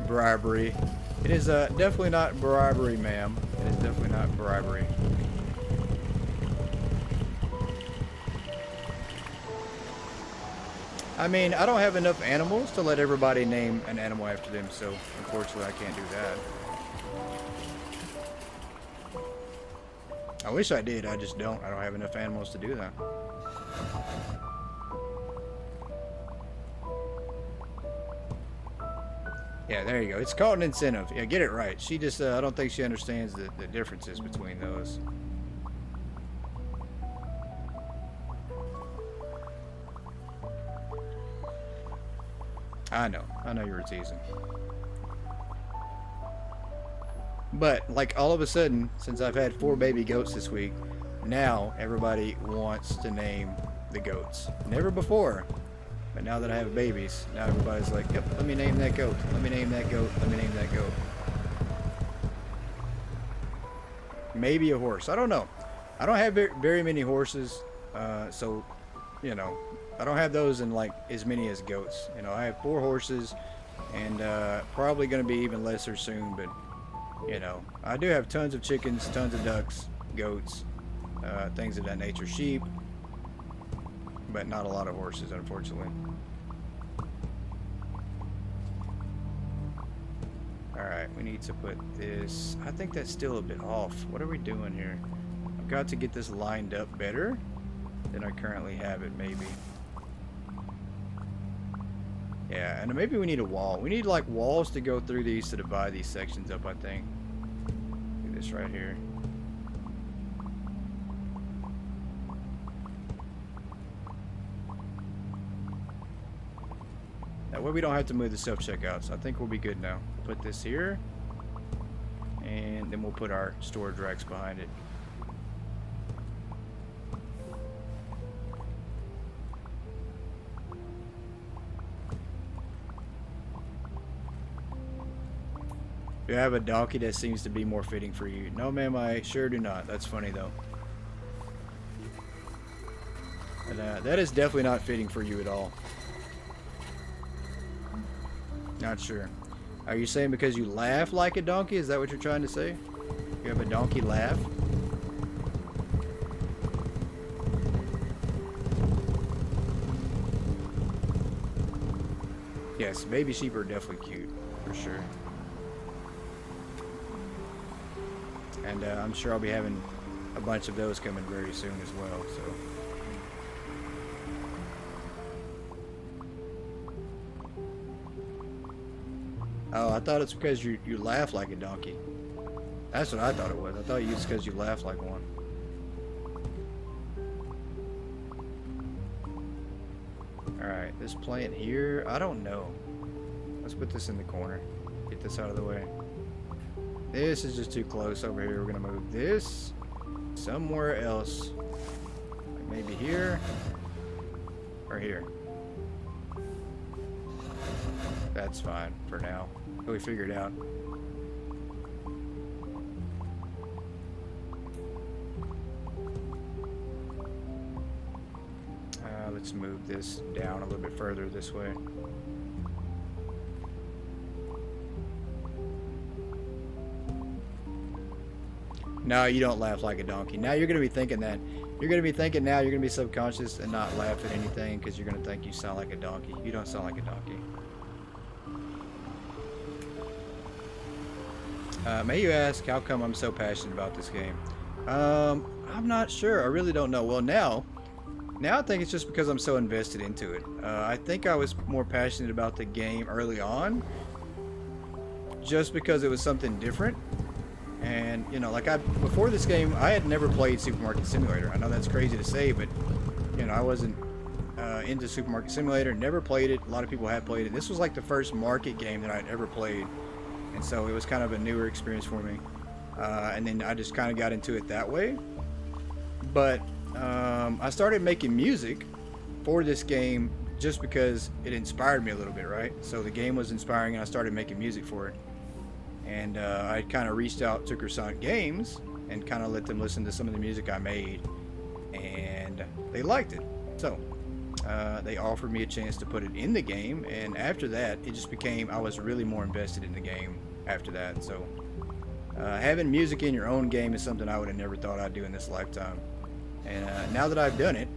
Bribery. It is definitely not bribery, ma'am. It is definitely not bribery. I mean, I don't have enough animals to let everybody name an animal after them, so unfortunately I can't do that. I wish I did, I just don't. I don't have enough animals to do that. Yeah, there you go. It's called an incentive. Yeah, get it right. She just, I don't think she understands the differences between those. I know you were teasing. But, like, all of a sudden, since I've had 4 baby goats this week, now everybody wants to name the goats. Never before. But now that I have babies, now everybody's like, yep, let me name that goat. Let me name that goat. Let me name that goat. Maybe a horse. I don't know. I don't have very many horses, so, you know, I don't have those in like as many as goats. You know, I have 4 horses, and probably going to be even lesser soon. But you know, I do have tons of chickens, tons of ducks, goats, things of that nature, sheep, but not a lot of horses, unfortunately. All right, we need to put this. I think that's still a bit off. What are we doing here? I've got to get this lined up better than I currently have it, maybe. Yeah, and maybe we need a wall. We need like walls to go through these to divide these sections up, I think. Do this right here. That way we don't have to move the self-checkouts. I think we'll be good now. Put this here, and then we'll put our storage racks behind it. Do you have a donkey that seems to be more fitting for you? No, ma'am, I sure do not. That's funny, though. And, that is definitely not fitting for you at all. Not sure. Are you saying because you laugh like a donkey? Is that what you're trying to say? You have a donkey laugh? Yes, baby sheep are definitely cute, for sure. And I'm sure I'll be having a bunch of those coming very soon as well, so. Oh, I thought it's because you laugh like a donkey. That's what I thought it was. I thought it's because you laugh like one. Alright, this plant here, I don't know. Let's put this in the corner. Get this out of the way. This is just too close over here. We're going to move this somewhere else. Like maybe here or here. That's fine for now. We figured out. Let's move this down a little bit further this way. No, you don't laugh like a donkey. Now you're going to be thinking that. You're going to be thinking now, you're going to be subconscious and not laugh at anything because you're going to think you sound like a donkey. You don't sound like a donkey. May you ask how come I'm so passionate about this game? I'm not sure. I really don't know. Well, now I think it's just because I'm so invested into it. I think I was more passionate about the game early on, just because it was something different. And you know, like before this game, I had never played Supermarket Simulator. I know that's crazy to say, but you know, I wasn't into Supermarket Simulator. Never played it. A lot of people had played it. This was like the first market game that I'd ever played, and so it was kind of a newer experience for me. And then I just kind of got into it that way. But I started making music for this game just because it inspired me a little bit, right? So the game was inspiring, and I started making music for it. And I kind of reached out to Croissant Games and kind of let them listen to some of the music I made, and they liked it. So they offered me a chance to put it in the game, and after that, it just became, I was really more invested in the game after that. So having music in your own game is something I would have never thought I'd do in this lifetime. And now that I've done it,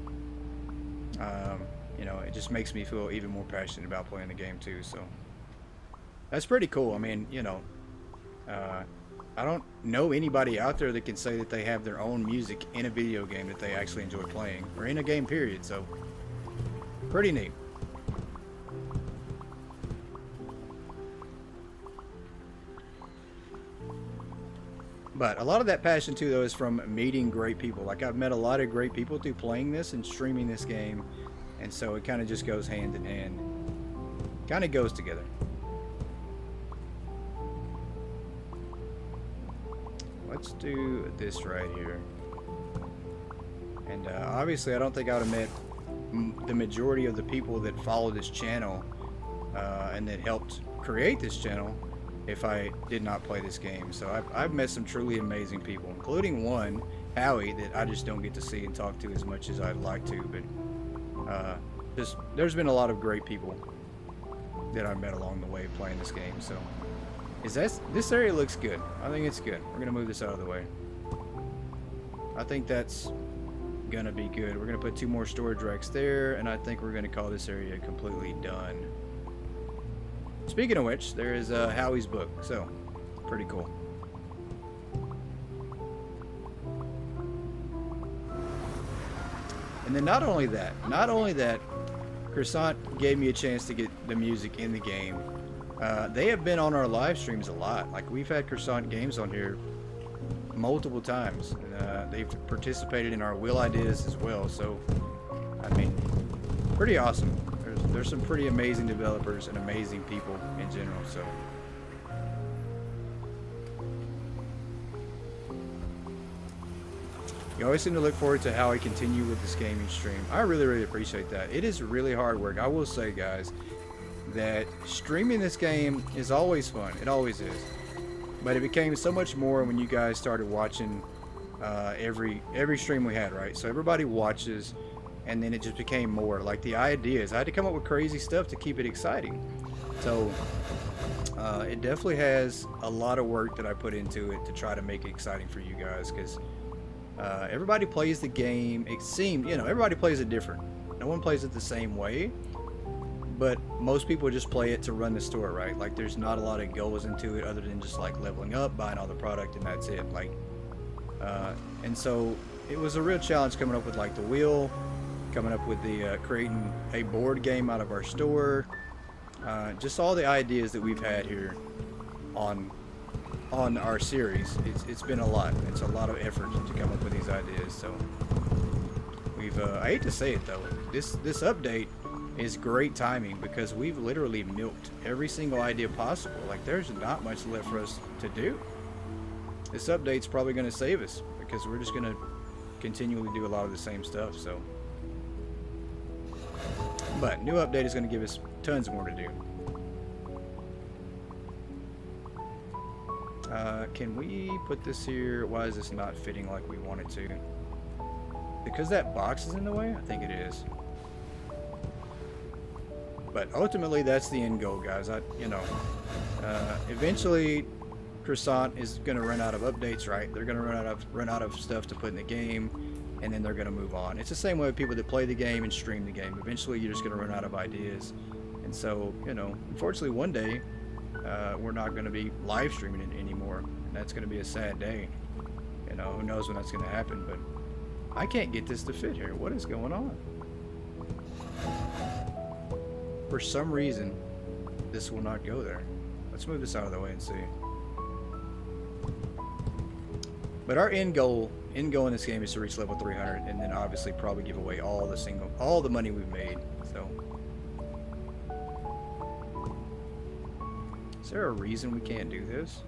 you know, it just makes me feel even more passionate about playing the game too. So that's pretty cool. I mean, you know, I don't know anybody out there that can say that they have their own music in a video game that they actually enjoy playing, or in a game period. So pretty neat. But a lot of that passion too, though, is from meeting great people. Like, I've met a lot of great people through playing this and streaming this game, and so it kind of just goes hand in hand. Kind of goes together. Let's do this right here. And obviously, I don't think I would have met the majority of the people that follow this channel and that helped create this channel if I did not play this game. So I've met some truly amazing people, including one, Howie, that I just don't get to see and talk to as much as I'd like to. But there's been a lot of great people that I've met along the way playing this game. So this area looks good. I think it's good. We're gonna move this out of the way. I think that's gonna be good. We're gonna put 2 more storage racks there, and I think we're gonna call this area completely done. Speaking of which, there is Howie's book, so pretty cool. And then not only that, Croissant gave me a chance to get the music in the game. They have been on our live streams a lot. Like, we've had Croissant Games on here multiple times. They've participated in our wheel ideas as well. So, I mean, pretty awesome. There's some pretty amazing developers and amazing people in general. So, you always seem to look forward to how I continue with this gaming stream. I really appreciate that. It is really hard work. I will say, guys, that streaming this game is always fun. It always is. But it became so much more when you guys started watching every stream we had, right? So everybody watches, and then it just became more. Like, the ideas, I had to come up with crazy stuff to keep it exciting. So it definitely has a lot of work that I put into it to try to make it exciting for you guys, because everybody plays the game. It seems, you know, everybody plays it different. No one plays it the same way. But most people just play it to run the store, right? Like, there's not a lot of goals into it other than just like leveling up, buying all the product, and that's it. Like, and so it was a real challenge coming up with like the wheel, coming up with the creating a board game out of our store, just all the ideas that we've had here on our series. It's been a lot. It's a lot of effort to come up with these ideas. So we've I hate to say it though, this update is great timing, because we've literally milked every single idea possible. Like, there's not much left for us to do. This update's probably going to save us, because we're just going to continually do a lot of the same stuff. So, but new update is going to give us tons more to do. Can we put this here? Why is this not fitting like we want it to? Because that box is in the way? I think it is. But ultimately, that's the end goal, guys. Eventually, Croissant is going to run out of updates, right? They're going to run out of stuff to put in the game, and then they're going to move on. It's the same way with people that play the game and stream the game. Eventually, you're just going to run out of ideas. And so, you know, unfortunately, one day, we're not going to be live streaming it anymore. And that's going to be a sad day. You know, who knows when that's going to happen, but I can't get this to fit here. What is going on? For some reason, this will not go there. Let's move this out of the way and see. But our end goal in this game is to reach level 300, and then obviously probably give away all the money we've made. So, is there a reason we can't do this?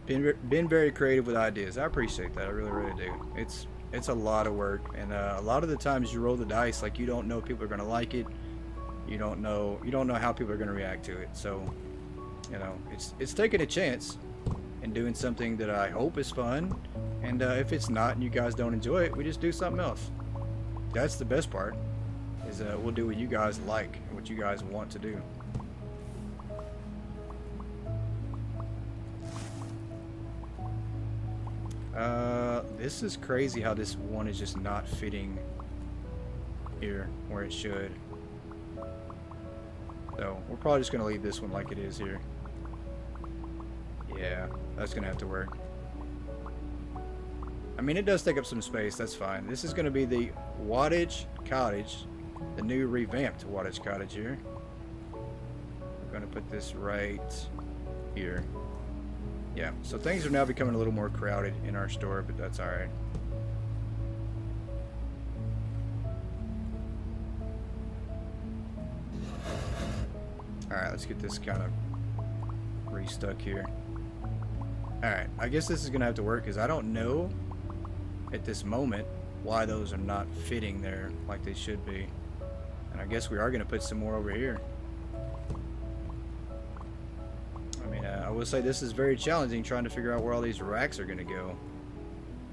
Been very creative with ideas. I appreciate that. I really, really do. It's a lot of work, and a lot of the times you roll the dice, like you don't know if people are gonna like it. You don't know how people are gonna react to it. So, you know, it's taking a chance and doing something that I hope is fun. And if it's not and you guys don't enjoy it, we just do something else. That's the best part. Is we'll do what you guys like, what you guys want to do. This is crazy how this one is just not fitting here where it should. So we're probably just gonna leave this one like it is here. Yeah, that's gonna have to work. I mean, it does take up some space, that's fine. This is gonna be the Wattage Cottage, the new revamped Wattage Cottage here. We're gonna put this right here. Yeah, so things are now becoming a little more crowded in our store, but that's alright. Alright, let's get this kind of restuck here. Alright, I guess this is going to have to work because I don't know at this moment why those are not fitting there like they should be. And I guess we are going to put some more over here. I will say this is very challenging trying to figure out where all these racks are going to go.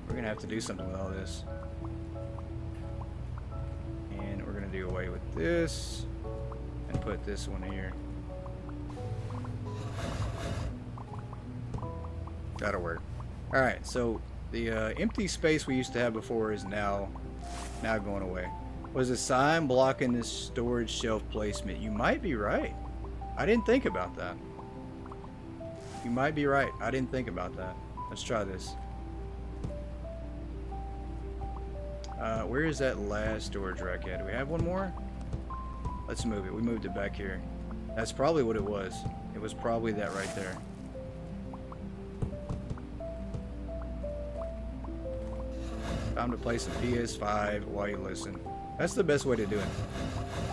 We're going to have to do something with all this. And we're going to do away with this and put this one here. That'll work. Alright, so the empty space we used to have before is now going away. Was a sign blocking this storage shelf placement? You might be right. I didn't think about that. You might be right. I didn't think about that. Let's try this. Where is that last storage rack at? Do we have one more? Let's move it. We moved it back here. That's probably what it was. It was probably that right there. Time to play some PS5 while you listen. That's the best way to do it.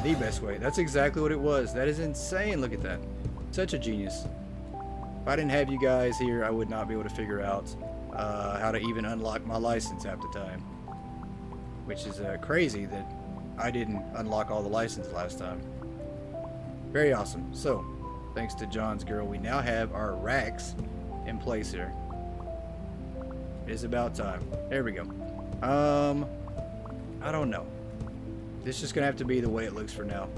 The best way. That's exactly what it was. That is insane. Look at that. Such a genius. If I didn't have you guys here, I would not be able to figure out how to even unlock my license half the time. Which is crazy that I didn't unlock all the license last time. Very awesome. So, thanks to John's girl, we now have our racks in place here. It is about time. There we go. I don't know. This is just gonna have to be the way it looks for now.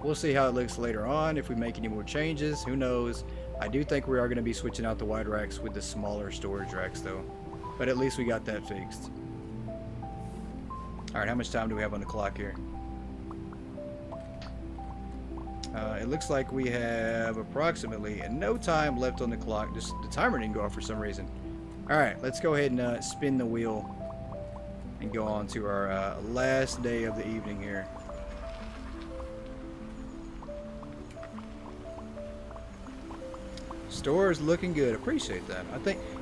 We'll see how it looks later on. If we make any more changes, who knows? I do think we are going to be switching out the wide racks with the smaller storage racks though. But at least we got that fixed. Alright, how much time do we have on the clock here? It looks like we have approximately no time left on the clock. Just the timer didn't go off for some reason. Alright, let's go ahead and spin the wheel and go on to our last day of the evening here. Store is looking good. Appreciate that.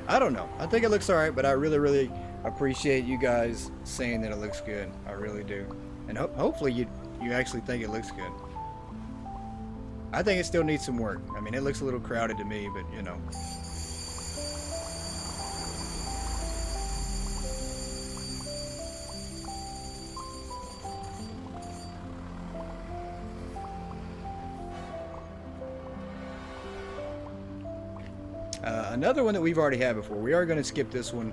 I don't know. I think it looks alright, but I really, really appreciate you guys saying that it looks good. I really do. And hopefully you actually think it looks good. I think it still needs some work. I mean, it looks a little crowded to me, but you know. Another one that we've already had before. We are going to skip this one.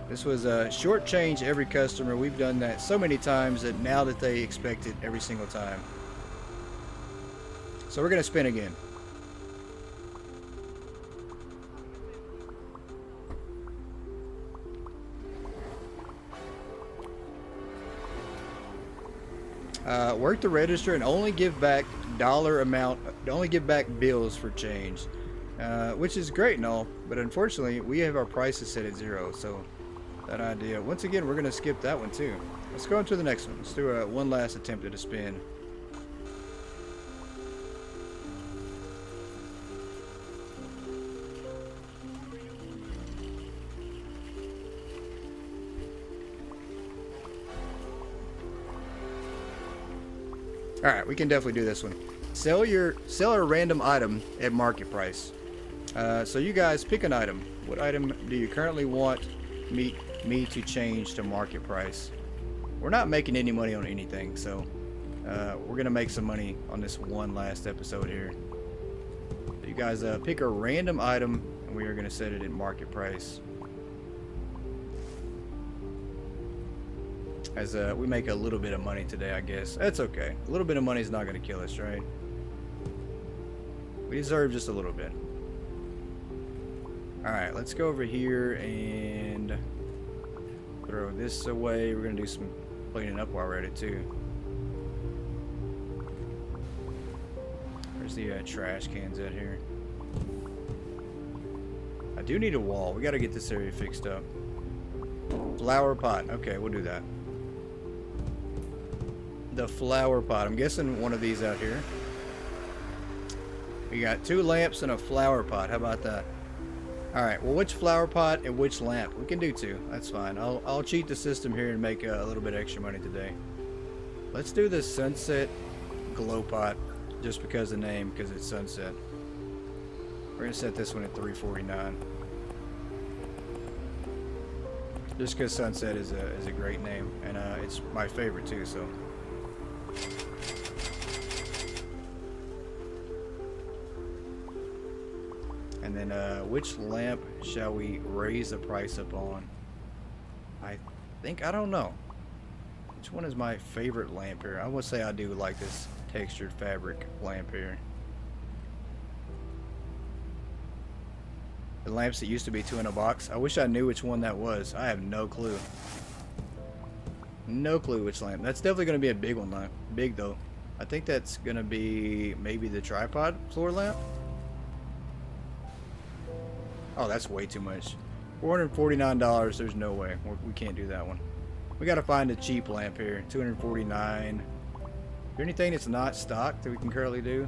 This was a short change every customer. We've done that so many times that now that they expect it every single time. So we're going to spin again. Work the register and only give back dollar amount, only give back bills for change. Which is great and all, but unfortunately we have our prices set at 0, so that idea. Once again, we're gonna skip that one too. Let's go on to the next one. Let's do one last attempt at a spin. All right, we can definitely do this one. Sell a random item at market price. So you guys pick an item. What item do you currently want me to change to market price? We're not making any money on anything, so we're gonna make some money on this one last episode here. So you guys pick a random item, and we are gonna set it at market price. As we make a little bit of money today, I guess. That's okay. A little bit of money is not gonna kill us, right? We deserve just a little bit. Alright, let's go over here and throw this away. We're going to do some cleaning up while we're at it too. Where's the trash cans at here? I do need a wall. We got to get this area fixed up. Flower pot. Okay, we'll do that. The flower pot. I'm guessing one of these out here. We got 2 lamps and a flower pot. How about that? Alright, well, which flower pot and which lamp? We can do 2. That's fine. I'll cheat the system here and make a little bit extra money today. Let's do the sunset glow pot just because of the name, because it's sunset. We're going to set this one at $3.49. Just because sunset is a great name, and it's my favorite too, so. And then which lamp shall we raise the price up on? I don't know. Which one is my favorite lamp here? I would say I do like this textured fabric lamp here. The lamps that used to be 2 in a box. I wish I knew which one that was. I have no clue. No clue which lamp. That's definitely going to be a big one, big though. I think that's going to be maybe the tripod floor lamp. Oh, that's way too much. $449. There's no way. We can't do that one. We got to find a cheap lamp here. $249. Is there anything that's not stocked that we can currently do?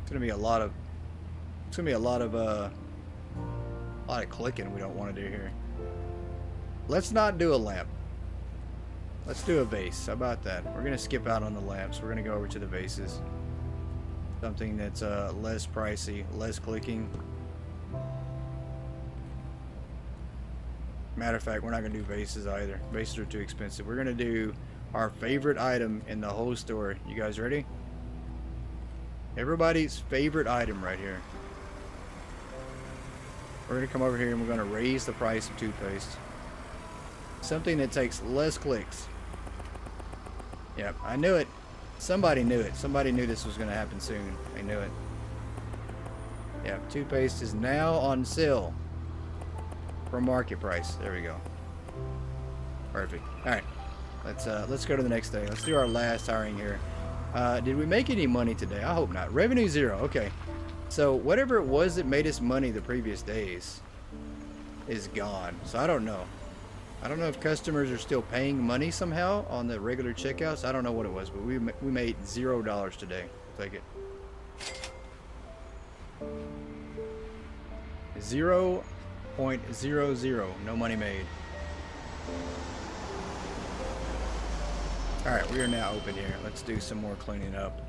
It's going to be a lot of... It's going to be a lot of clicking we don't want to do here. Let's not do a lamp. Let's do a vase. How about that? We're going to skip out on the lamps. We're going to go over to the vases. Something that's less pricey, less clicking. Matter of fact, we're not going to do vases either. Vases are too expensive. We're going to do our favorite item in the whole store. You guys ready? Everybody's favorite item right here. We're going to come over here and we're going to raise the price of toothpaste. Something that takes less clicks. Yep, I knew it. Somebody knew it. Somebody knew this was going to happen soon. They knew it. Yep, toothpaste is now on sale for market price. There we go. Perfect. All right, let's go to the next day. Let's do our last hiring here. Did we make any money today? I hope not. Revenue 0. Okay. So whatever it was that made us money the previous days is gone. So I don't know. I don't know if customers are still paying money somehow on the regular checkouts. I don't know what it was, but we made $0 today. Take it. 0.00. No money made. Alright, we are now open here. Let's do some more cleaning up.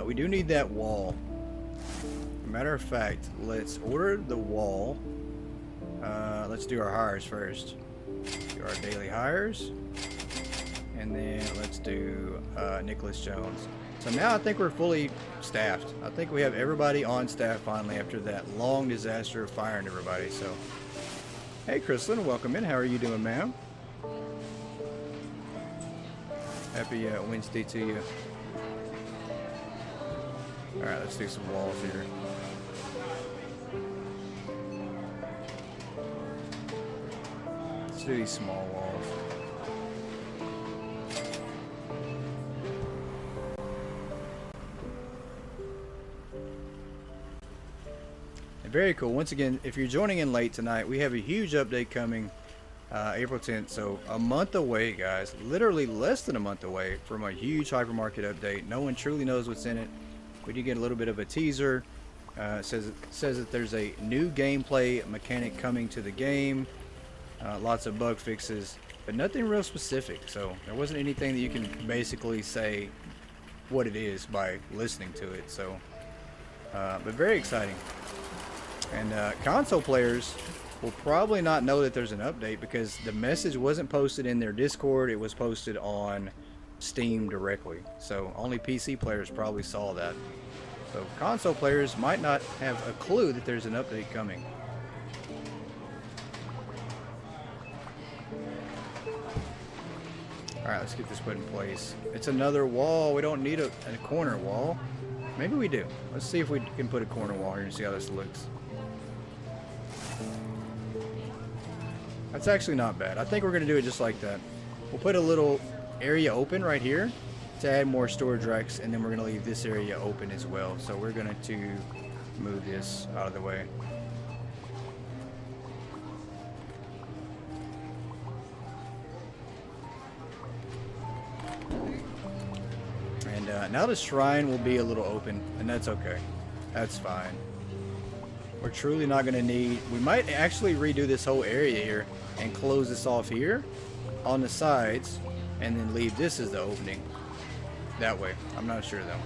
We do need that wall. Matter of fact, let's order the wall. Let's do our hires first. Do our daily hires. And then let's do Nicholas Jones. So now I think we're fully staffed. I think we have everybody on staff finally after that long disaster of firing everybody. So, hey Chrislyn, welcome in. How are you doing, ma'am? Happy Wednesday to you. Alright, let's do some walls here. Let's do these small walls. very cool. Once again, if you're joining in late tonight, we have a huge update coming April 10th. So a month away, guys. Literally less than a month away from a huge hypermarket update. No one truly knows what's in it. We did get a little bit of a teaser. It says that there's a new gameplay mechanic coming to the game. Lots of bug fixes, but nothing real specific. So there wasn't anything that you can basically say what it is by listening to it. So, but very exciting. And console players will probably not know that there's an update because the message wasn't posted in their Discord. It was posted on Steam directly. So only PC players probably saw that. So console players might not have a clue that there's an update coming. Alright, let's get this put in place. It's another wall. We don't need a corner wall. Maybe we do. Let's see if we can put a corner wall here and see how this looks. That's actually not bad. I think we're going to do it just like that. We'll put a little area open right here to add more storage racks, and then we're going to leave this area open as well. So we're going to move this out of the way. And now the shrine will be a little open, and that's okay. That's fine. We're truly not going to need... We might actually redo this whole area here and close this off here on the sides and then leave this as the opening. That way. I'm not sure though.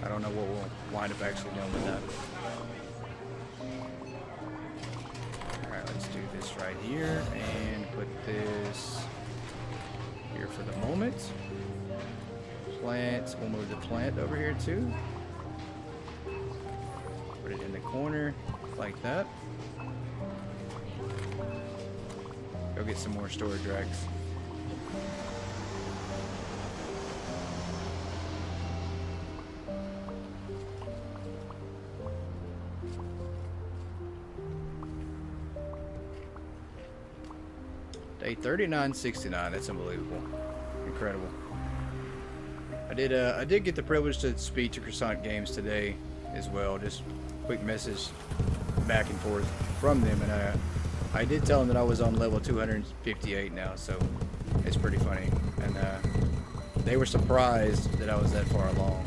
I don't know what we'll wind up actually doing with that. Alright, let's do this right here and put this here for the moment. Plants. We'll move the plant over here too. Put it in the corner like that. Go get some more storage racks. Day 3969. That's unbelievable. Incredible. I did get the privilege to speak to Croissant Games today as well. Just quick message back and forth from them, and I did tell them that I was on level 258 now, so it's pretty funny. And they were surprised that I was that far along.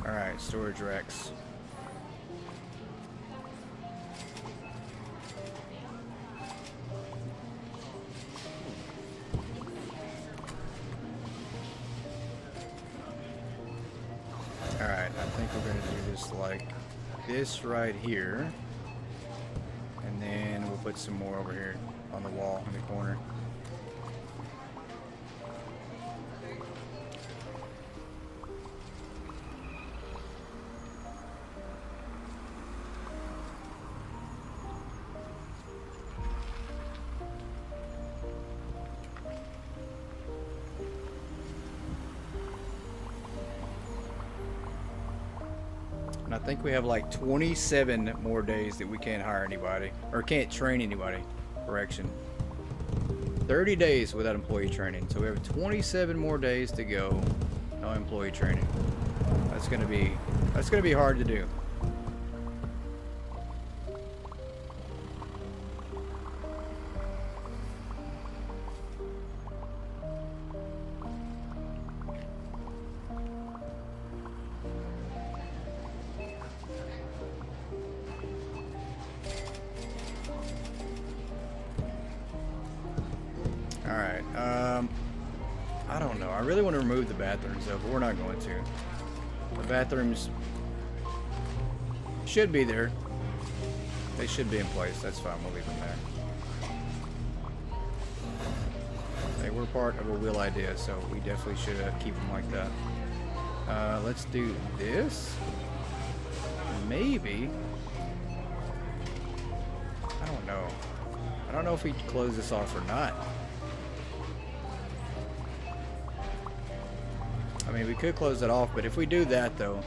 Alright, storage racks. Alright, I think we're going to do this like this right here. And then we'll put some more over here on the wall in the corner. I think we have like 27 more days that we can't hire anybody, or can't train anybody. Correction. 30 days without employee training. So we have 27 more days to go. No employee training. That's gonna be hard to do. Alright, I don't know. I really want to remove the bathrooms though, but we're not going to. The bathrooms should be there. They should be in place. That's fine. We'll leave them there. They were part of a wheel idea, so we definitely should keep them like that. Let's do this. Maybe. I don't know. I don't know if we close this off or not. I mean, we could close it off, but if we do that, though,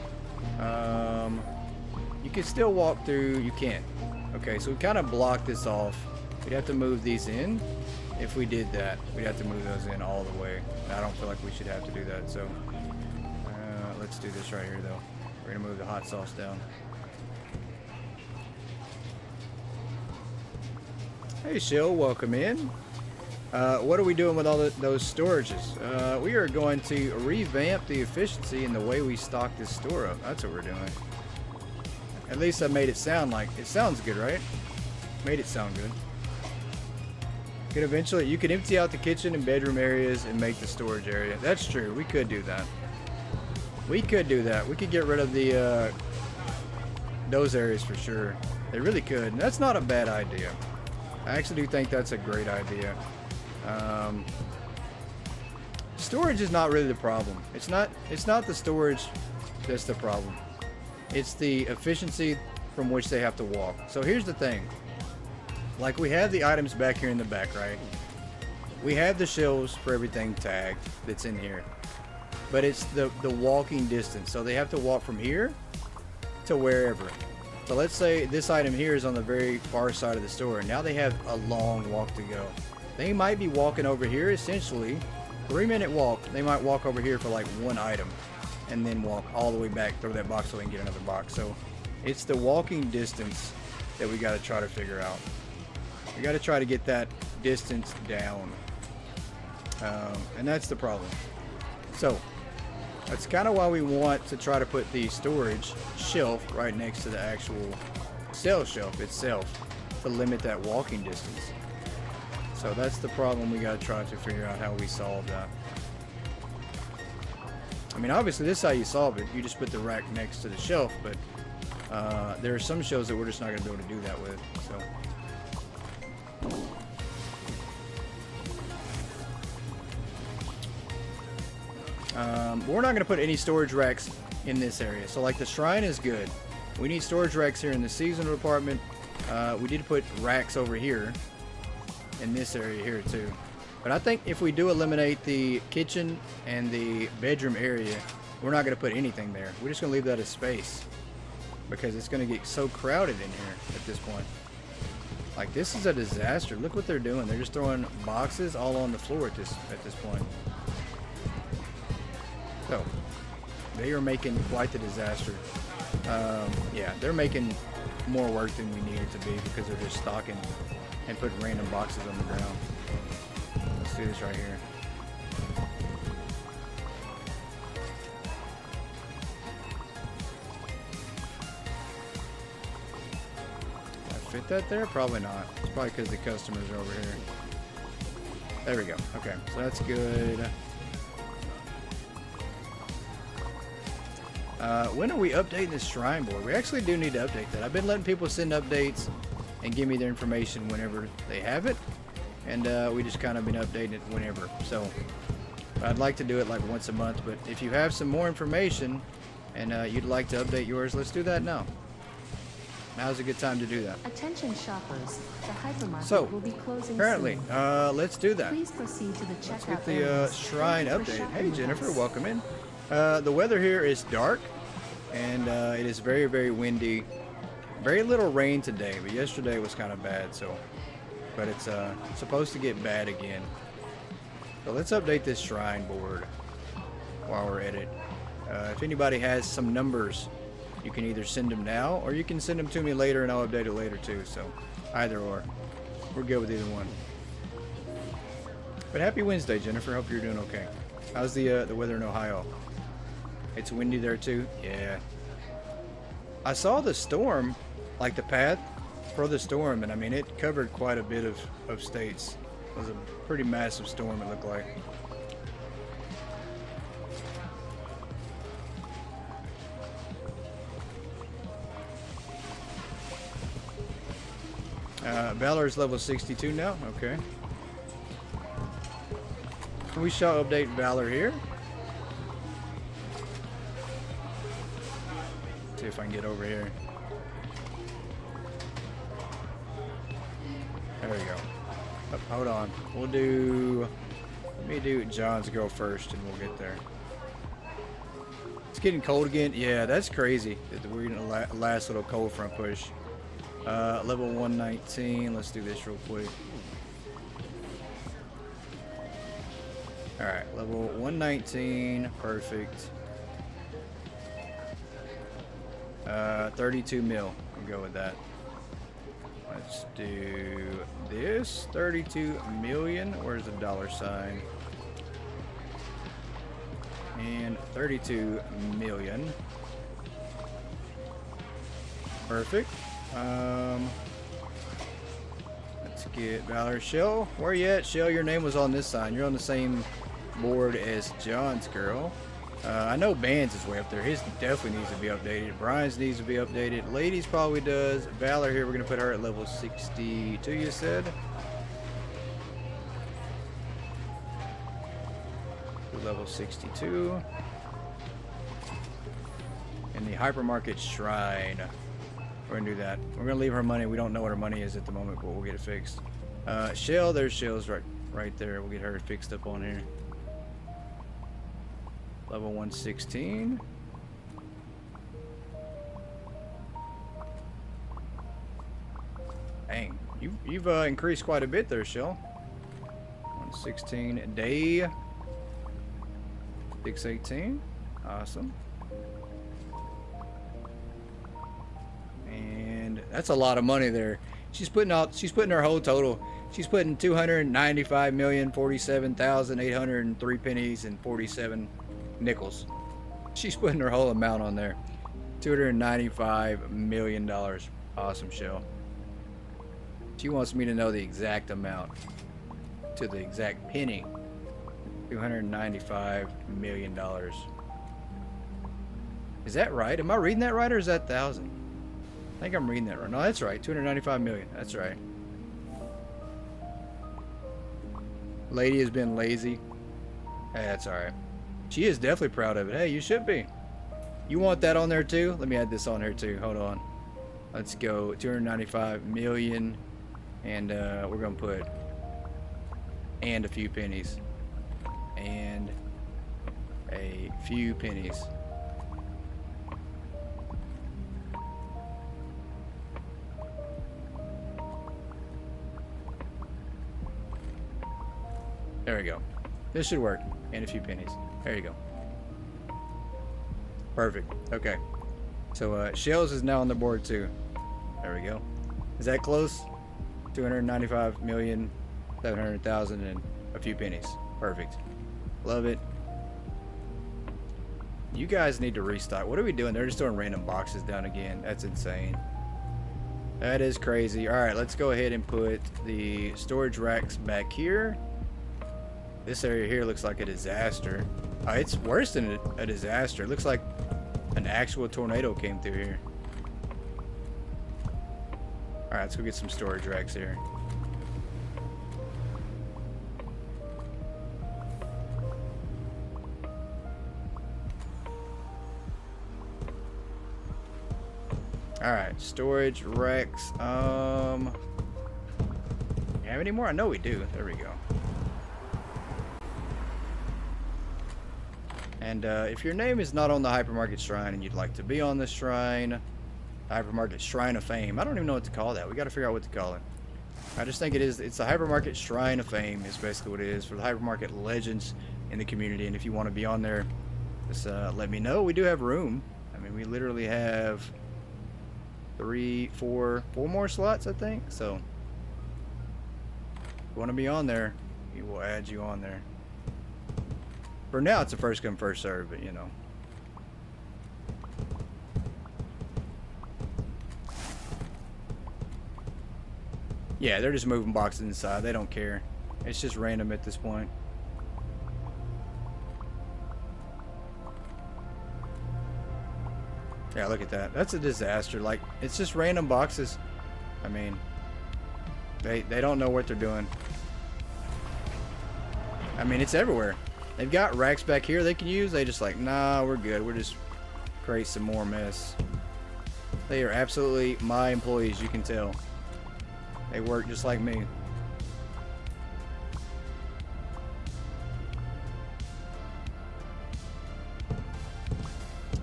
you can still walk through. You can't. Okay, so we kind of blocked this off. We'd have to move these in. If we did that, we'd have to move those in all the way. I don't feel like we should have to do that, so let's do this right here, though. We're gonna move the hot sauce down. Hey, Shill, welcome in. What are we doing with all those storages? We are going to revamp the efficiency in the way we stock this store up. That's what we're doing. At least I made it sound like it sounds good, right? Made it sound good. Could eventually, you could empty out the kitchen and bedroom areas and make the storage area. That's true. We could do that. We could do that. We could get rid of the those areas for sure. They really could. And that's not a bad idea. I actually do think that's a great idea. Storage is not really the problem. It's not the storage that's the problem. It's the efficiency from which they have to walk. So here's the thing. Like, we have the items back here in the back, right? We have the shelves for everything tagged that's in here. But it's the walking distance. So they have to walk from here to wherever. So let's say this item here is on the very far side of the store. Now they have a long walk to go. They might be walking over here, essentially 3-minute walk. They might walk over here for like one item and then walk all the way back, throw that box away and get another box. So it's the walking distance that we got to try to figure out. We got to try to get that distance down. And that's the problem. So that's kind of why we want to try to put the storage shelf right next to the actual sales shelf itself to limit that walking distance. So that's the problem we got to try to figure out how we solve that. I mean, obviously this is how you solve it. You just put the rack next to the shelf, but there are some shelves that we're just not going to be able to do that with. So. We're not going to put any storage racks in this area. So like the shrine is good. We need storage racks here in the seasonal department. We did put racks over here in this area here too. But I think if we do eliminate the kitchen and the bedroom area, we're not going to put anything there. We're just going to leave that as space because it's going to get so crowded in here at this point. Like, this is a disaster. Look what they're doing. They're just throwing boxes all on the floor at this point. So, they are making quite the disaster. Yeah, they're making more work than we need it to be because they're just stocking and putting random boxes on the ground. Let's do this right here. Fit that there? Probably not. It's probably because the customers are over here. There we go. Okay, so that's good. When are we updating this shrine board? We actually do need to update that. I've been letting people send updates and give me their information whenever they have it. And we just kind of been updating it whenever. So I'd like to do it like once a month. But if you have some more information and you'd like to update yours, let's do that now. Now's a good time to do that. Attention shoppers, the hypermarket So, will be closing apparently, soon. let's do that. Please proceed to the checkout Let's get the areas. shrine Thank you for updated. shopping Hey, with Jennifer, us. welcome in. The weather here is dark, and it is very, very windy. Very little rain today, but yesterday was kind of bad. So, but it's supposed to get bad again. So let's update this shrine board while we're at it. If anybody has some numbers, you can either send them now or you can send them to me later and I'll update it later too. So either or. We're good with either one. But happy Wednesday, Jennifer. Hope you're doing okay. How's the weather in Ohio? It's windy there too? Yeah. I saw the storm, like the path for the storm, and I mean it covered quite a bit of states. It was a pretty massive storm, it looked like. Valor's level 62 now. Okay. We shall update Valor here. See if I can get over here. There we go. Oh, hold on. We'll do... Let me do John's go first and we'll get there. It's getting cold again. Yeah, that's crazy. We're in a last little cold front push. Level 119. Let's do this real quick. Alright, level 119. Perfect. 32 mil. We'll go with that. Let's do this. 32 million. Where's the dollar sign? And 32 million. Perfect. Let's get Valor. Shell, where you at? Shell, your name was on this sign. You're on the same board as John's girl. I know Bands is way up there. His definitely needs to be updated. Brian's needs to be updated. Ladies probably does. Valor here, we're going to put her at level 62, you said? Level 62. And the Hypermarket Shrine. We're going to do that. We're going to leave her money. We don't know what her money is at the moment, but we'll get it fixed. Shell, there's Shell's right there. We'll get her fixed up on here. Level 116. Dang, you've increased quite a bit there, Shell. 116 day. 618. Awesome. And that's a lot of money there. She's putting her whole total. She's putting 295,047,803 pennies and 47 nickels. She's putting her whole amount on there. $295 million. Awesome, Shell. She wants me to know the exact amount to the exact penny. $295 million. Is that right? Am I reading that right, or is that 1,000? I think I'm reading that right. No, that's right. 295 million. That's right. Lady has been lazy. Hey, that's alright. She is definitely proud of it. Hey, you should be. You want that on there too? Let me add this on here too. Hold on. Let's go 295 million. And we're going to put and a few pennies. And a few pennies. There we go. This should work. And a few pennies. There you go. Perfect. Okay. So Shells is now on the board too. There we go. Is that close? 295,700,000 and a few pennies. Perfect. Love it. You guys need to restock. What are we doing? They're just throwing random boxes down again. That's insane. That is crazy. Alright, let's go ahead and put the storage racks back here. This area here looks like a disaster. It's worse than a disaster. It looks like an actual tornado came through here. Alright, let's go get some storage racks here. Alright, storage racks. You have any more? I know we do. There we go. And if your name is not on the Hypermarket Shrine and you'd like to be on the Shrine, Hypermarket Shrine of Fame. I don't even know what to call that. We got to figure out what to call it. I just think it's the Hypermarket Shrine of Fame is basically what it is for the Hypermarket legends in the community. And if you want to be on there, just let me know. We do have room. I mean, we literally have 4 more slots, I think. So if you want to be on there, we will add you on there. For now, it's a first come, first serve, but you know. Yeah, they're just moving boxes inside. They don't care. It's just random at this point. Yeah, look at that. That's a disaster. Like, it's just random boxes. I mean, they don't know what they're doing. I mean, it's everywhere. They've got racks back here they can use. They just like, nah, we're good. We're just create some more mess. They are absolutely my employees, you can tell. They work just like me.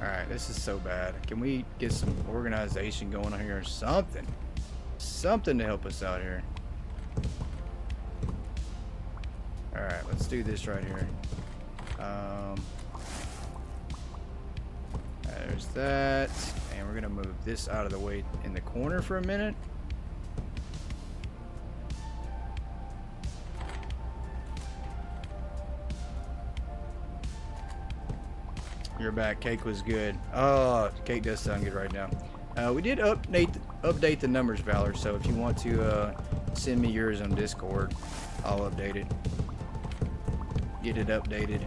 Alright, this is so bad. Can we get some organization going on here or something? something to help us out here. Alright, let's do this right here. There's that. And we're gonna move this out of the way in the corner for a minute. You're back. Cake was good. Oh, cake does sound good right now. We did update the numbers, Valor. So if you want to send me yours on Discord, I'll update it. Get it updated.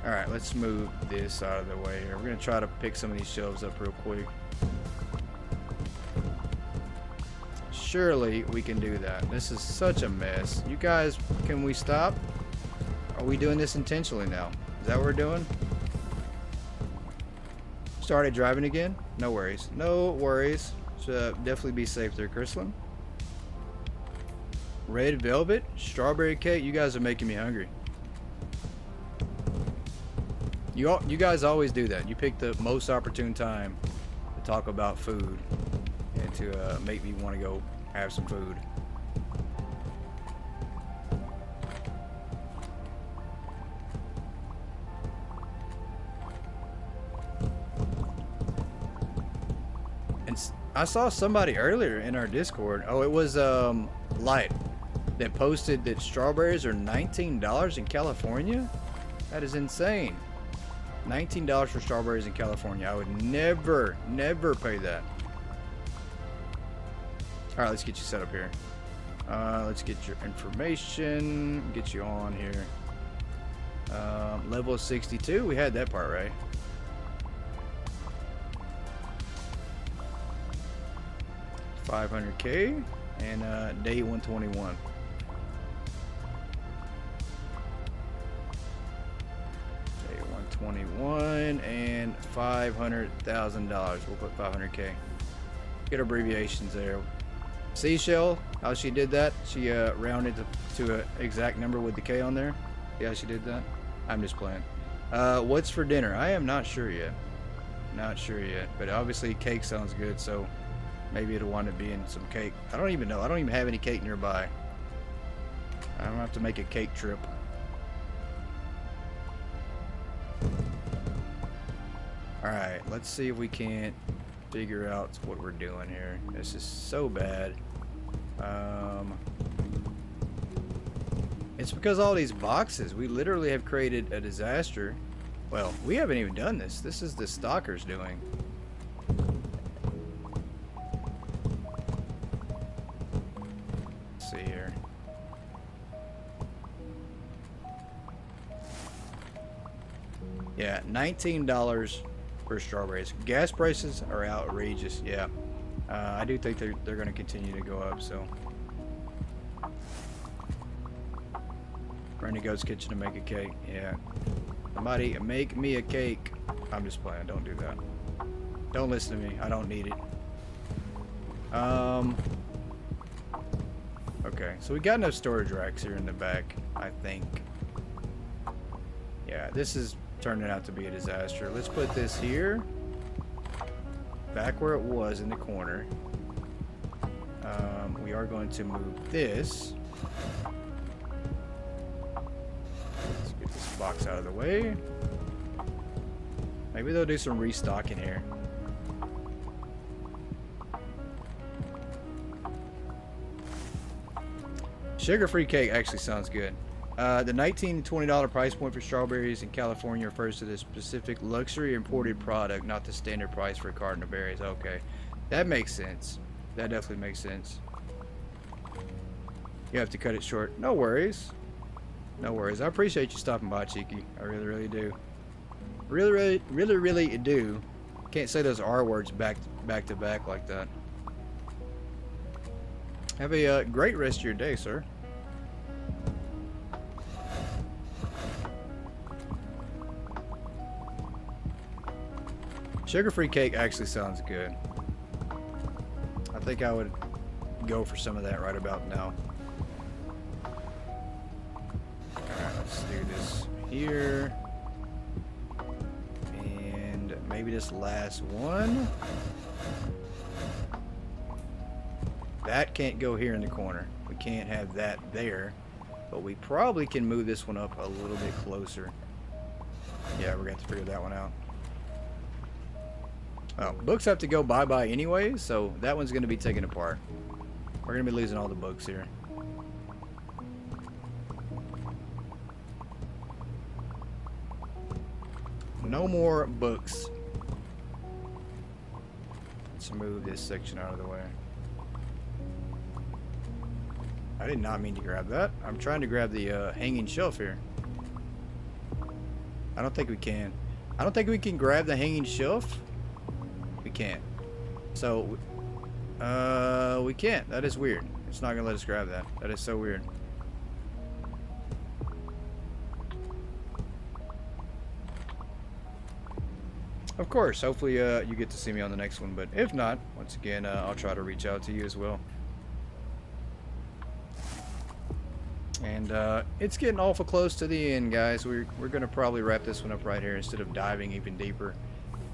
All right, let's move this out of the way here. We're gonna try to pick some of these shelves up real quick. Surely we can do that. This is such a mess. You guys, can we stop? Are we doing this intentionally now? Is that what we're doing? Started driving again? No worries. No worries. Should definitely be safe there, Chrislin. Red velvet? Strawberry cake? You guys are making me hungry. You guys always do that. You pick the most opportune time to talk about food and to make me want to go have some food. And I saw somebody earlier in our Discord. Oh, it was Light that posted that strawberries are $19 in California. That is insane. $19 for strawberries in California. I would never pay that. Alright, let's get you set up here. Let's get your information. Get you on here. Level 62. We had that part right. $500K and day 121. Day 121 and $500,000. We'll put 500K. Get abbreviations there. Seashell, how she did that? She rounded to an exact number with the K on there. Yeah, she did that. I'm just playing. What's for dinner? I am not sure yet. Not sure yet. But obviously cake sounds good, so maybe it'll wind up being some cake. I don't even know. I don't even have any cake nearby. I'm gonna have to make a cake trip. Alright, let's see if we can't figure out what we're doing here. This is so bad. It's because all these boxes, we literally have created a disaster. Well, we haven't even done this. This is the stalkers doing. Let's see here. Yeah, $19 for strawberries. Gas prices are outrageous. Yeah, I do think they're going to continue to go up. So, Randy Goat's Kitchen to make a cake. Yeah, somebody make me a cake. I'm just playing. Don't do that. Don't listen to me. I don't need it. Okay, so we got enough storage racks here in the back, I think. Yeah, this is turning out to be a disaster. Let's put this here, back where it was in the corner. We are going to move this. Let's get this box out of the way. Maybe they'll do some restocking here. Sugar-free cake actually sounds good. The $19 to $20 price point for strawberries in California refers to the specific luxury imported product, not the standard price for a carton of berries. Okay, that makes sense. That definitely makes sense. You have to cut it short. No worries. No worries. I appreciate you stopping by, Cheeky. I really do. Really do. Can't say those R words back to back like that. Have a great rest of your day, sir. Sugar-free cake actually sounds good. I think I would go for some of that right about now. Alright, let's do this here. And maybe this last one. That can't go here in the corner. We can't have that there. But we probably can move this one up a little bit closer. Yeah, we're going to have to figure that one out. Oh, books have to go bye-bye anyway, so that one's going to be taken apart. We're going to be losing all the books here. No more books. Let's move this section out of the way. I did not mean to grab that. I'm trying to grab the hanging shelf here. I don't think we can. I don't think we can grab the hanging shelf. We can't. So, we can't. That is weird. It's not going to let us grab that. That is so weird. Of course, hopefully you get to see me on the next one, but if not, once again, I'll try to reach out to you as well. And it's getting awful close to the end, guys. We're going to probably wrap this one up right here instead of diving even deeper.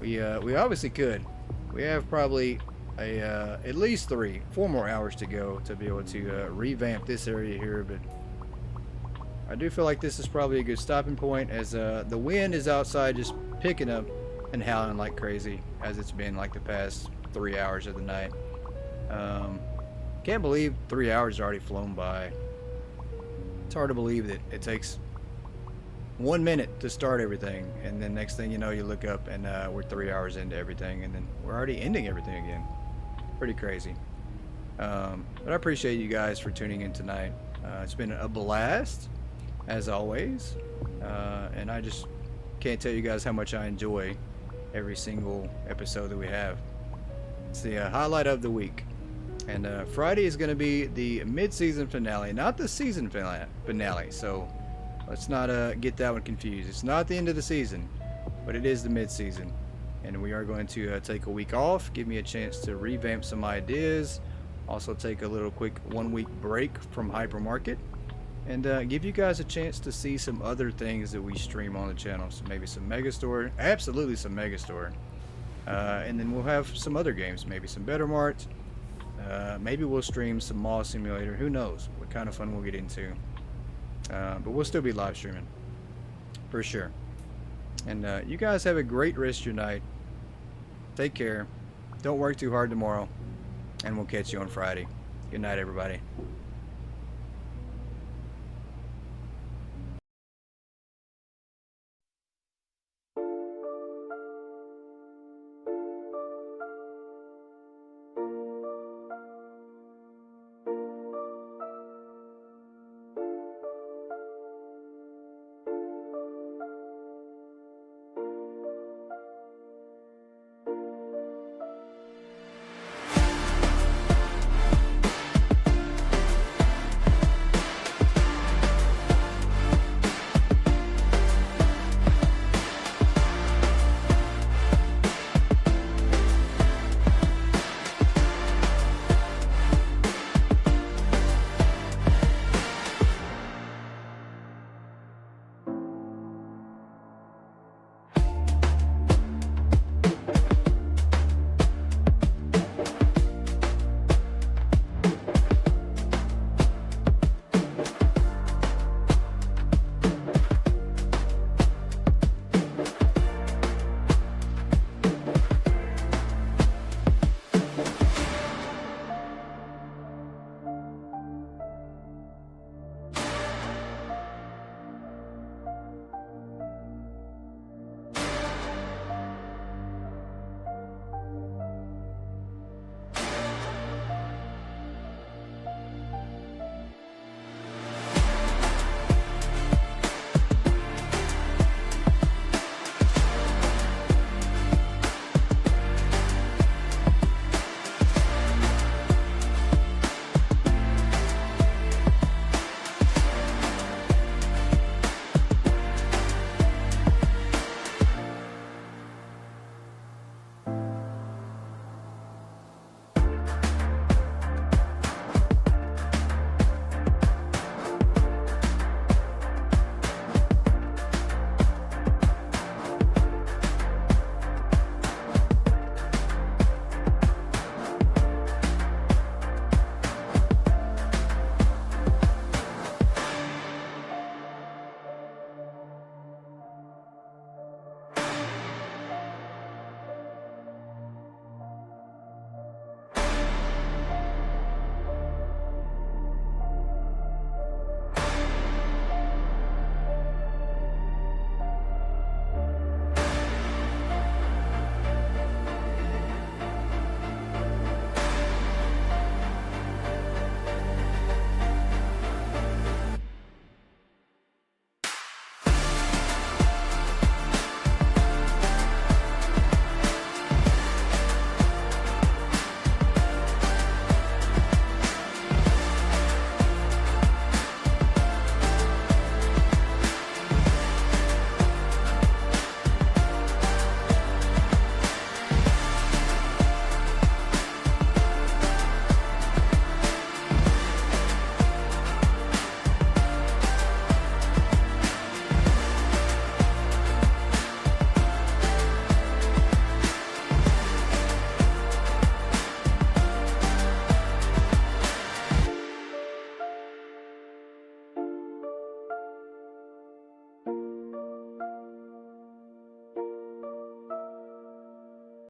We obviously could. We have probably at least 4 more hours to go to be able to revamp this area here, but I do feel like this is probably a good stopping point as the wind is outside just picking up and howling like crazy as it's been like the past 3 hours of the night. Can't believe 3 hours already flown by. It's hard to believe that it takes 1 minute to start everything, and then next thing you know, you look up and we're 3 hours into everything, and then we're already ending everything again. Pretty crazy. But I appreciate you guys for tuning in tonight. It's been a blast as always, and I just can't tell you guys how much I enjoy every single episode that we have. It's the highlight of the week. And Friday is going to be the mid-season finale, not the season finale. So let's not get that one confused. It's not the end of the season, but it is the mid-season. And we are going to take a week off, give me a chance to revamp some ideas, also take a little quick 1-week break from Hypermarket, and give you guys a chance to see some other things that we stream on the channel. So maybe some Megastore, absolutely some Megastore. And then we'll have some other games, maybe some Better Mart. Maybe we'll stream some Mall Simulator. Who knows what kind of fun we'll get into. But we'll still be live streaming for sure. And you guys have a great rest of your night. Take care. Don't work too hard tomorrow. And we'll catch you on Friday. Good night, everybody.